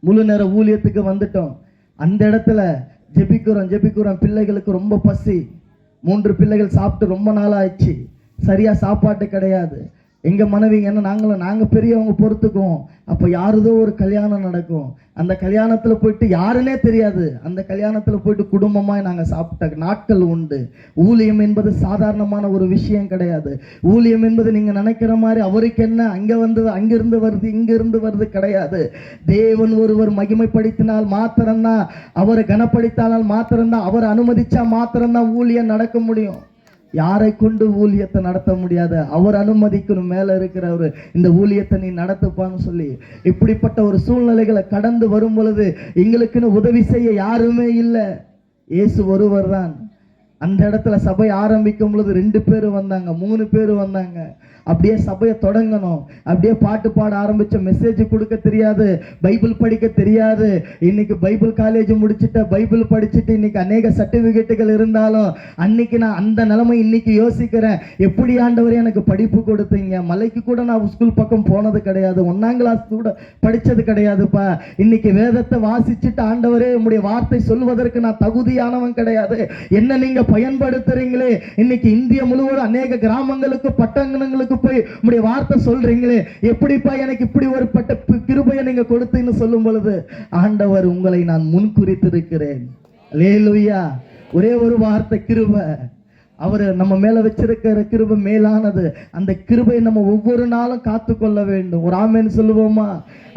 முழு நேர ஊழியத்துக்கு வந்துட்டோம். அந்த இடத்துல ஜெபிக்கிறோம். பிள்ளைகளுக்கு ரொம்ப பசி. 3 பிள்ளைகள் சாப்பிட்டு ரொம்ப நாள் ஆச்சு, சரியா சாப்பாட்டு கிடையாது. எங்க மனைவி என்ன நாங்க பெரியவங்க பொறுத்துக்குவோம். அப்போ யாருதோ ஒரு கல்யாணம் நடக்கும், அந்த கல்யாணத்துல போயிட்டு யாருன்னே தெரியாது, அந்த கல்யாணத்துல போயிட்டு குடும்பமாய் நாங்க சாப்பிட்ட நாட்கள் உண்டு. ஊழியம் என்பது சாதாரணமான ஒரு விஷயம் கிடையாது. ஊழியம் என்பது நீங்க நினைக்கிற மாதிரி அவருக்கு என்ன அங்க வந்தது அங்கிருந்து வருது இங்கிருந்து வருது கிடையாது. தேவன் ஒருவர் மகிமைப்படுத்தினால் மாத்திரம்தான், அவரை கனப்படுத்தினால் மாத்திரம்தான், அவர் அனுமதிச்சா மாத்திரம்தான் ஊழியம் நடக்க முடியும். யாரை கொண்டு ஊழியத்தை நடத்த முடியாது, அவர் அனுமதிக்கணும். மேல இருக்கிறவர் இந்த ஊழியத்தை நீ நடத்துப்பான்னு சொல்லி இப்படிப்பட்ட ஒரு சூழ்நிலைகளை கடந்து வரும் பொழுது எங்களுக்குன்னு உதவி செய்ய யாருமே இல்லை, இயேசு ஒருவர் தான். அந்த இடத்துல சபை ஆரம்பிக்கும் பொழுது 2 பேர் வந்தாங்க, 3 பேர் வந்தாங்க. அப்படியே சபையை தொடங்கணும், அப்படியே பாட்டு பாட ஆரம்பிச்ச, மெசேஜ் கொடுக்க தெரியாது, பைபிள் படிக்க தெரியாது. இன்னைக்கு பைபிள் காலேஜ் முடிச்சுட்ட, பைபிள் படிச்சுட்டு இன்னைக்கு அநேக சர்டிபிகேட்டுகள் இருந்தாலும் அன்னைக்கு நான் அந்த நிலைமை இன்னைக்கு யோசிக்கிறேன். எப்படி ஆண்டவரே எனக்கு படிப்பு கொடுத்தீங்க, மலைக்கு கூட நான் ஸ்கூல் பக்கம் போனது கிடையாது, 1ஆம் கிளாஸ் கூட படிச்சது கிடையாதுப்பா. இன்னைக்கு வேதத்தை வாசிச்சுட்டு ஆண்டவரே உம்முடைய வார்த்தை சொல்வதற்கு நான் தகுதியானவன் கிடையாது, என்ன நீங்க பயன்படுத்துறீங்களே. இன்னைக்கு இந்தியா முழுவதும் அநேக கிராமங்களுக்கு பட்டணங்களுக்கு போய் உம்முடைய வார்த்தை சொல்றீங்களே, எப்படிப்பா எனக்கு இப்படி ஒரு கிருபையை நீங்க கொடுத்தீங்கன்னு சொல்லும் பொழுது ஆண்டவர் உங்களை நான் முன்குறித்திருக்கிறேன். அல்லேலூயா. ஒரே ஒரு வார்த்தை கிருபை, அவர் நம்ம மேல வச்சிருக்கிற கிருபை மேலானது. அந்த கிருபை நம்ம ஒவ்வொரு நாளும் காத்து கொள்ள வேண்டும். ஒரு ஆமென் சொல்லுவோமா?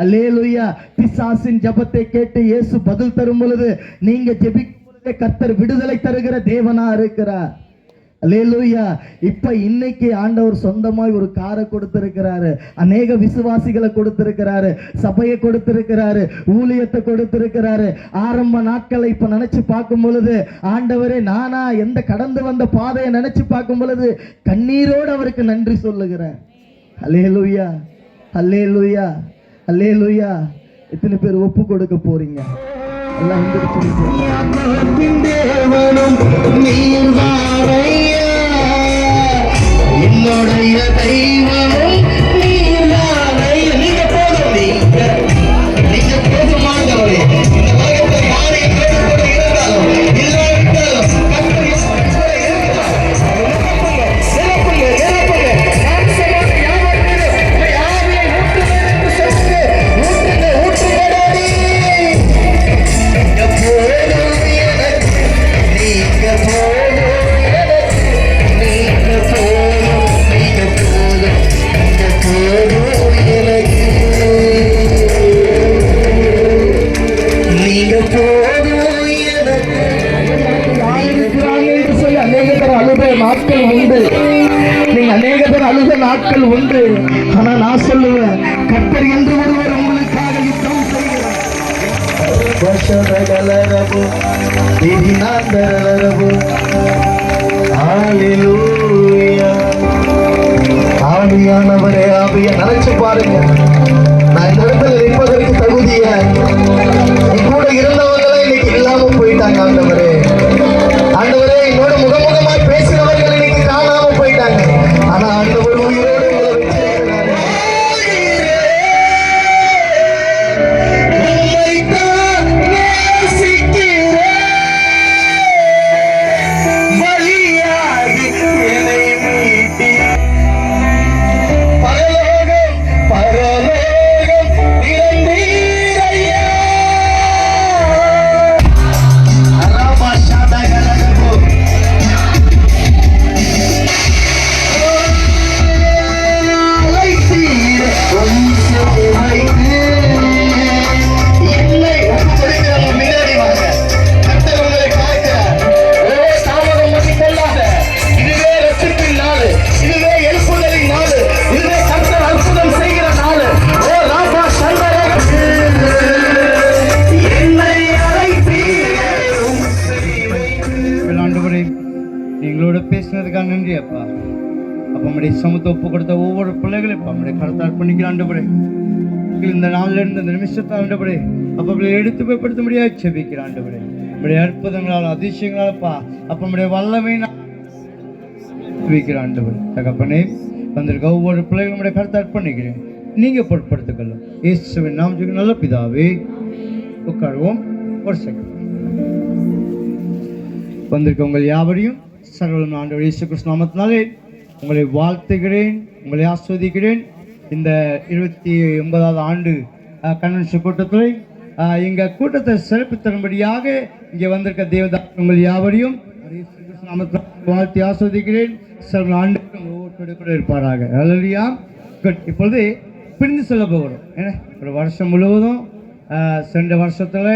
அல்லேலூயா. பிசாசின் ஜெபத்தை கேட்டு இயேசு பதில் தரும் பொழுது நீங்க ஜெபிக்கும் பொழுது கர்த்தர் விடுதலை தருகிற தேவனா இருக்கிறார். அல்லேலூயா. இப்ப இன்னைக்கு ஆண்டவர் சொந்தமாய் ஒரு காரை கொடுத்திருக்கிறாரு, அநேக விசுவாசிகளை கொடுத்திருக்கிறாரு, சபையை கொடுத்திருக்கிறாரு, ஊழியத்தை கொடுத்திருக்கிறாரு. ஆரம்ப நாட்களை இப்ப நினைச்சு பார்க்கும் பொழுது ஆண்டவரே நானா எந்த கடந்து வந்த பாதையை நினைச்சு பார்க்கும் பொழுது கண்ணீரோடு அவருக்கு நன்றி சொல்லுகிறேன். அல்லேலூயா, அல்லேலூயா, அல்லேலூயா. எத்தனை பேர் ஒப்பு கொடுக்க போறீங்க? எல்லாம் தேவனும் நீர்வாரையா, என்னுடைய தெய்வமும் நீர்வாரையா. நீங்க போதும், நீங்க போதுமானவரே. இந்த உலகத்தில் யாரையும் கூட இருந்தாலும் இல்லாவிட்டாலும் கர்த்தர் கூட இருக்கிறார். நிரப்புங்க, நிரப்புங்க. மாம்சமாக யாவர் மீதும் உம்முடைய ஆவியை ஊற்றுவேன் என்று சொல்லுங்க. ஊற்றுங்க, ஊற்றுங்கடாடி. நாட்கள் உண்டு, நீங்க அநேக பேர் அழுத நாட்கள் உண்டு. ஆனா நான் சொல்லுவேன், கர்த்தர் என்று ஒருவர் உங்களுக்காக யுத்தம் செய்கிறார். ஆவியானவரே, ஆவிய நினைச்சு பாருங்க. நான் இந்த இடத்துல நிற்பதற்கு தகுதிய கூட இருந்தவங்களே இன்னைக்கு இல்லாம போயிட்டாங்க. ஆண்டவரே, ஆண்டவரே, என்னோட முகமுகமாய் பேசினவர்கள் இன்னைக்கு காணாம போயிட்டாங்க. ஆனா ஆண்டவர் உயிரோடு உங்களை வச்சிருக்கிறாரு. எங்களோட பேசினதுக்காக நன்றி அப்பா. அப்போ நம்முடைய சமூகத்தை ஒப்பு கொடுத்த ஒவ்வொரு பிள்ளைகளையும் இப்போ நம்முடைய கருத்தை அர்ப்பணிக்கிற ஆண்டவரே, இந்த நாளில் இருந்து இந்த நிமிஷத்தை ஆண்டவரே அப்போ அவங்களை எடுத்து போய்படுத்த முடியாது செபிக்கிற ஆண்டவரே. நம்முடைய அற்புதங்களால் அதிசயங்களால்ப்பா அப்போ நம்முடைய வல்லமை வைக்கிற ஆண்டவர் தகப்பனே, வந்திருக்க ஒவ்வொரு பிள்ளைகளும் நம்முடைய கருத்தை அர்ப்பணிக்கிறேன், நீங்க பொருட்படுத்திக்கொள்ளும் இயேசுவின் நாமத்துக்கு நல்ல பிதாவே. உட்காருவோம். ஒரு செகண்ட். வந்திருக்க உங்கள் யாவரையும் சர்வம் ஆண்டவர் இயேசு கிறிஸ்து நாமத்தினாலே உங்களை வாழ்த்துகிறேன், உங்களை ஆஸ்வதிக்கிறேன். இந்த 29வது ஆண்டு கன்வென்ஷன் கூட்டத்தில் எங்கள் கூட்டத்தை சிறப்பித்தரும்படியாக இங்கே வந்திருக்க தேவதாஸ் உங்கள் யாவரையும் இயேசு கிறிஸ்து நாமத்தினால் வாழ்த்தி ஆஸ்வதிக்கிறேன். சர்வ ஆண்டு ஒவ்வொருத்தோடு கூட இருப்பாராக. அல்லேலூயா. குட். இப்பொழுது பிரிந்து செல்ல போகிறோம். ஏன்னா ஒரு வருஷம் முழுவதும் சென்ற வருஷத்தில்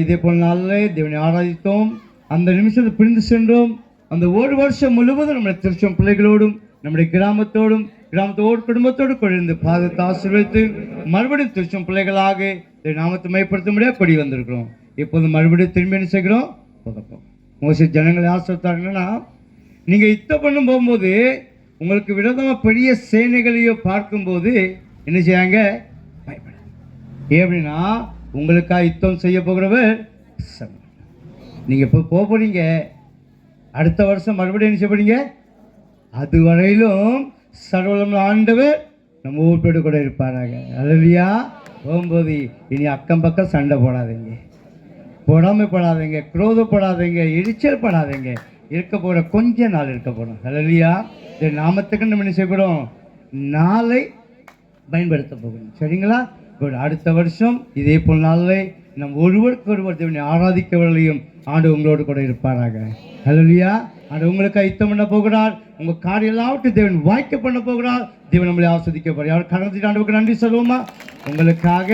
இதே போல் நாளில் தேவனை ஆராதித்தோம். அந்த நிமிஷத்தை பிரிந்து சென்றோம். அந்த ஒரு வருஷம் முழுவதும் நம்முடைய திருச்சம் பிள்ளைகளோடும் நம்முடைய கிராமத்தோடு குடும்பத்தோடு கொண்டு பாதத்தை ஆசீர்வதித்து மறுபடியும் திருச்சம் பிள்ளைகளாக நாமத்தை மையப்படுத்த முடியாது கொடி வந்திருக்கிறோம். இப்போது மறுபடியும் திரும்பி என்ன செய்கிறோம்? போதப்போம். மோசி ஜனங்களை ஆசீர்வதித்தாங்கன்னா நீங்கள் யுத்தம் பண்ணும் போகும்போது உங்களுக்கு விரோதமாக பெரிய சேனைகளையோ பார்க்கும்போது என்ன செய்யாங்க? பயப்பட. ஏன் அப்படின்னா உங்களுக்காக யுத்தம் செய்ய போகிறவர் நீங்கள் இப்போ போக போறீங்க. அடுத்த வருஷம் மறுபடியும் என்ன செய்ய போறீங்க? அது வரையிலும் சர்வலம் ஆண்டவர் நம்ம ஊட்டோடு கூட இருப்பாராங்க. அல்லேலூயா. போகும்போது இனி அக்கம் பக்கம் சண்டை போடாதீங்க, பொறாமைப்படாதீங்க, குரோதப்படாதீங்க, எரிச்சல் படாதீங்க. இருக்க போகிற கொஞ்ச நாள் இருக்க போகிறோம். அல்லேலூயா. இந்த நாமத்துக்கு நம்ம என்ன செய்ய போகிறோம்? நாளை பயன்படுத்த போகணும். சரிங்களா? அடுத்த வருஷம் இதே போல் நாளில் நம் ஒருவருக்கு ஒருவர் தேவனை ஆராதிக்கவர்களையும் ஆண்டு உங்களோடு கூட இருப்பாராக. அல்லேலூயா. ஆண்டு உங்களுக்கு யுத்தம் பண்ண போகிறார். உங்கள் காரியம் எல்லாவற்றையும் தேவன் வாய்க்க பண்ண போகிறார். தேவன் நம்மளை ஆஸ்வதிக்க போகிறார். அவர் கடந்த ஆண்டுக்கு நன்றி சொல்லுவோமா? உங்களுக்காக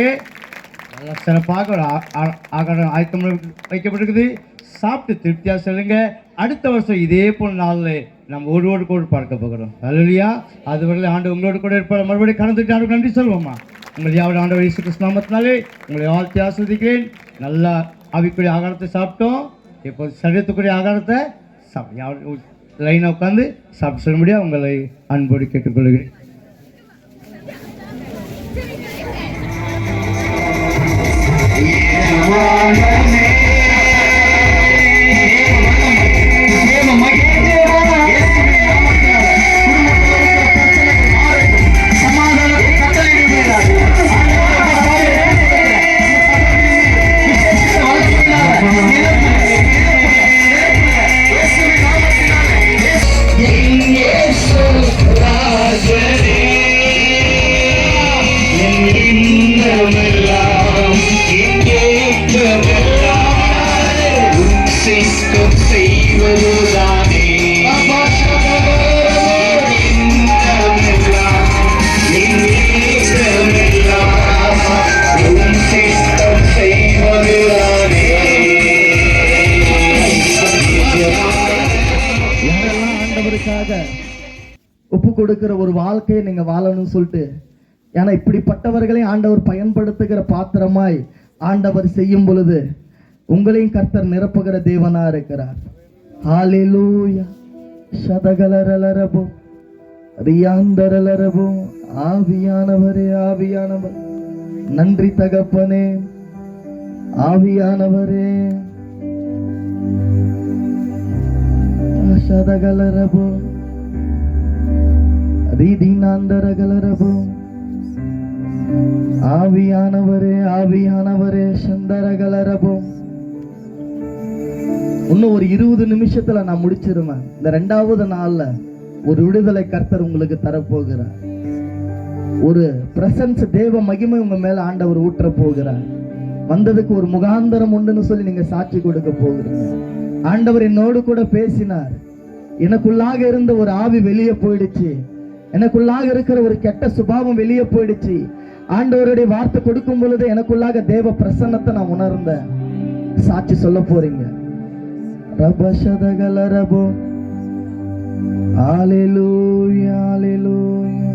நல்லா சிறப்பாக ஒரு ஆகாரம் ஆயத்தம் வைக்கப்பட்டிருக்குது. சாப்பிட்டு திருப்தியாக செல்லுங்க. அடுத்த வருஷம் இதே போல் நாளில் நம்ம ஒருவரு கூட பார்க்க போகிறோம். அல்லேலூயா. அதுவரை ஆண்டு உங்களோடு கூட இருப்பார். மறுபடியும் கடந்த ஆண்டுக்கு நன்றி சொல்லுவோமா? உங்கள் யாவது ஆண்டவர் இயேசு கிறிஸ்து நாமத்தினாலே உங்களை வாழ்த்தி ஆஸ்வதிக்கிறேன். நல்லா ஆவிக்குரிய ஆகாரத்தை சாப்பிட்டோம். இப்போ சரீரத்துக்குரிய ஆகாரத்தை லைனாக உட்காந்து சாப்பிட்டு சொல்ல முடியாது. உங்களை அன்போடு கேட்டுக்கொள்கிறேன். ஒப்பு கொடுக்கிற ஒரு வாழ்க்கையை நீங்க வாழணும்னு சொல்லிட்டு, ஏன்னா இப்படிப்பட்டவர்களை ஆண்டவர் பயன்படுத்துகிற பாத்திரமாய் ஆண்டவர் செய்யும் பொழுது உங்களையும் கர்த்தர் நிரப்புகிற தேவனா இருக்கிறார். ஹalleluya. சதகலரலரபோ ரியாந்தரலரபோ. ஆவியானவரே, ஆவியானவர் நன்றி தகப்பனே. ஆவியானவரே சதகலரபோ ரீதினாந்தரகலரபோ. ஆவியானவரே, ஆவியானவரே சந்தரகலரபோ. இன்னும் ஒரு 20 நிமிஷத்துல நான் முடிச்சிருவேன். இந்த 2வது நாள்ல ஒரு விடுதலை கர்த்தர் உங்களுக்கு தரப்போகிறார். ஒரு பிரசன்ஸ், தேவ மகிமை உங்க மேல ஆண்டவர் ஊற்ற போகிறார். வந்ததுக்கு ஒரு முகாந்தரம் உண்டுன்னு சொல்லி நீங்க சாட்சி கொடுக்க போகிறீங்க. ஆண்டவர் என்னோடு கூட பேசினார். எனக்குள்ளாக இருந்த ஒரு ஆவி வெளியே போயிடுச்சு. எனக்குள்ளாக இருக்கிற ஒரு கெட்ட சுபாவம் வெளியே போயிடுச்சு. ஆண்டவருடைய வார்த்தை கொடுக்கும் பொழுது எனக்குள்ளாக தேவ பிரசன்னத்தை நான் உணர்ந்தேன். சாட்சி சொல்ல போறீங்க. ரபஷதகலரபோ. ஹalleluya, ஹalleluya.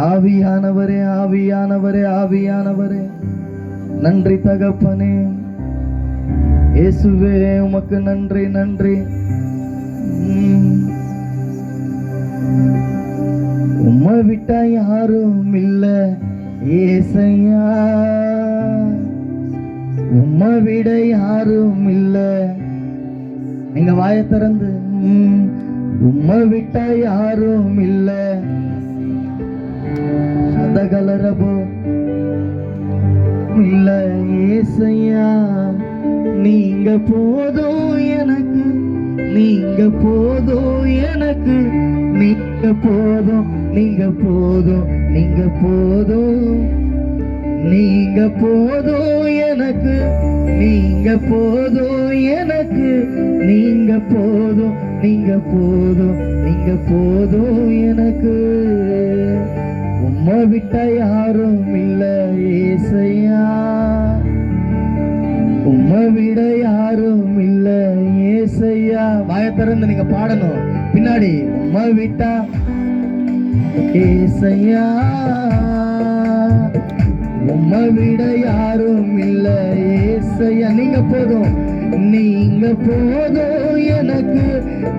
ஆவியானவரே, ஆவியானவரே, ஆவியானவரே நன்றி தகப்பனே. இயேசுவே உமக்கு நன்றி, நன்றி. உம்மை விட்டா யாரும் இல்ல ஏசையா, உம்மை விட யாரும் இல்ல. நீங்க வாயை திறந்து உம்மை விட்டா யாரும் இல்ல. சதகலரபோ இல்ல ஏசையா, நீங்க போதும் எனக்கு நீங்க போதும் எனக்கு, நீங்க போதும், நீங்க போதும், நீங்க போதும், நீங்க போதும் எனக்கு, நீங்க போதும் எனக்கு, நீங்க போதும், நீங்க போதும், நீங்க போதும் எனக்கு. உம்மை விட்ட யாரும் இல்ல ஏசையா, உம்மை விட யாரும் இல்ல ஏசையா. வாயை திறந்து நீங்க பாடணும் பின்னாடி. உம்மை விட்டா ஏசையா, உம்மை விட யாரும் இல்ல ஏசையா. நீங்க போதும், நீங்க போதும் எனக்கு,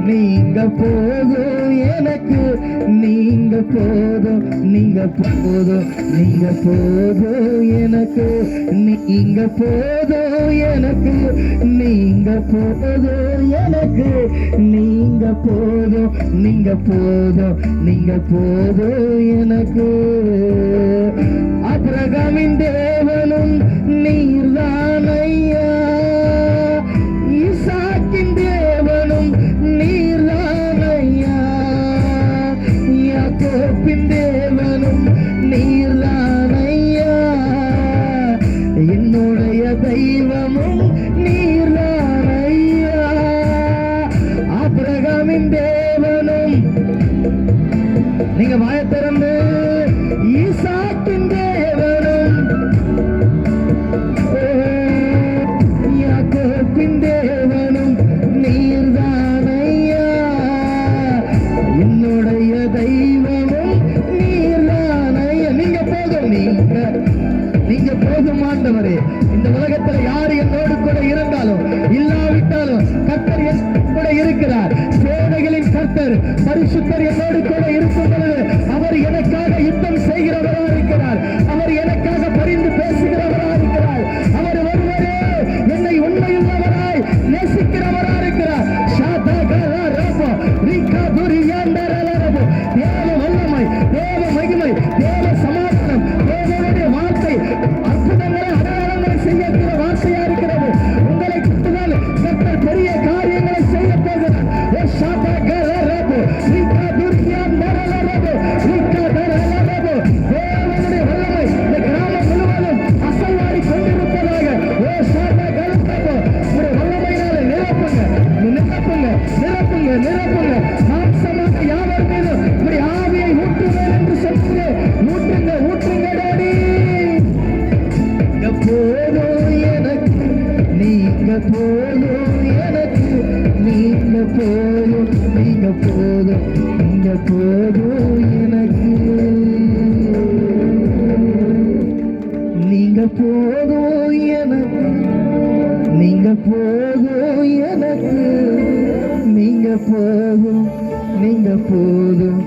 நீங்க போதும் எனக்கு, நீங்க போதும், நீங்க போதும், நீங்க போதும் எனக்கு, நீங்க போதும் எனக்கு, நீங்க போதும் எனக்கு, நீங்க போதும், நீங்க போதும், நீங்க போதும் எனக்கு. ஆபிரகாமின் தேவனும் நீர்தான் ஐயா, ஈசாக்கின் தேவனும் நீர்தான் ஐயா, யாக்கோபின் தேவனும் நீர்தான் ஐயா, என்னுடைய தெய்வமும் நீர்தான் ஐயா. ஆபிரகாமின் தேவனும், நீங்க வாயை திறந்து, ஈசாக்கின் தேவனும், யாக்கோபின் தேவனும் நீர்தான் ஐயா, என்னுடைய தெய்வமும் நீர்தான் ஐயா. நீங்க போதும், நீங்க போதும் ஆண்டவரே. இந்த உலகத்துல யாரு என்னோடு கூட இருந்தாலும் இல்லாவிட்டாலும் கர்த்தர் என் கூட இருக்கிறார். சேனைகளின் கர்த்தர் பரிசுத்தர் என்னோடு கூட இருக்கும் பொழுது அவர் எனக்காக யுத்தம் செய்கிறவரா இருக்கிறார். அவர் எனக்காக பரிந்து பேசுகிறவரா இருக்கிறார். அவர் ஒருவரே என்னை உண்மையுள்ளவராய் நேசிக்கிறவரா இருக்கிறார். தேவ வல்லமை, தேவ மகிமை, தேவ சமாதானம், தேவனுடைய வார்த்தை அற்புதங்களை அடையாளங்களை செய்யக்கூடிய வார்த்தையா இருக்கிறது. உங்களை கிட்டுதான் கர்த்தர் பெரிய காரியங்களை செய்ய போகிறார். தேவனுடைய வல்லமை இந்த கிராமம் முழுவதும் அசைவாடி கொண்டிருப்பதாக. வல்லமையினால நிரப்புங்க, நிரப்புங்க, நிரப்புங்க, நிரப்புங்க. மாம்சமாக யாவர் மீது இப்படி ஆவியை ஊற்றுவேன் என்று சொல்லுங்க. ஊற்றுங்க, ஊற்றுங்க டாடி. நீங்க போதும் எனக்கு, நீங்க போதும் எனக்கு, நீங்க போதும், நீங்க போதும், நீங்க போதும் எனக்கு, நீங்க போதும் எனக்கு, நீங்க போதும் எனக்கு, நீங்க போதும், நீங்க போதும்,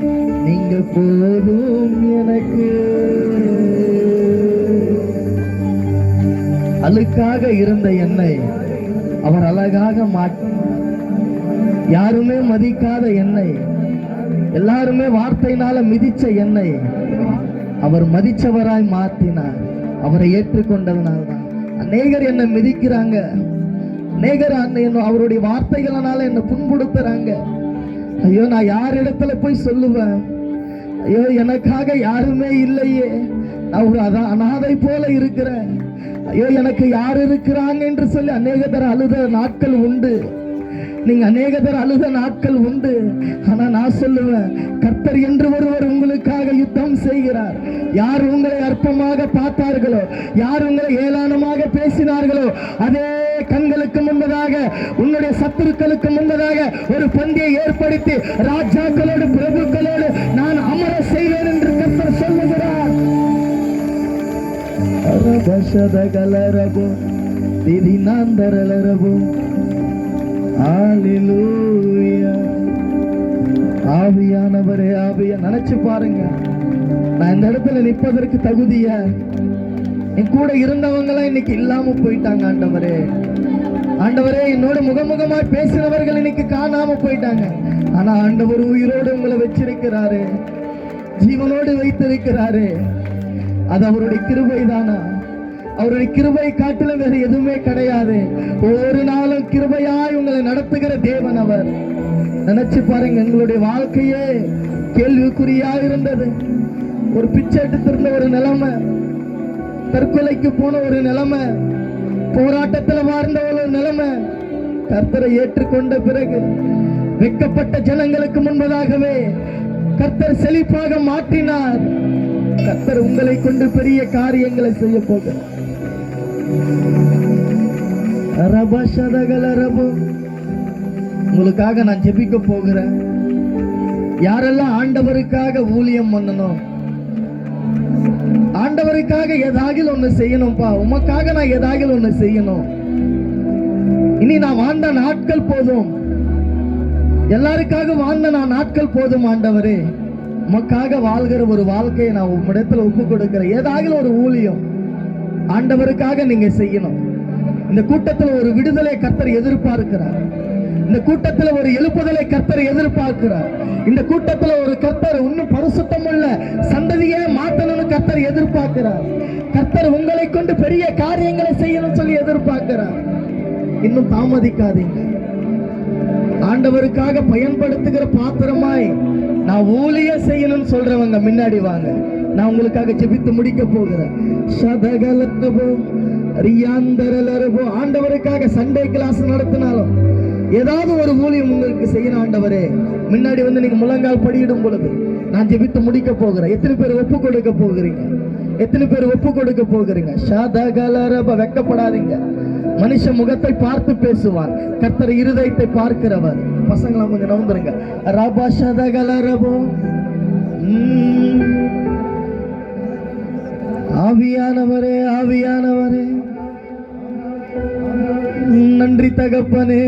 நீங்க போதும் எனக்கு. அழுக்காக இருந்த என்னை அவர் அழகாக மாற்றி, யாருமே மதிக்காத என்னை, எல்லாருமே வார்த்தையினால மிதிச்ச என்னை அவர் மதிச்சவராய் மாற்றினார். அவரை ஏற்றுக்கொண்டதுனால்தான் அநேகர் என்னை மிதிக்கிறாங்க, அநேகர் அவருடைய வார்த்தைகளால என்னை புண்படுத்துறாங்க. ஐயோ, நான் யார் இடத்துல போய் சொல்லுவேன்? ஐயோ, எனக்காக யாருமே இல்லையே, நான் ஒரு அனாதை போல இருக்கிறேன். ஐயோ, எனக்கு யார் இருக்கிறாங்க என்று சொல்லி அநேக தர அழுத நாட்கள் உண்டு. நீங்க அநேக தர அழுத நாட்கள் உண்டு. ஆனா நான் சொல்லுவேன், கர்த்தர் என்று ஒருவர் உங்களுக்காக யுத்தம் செய்கிறார். யார் உங்களை அற்பமாக பார்த்தார்களோ, யார் உங்களை ஏளனமாக பேசினார்களோ, அதே கண்களுக்கு முன்பதாக, உன்னுடைய சத்துருக்களுக்கு முன்பதாக ஒரு பந்தியை ஏற்படுத்தி ராஜாக்களோடு பிரபுக்களோடு நான் அமர செய்வேன் என்று கர்த்தர் சொல்லுகிறார். ஆவியானவரே, ஆவியா, நினைச்சு பாருங்க, நான் இந்த இடத்துல நிற்பதற்கு தகுதியா? என் கூட இருந்தவங்க எல்லாம் இன்னைக்கு இல்லாம போயிட்டாங்க. ஆண்டவரே, ஆண்டவரே, என்னோட முகமுகமாய் பேசினவர்கள் இன்னைக்கு காணாம போயிட்டாங்க. ஆனா ஆண்டவர் உயிரோடு உங்களை வச்சிருக்கிறாரு, ஜீவனோடு வைத்திருக்கிறாரு. அது அவருடைய கிருபை தானா? அவருடைய கிருபை காட்டிலும் வேற எதுவுமே கிடையாது. ஒரு நாளும் நாளும் கிருபையாய் உங்களை நடத்துகிற தேவன் அவர். நினைச்சு பாருங்க, எங்களுடைய வாழ்க்கையே கேள்விக்குறியா இருந்தது. ஒரு பிச்சை எடுத்திருந்த ஒரு நிலைமை, தற்கொலைக்கு போன ஒரு நிலைமை, போராட்டத்தில் வாழ்ந்த ஒரு நிலைமை. கர்த்தரை ஏற்றுக்கொண்ட பிறகு வெட்கப்பட்ட ஜனங்களுக்கு முன்பதாகவே கர்த்தர் செழிப்பாக மாற்றினார். கர்த்தர் உங்களை கொண்டு பெரிய காரியங்களை செய்ய போகிறார். உங்களுக்காக நான் ஜெபிக்க போகிறேன். யாரெல்லாம் ஆண்டவருக்காக ஊழியம் பண்ணணும், ஆண்டவருக்காக ஏதாகிலும் ஒண்ணு செய்யணும்பா, உமக்காக நான் ஏதாகிலும் ஒண்ணு செய்யணும், இனி நான் வாழ்ந்த நாட்கள் போதும், எல்லாருக்காக வாழ்ந்த நான் நாட்கள் போதும் ஆண்டவரே, உமக்காக வாழ்கிற ஒரு வாழ்க்கையை நான் உம்மிடத்துல ஒப்பு கொடுக்கிறேன். ஏதாகிலும் ஒரு ஊழியம் ஆண்டவருக்காக நீங்க செய்யணும். இந்த கூட்டத்தில் ஒரு விடுதலை கர்த்தர் எதிர்பார்க்கிறார். இந்த கூட்டத்தில் ஒரு எழுப்புதலை கர்த்தர் எதிர்பார்க்கிறார். இந்த கூட்டத்தில் ஒரு கர்த்தர் இன்னும் பரிசுத்தமுள்ள சந்ததியே மாற்றணும்னு கர்த்தர் எதிர்பார்க்கிறார். கர்த்தர் உங்களை கொண்டு பெரிய காரியங்களை செய்யணும் சொல்லி எதிர்பார்க்கிறார். இன்னும் தாமதிக்காதீங்க. ஆண்டவருக்காக பயன்படுத்துகிற பாத்திரமாய் நான் ஊழிய செய்யணும்னு சொல்றவங்க முன்னாடி வாங்க. நான் உங்களுக்காக ஜெபித்து முடிக்க போகிறேன். ஆண்டவருக்காக சண்டே கிளாஸ் நடத்தினாலும் ஏதாவது ஒரு ஊழியம் உங்களுக்கு செய்யணும் ஆண்டவரே, முன்னாடி வந்து நீங்க முழங்கால் படியிடும் பொழுது நான் ஜெபித்து முடிக்க போகிறேன். எத்தனை பேர் ஒப்பு கொடுக்க போகிறீங்க? எத்தனை பேர் ஒப்பு கொடுக்க போகிறீங்க? வெக்கப்படாதீங்க. மனுஷ முகத்தை பார்த்து பேசுவார், கர்த்தர் இருதயத்தை பார்க்கிறவர். பசங்களாம் கொஞ்சம் நவுந்துருங்க. ரபா சதகலரபோ. ஆவியானவரே, ஆவியானவரே, நன்றி தகப்பனே.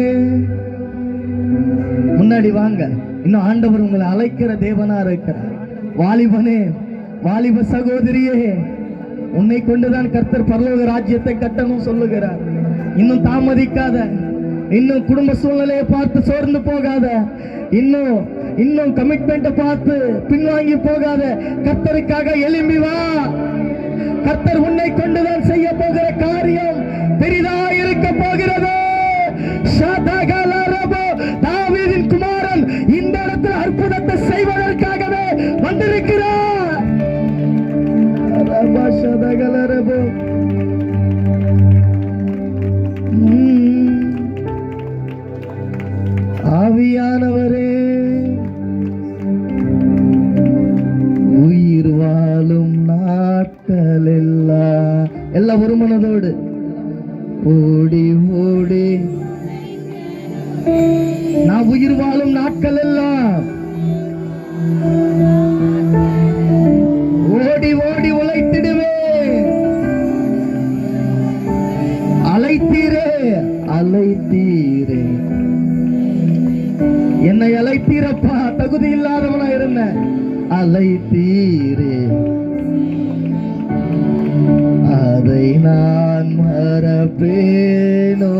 முன்னாடி வாங்க. இன்னும் ஆண்டவர் உங்களை அழைக்கிற தேவனா இருக்கிறார். வாலிபனே, வாலிப சகோதரியே, உன்னை கொண்டுதான் கர்த்தர் பரலோக ராஜ்யத்தை கட்டணும் சொல்லுகிறார். இன்னும் தாமதிக்காத. இன்னும் குடும்ப சூழ்நிலையை பார்த்து சோர்ந்து போகாத. இன்னும் கமிட்மெண்ட்டை பார்த்து பின்வாங்கி போகாத. கர்த்தருக்காக எழும்பி வா. கர்த்தர் உன்னை கொண்டுதான் செய்ய போகிற காரியம் பெரிதா இருக்க போகிறது. தாவீதின் குமாரன் இந்த இடத்தில் அற்புதத்தை செய்வதற்காகவே வந்திருக்கிறார். ஆவியானவரே, உயிர் வாழும் நாட்கள் எல்லாம் ஒரு மனதோடு ஓடி ஓடி, நான் உயிர் வாழும் நாட்கள் எல்லாம் ஓடி ஓடி உழைத்திடுவேன். அழைத்தீரே, அழைத்தீரே, என்னை அழைத்தீரப்பா. தகுதி இல்லாதவனா இருந்தேன், அழைத்தீரே. அதை நான் மறப்பேனோ,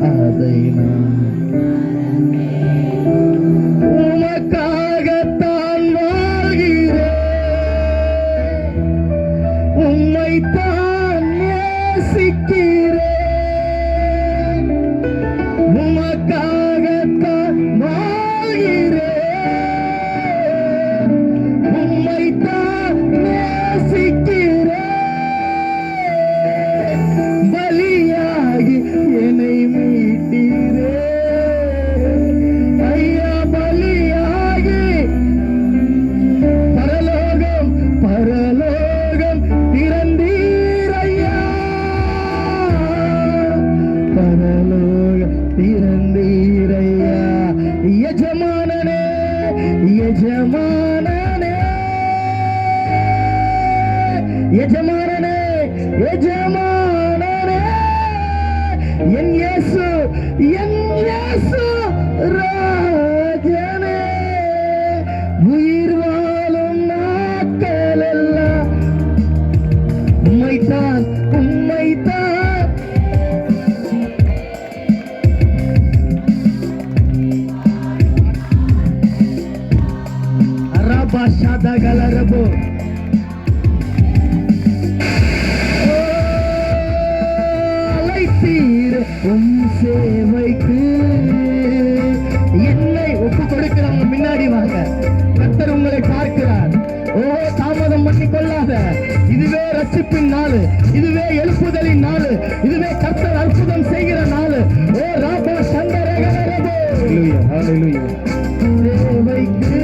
அதை நான் உமக்காகத்தான் வாழ்கிறேன், உம்மைத்தான் நேசிக்கிறேன், உமக்காகத்தான் வாழ்கிறேன், உம்மைத்தான் நேசிக்கிறேன். பலியாகி என்னை மீட்டீரே ஐயா, பலியாகி பரலோகம் பரலோகம் திறந்தீர் ஐயா, பரலோகம் திறந்தீர் ஐயா. எஜமானனே, எஜமானனே, எஜமானனே, எஜமானனே, என் இயேசு, என் இயேசு ராஜனே. உயிர் வாழும் நாட்கள் எல்லாம் உம்மைத்தான், உம்மைத்தான். அரபா ஷதகலரபோ. அழைத்தீர் உம் சேவைக்கு. என்னை ஒப்பு கொடுக்கிறவங்க முன்னாடி வாங்க. கர்த்தர் உங்களை பார்க்கிறார். ஓ, தாமதம் பண்ணி கொள்ளாத. இதுவே ரட்சிப்பின் நாள், இதுவே எழுப்புதலின் நாள், இதுவே கர்த்தர் அற்புதம் செய்கிற நாள். ஓ ராபா சந்தரகரபோ, ஹalleluya. சேவைக்கு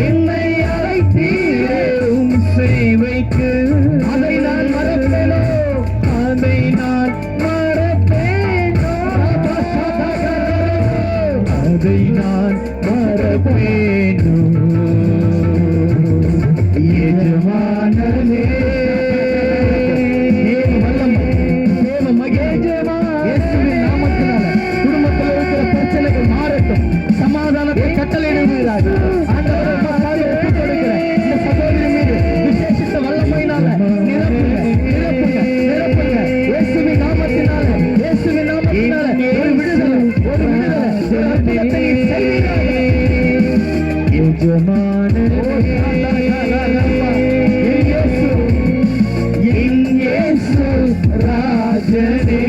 என்னை அழைத்தீரே உம் சேவைக்கு. அதை நான் மறப்பேனோ, அதை நான் மறப்பேனோ, அதை நான் மறப்பேனோ. எஜமானனே, தேவ மகேஜமா, இயேசுவின் நாமத்தினால குடும்பத்தில் இருக்கிற பிரச்சனைகள் மாறட்டும். சமாதானத்தை கட்டளையிடுகிறார். ஆண்டவரே, உமக்காக ஒப்புக் கொடுக்கிறேன். இந்த சகோதரி மீது விசேஷித்த வல்லமையினால நிரப்புங்க, நிரப்புங்க, நிரப்புங்க. இயேசுவின் நாமத்தினால, இயேசுவின் நாமத்தினால ஒரு விடுதலை, ஒரு விடுதலை, ஒரு அற்புதத்தை செய்வீராக. எஜமானனே, என் இயேசு ராஜனே,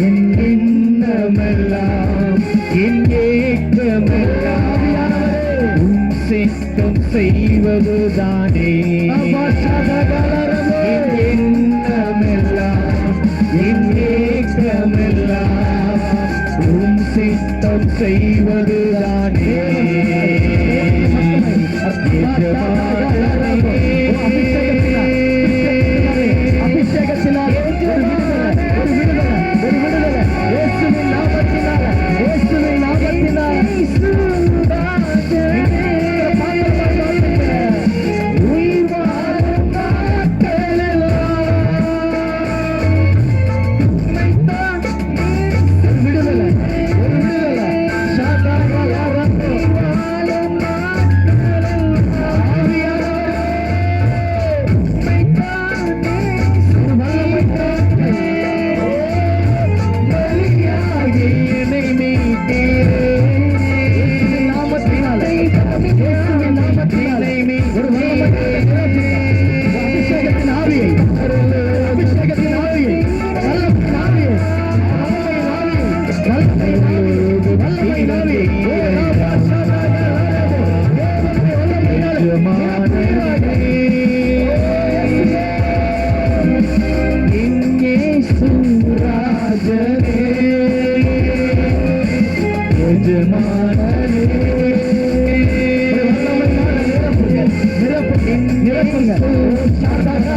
என் எண்ணமெல்லாம், என் ஏக்கமெல்லாம் உம் சித்தம் செய்வதுதானே. என் எண்ணமெல்லாம், என் ஏக்கமெல்லாம் உம் சித்தம் செய்வதுதானே. அபிஷேகத்தினால் ஒரு விடுதலை, ஒரு விடுதலை, ஒரு விடுதலை. இயேசுவின் நாமத்தினால, இயேசுவின் நாமத்தினால. உயிர் வாழும் நாட்களெல்லாம் ஒரு விடுதலை, ஒரு விடுதலை. சாதாரண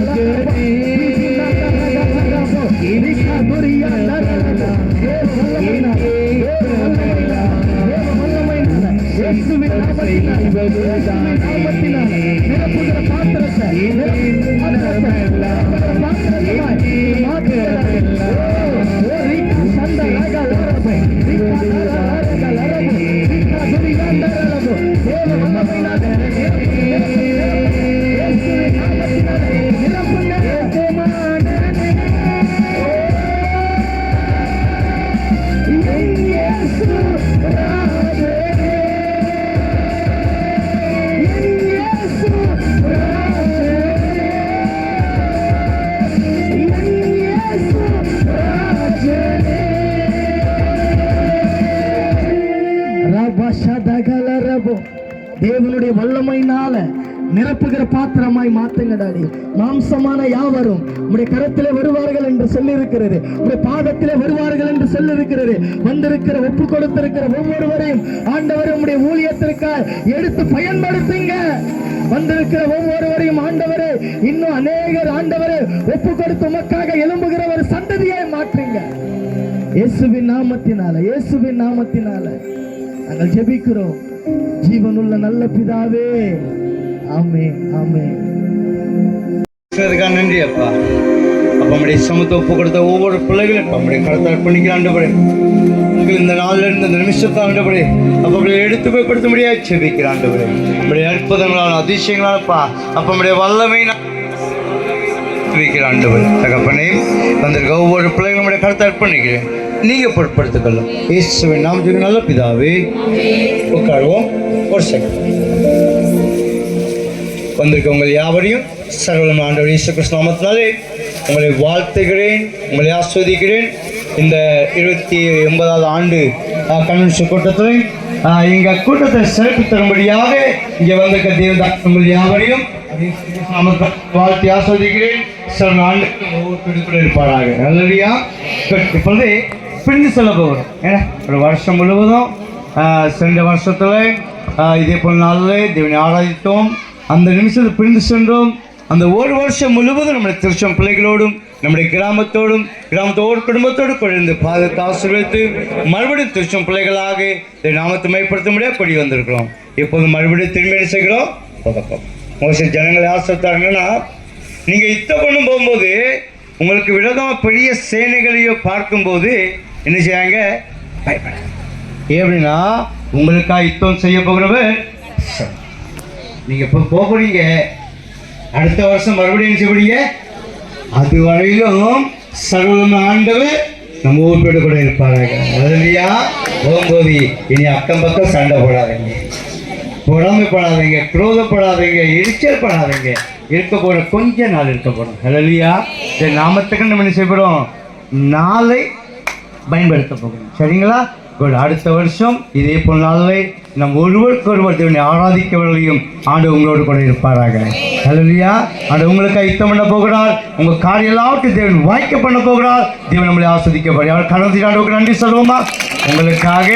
தேவனுடைய வல்லமையினால நிரப்புகிற பாத்திரமாய் மாத்துங்க டாடி. மாம்சமான யாவரும் உம்முடைய கரத்திலே வருவார்கள் என்று சொல்லி இருக்கிறது, உம்முடைய பாதத்திலே வருவார்கள் என்று சொல்லி இருக்கிறது. வந்திருக்கிற ஒப்பு கொடுத்திருக்கிற ஒவ்வொருவரையும் ஆண்டவரே உம்முடைய ஊழியத்திற்காக எடுத்து பயன்படுத்துங்க. வந்திருக்கிற ஒவ்வொருவரையும் ஆண்டவரே இன்னும் அநேகர் ஆண்டவரே ஒப்பு கொடுத்து உமக்காக எழும்புகிற ஒரு சந்ததியை மாற்றுங்க. இயேசுவின் நாமத்தினால, இயேசுவின் நாமத்தினால நாங்கள் ஜெபிக்கிறோம் ஜீவனுள்ள நல்ல பிதாவே. ஆமென், ஆமென். நன்றி அப்பா. அப்பா நம்முடைய சமூகத்தை ஒப்பு கொடுத்த ஒவ்வொரு பிள்ளைகளும் நம்முடைய கருத்தை அர்ப்பணிக்கிற ஆண்டவரே, இந்த நாளில் இருந்து இந்த நிமிஷத்தை ஆண்டவரே அப்போ எடுத்து போய் கொடுத்த முடியாது செபிக்கிற ஆண்டவரே. நம்முடைய அற்புதங்களால் அதிசயங்களாலப்பா அப்போ நம்முடைய வல்லமை வைக்கிற ஆண்டவரே தகப்பனையும் வந்திருக்க ஒவ்வொரு பிள்ளைகளும் நம்முடைய கருத்தை அர்ப்பணிக்கிறேன். நீங்கள் பொருட்படுத்திக் இயேசுவின் நாமத்துக்கு நல்ல பிதாவே. உட்காருவோம் ஒரு செகண்ட். வந்திருக்க உங்கள் யாவரையும் சர்வ ஆண்டவர் இயேசு கிறிஸ்து நாமத்தினாலே உங்களை வாழ்த்துகிறேன், உங்களை ஆஸ்வதிக்கிறேன். இந்த 29வது ஆண்டு கன்வென்ஷன் கூட்டத்தில் இங்கே கூட்டத்தை சிறப்பு தரும்படியாக இங்கே வந்திருக்க தேவதாசங்கள் யாவரையும் வாழ்த்தி ஆஸ்வதிக்கிறேன். சில ஆண்டுக்கு ஒவ்வொரு இருப்பாராக. நல்லடியா இப்பொழுது பிரிந்து செல்ல போகிறோம். ஏன்னா ஒரு வருஷம் முழுவதும் சென்ற வருஷத்தில் இதே போல நாளில் தேவனை ஆராதித்தோம். அந்த நிமிஷத்தில் பிரிந்து சென்றோம். அந்த ஒரு வருஷம் முழுவதும் நம்முடைய திருச்சம் பிள்ளைகளோடும் நம்முடைய கிராமத்தோடு குடும்பத்தோடு கொண்டு பாதுகாத்து ஆசீர்வதித்து மறுபடியும் திருச்சம் பிள்ளைகளாக நாமத்தை மேம்படுத்த முடியாது கொடி வந்திருக்கிறோம். இப்போது மறுபடியும் திரும்பி என்ன செய்கிறோம்? மோசடி ஜனங்களை ஆசைத்தாங்கன்னா நீங்கள் யுத்தம் பண்ண போகும்போது உங்களுக்கு விரோதமாக பெரிய சேனைகளையோ பார்க்கும்போது என்ன செய்யாங்க? பயப்பட. எப்படின்னா உங்களுக்காக யுத்தம் செய்ய போகிறவர் நீங்கள் இப்போ போகிறீங்க. அடுத்த வருஷம் மறுபடியும் என்ன செய்வீங்க? அது வரையிலும் சர்வதம் ஆண்டவர் நம்ம ஊர் கூட இருப்பாங்க. அதுலையா போகும்போது இனி அக்கம் பக்கம் சண்டை போடாதீங்க, பொறாமைப்படாதீங்க, குரோதப்படாதீங்க, எரிச்சல் படாதீங்க. இருக்க போகிற கொஞ்ச நாள் இருக்க போகிறோம். இல்லையா? சரி, நாமத்துக்கு நம்ம என்ன செய்யப்படும்? நாளை பயன்படுத்த போகிறோம். சரிங்களா? அடுத்த வருஷம் இதே போல் நாளில் நம் ஒருவருக்கொருவர் தேவனை ஆராதிக்கவர்களையும் ஆண்டு உங்களோடு கூட இருப்பாராக. இல்லையா? ஆண்டு உங்களுக்கு யுத்தம் பண்ண போகிறார். உங்கள் காரியம் எல்லாவற்றையும் தேவன் வாய்க்க பண்ண போகிறார். தேவன் நம்மளை ஆஸ்வதிக்க போகிறார். கடந்த ஆண்டுக்கு நன்றி சொல்லுவோமா? உங்களுக்காக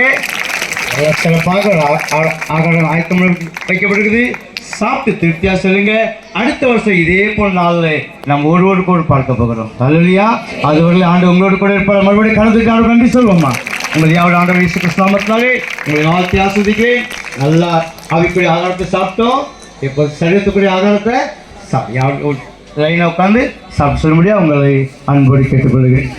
சிறப்பாக ஆகாரம் ஆயத்தம் வைக்கப்படுகிறது. சாப்பிட்டு திருப்தியாக சொல்லுங்க. அடுத்த வருஷம் இதே போல் நாளில் நம்ம ஒருவருக்கு ஒரு பார்க்க போகிறோம். இல்லையா? அதுவரை ஆண்டு உங்களோடு கூட இருப்பார். மறுபடியும் கடந்த ஆண்டு நன்றி சொல்லுவோமா? உங்கள் யாவோட ஆண்டவர் இயேசு கிறிஸ்து நாமத்தினாலே உங்களை வாழ்த்தி ஆஸ்வதிக்கிறேன். நல்லா ஆவிக்குரிய ஆகாரத்தை சாப்பிட்டோம். இப்போ சரீரத்துக்குரிய ஆகாரத்தை லைனாக உட்காந்து சாப்பிட்டு சொல்ல முடியாது. உங்களை அன்போடு கேட்டுக்கொள்கிறேன்.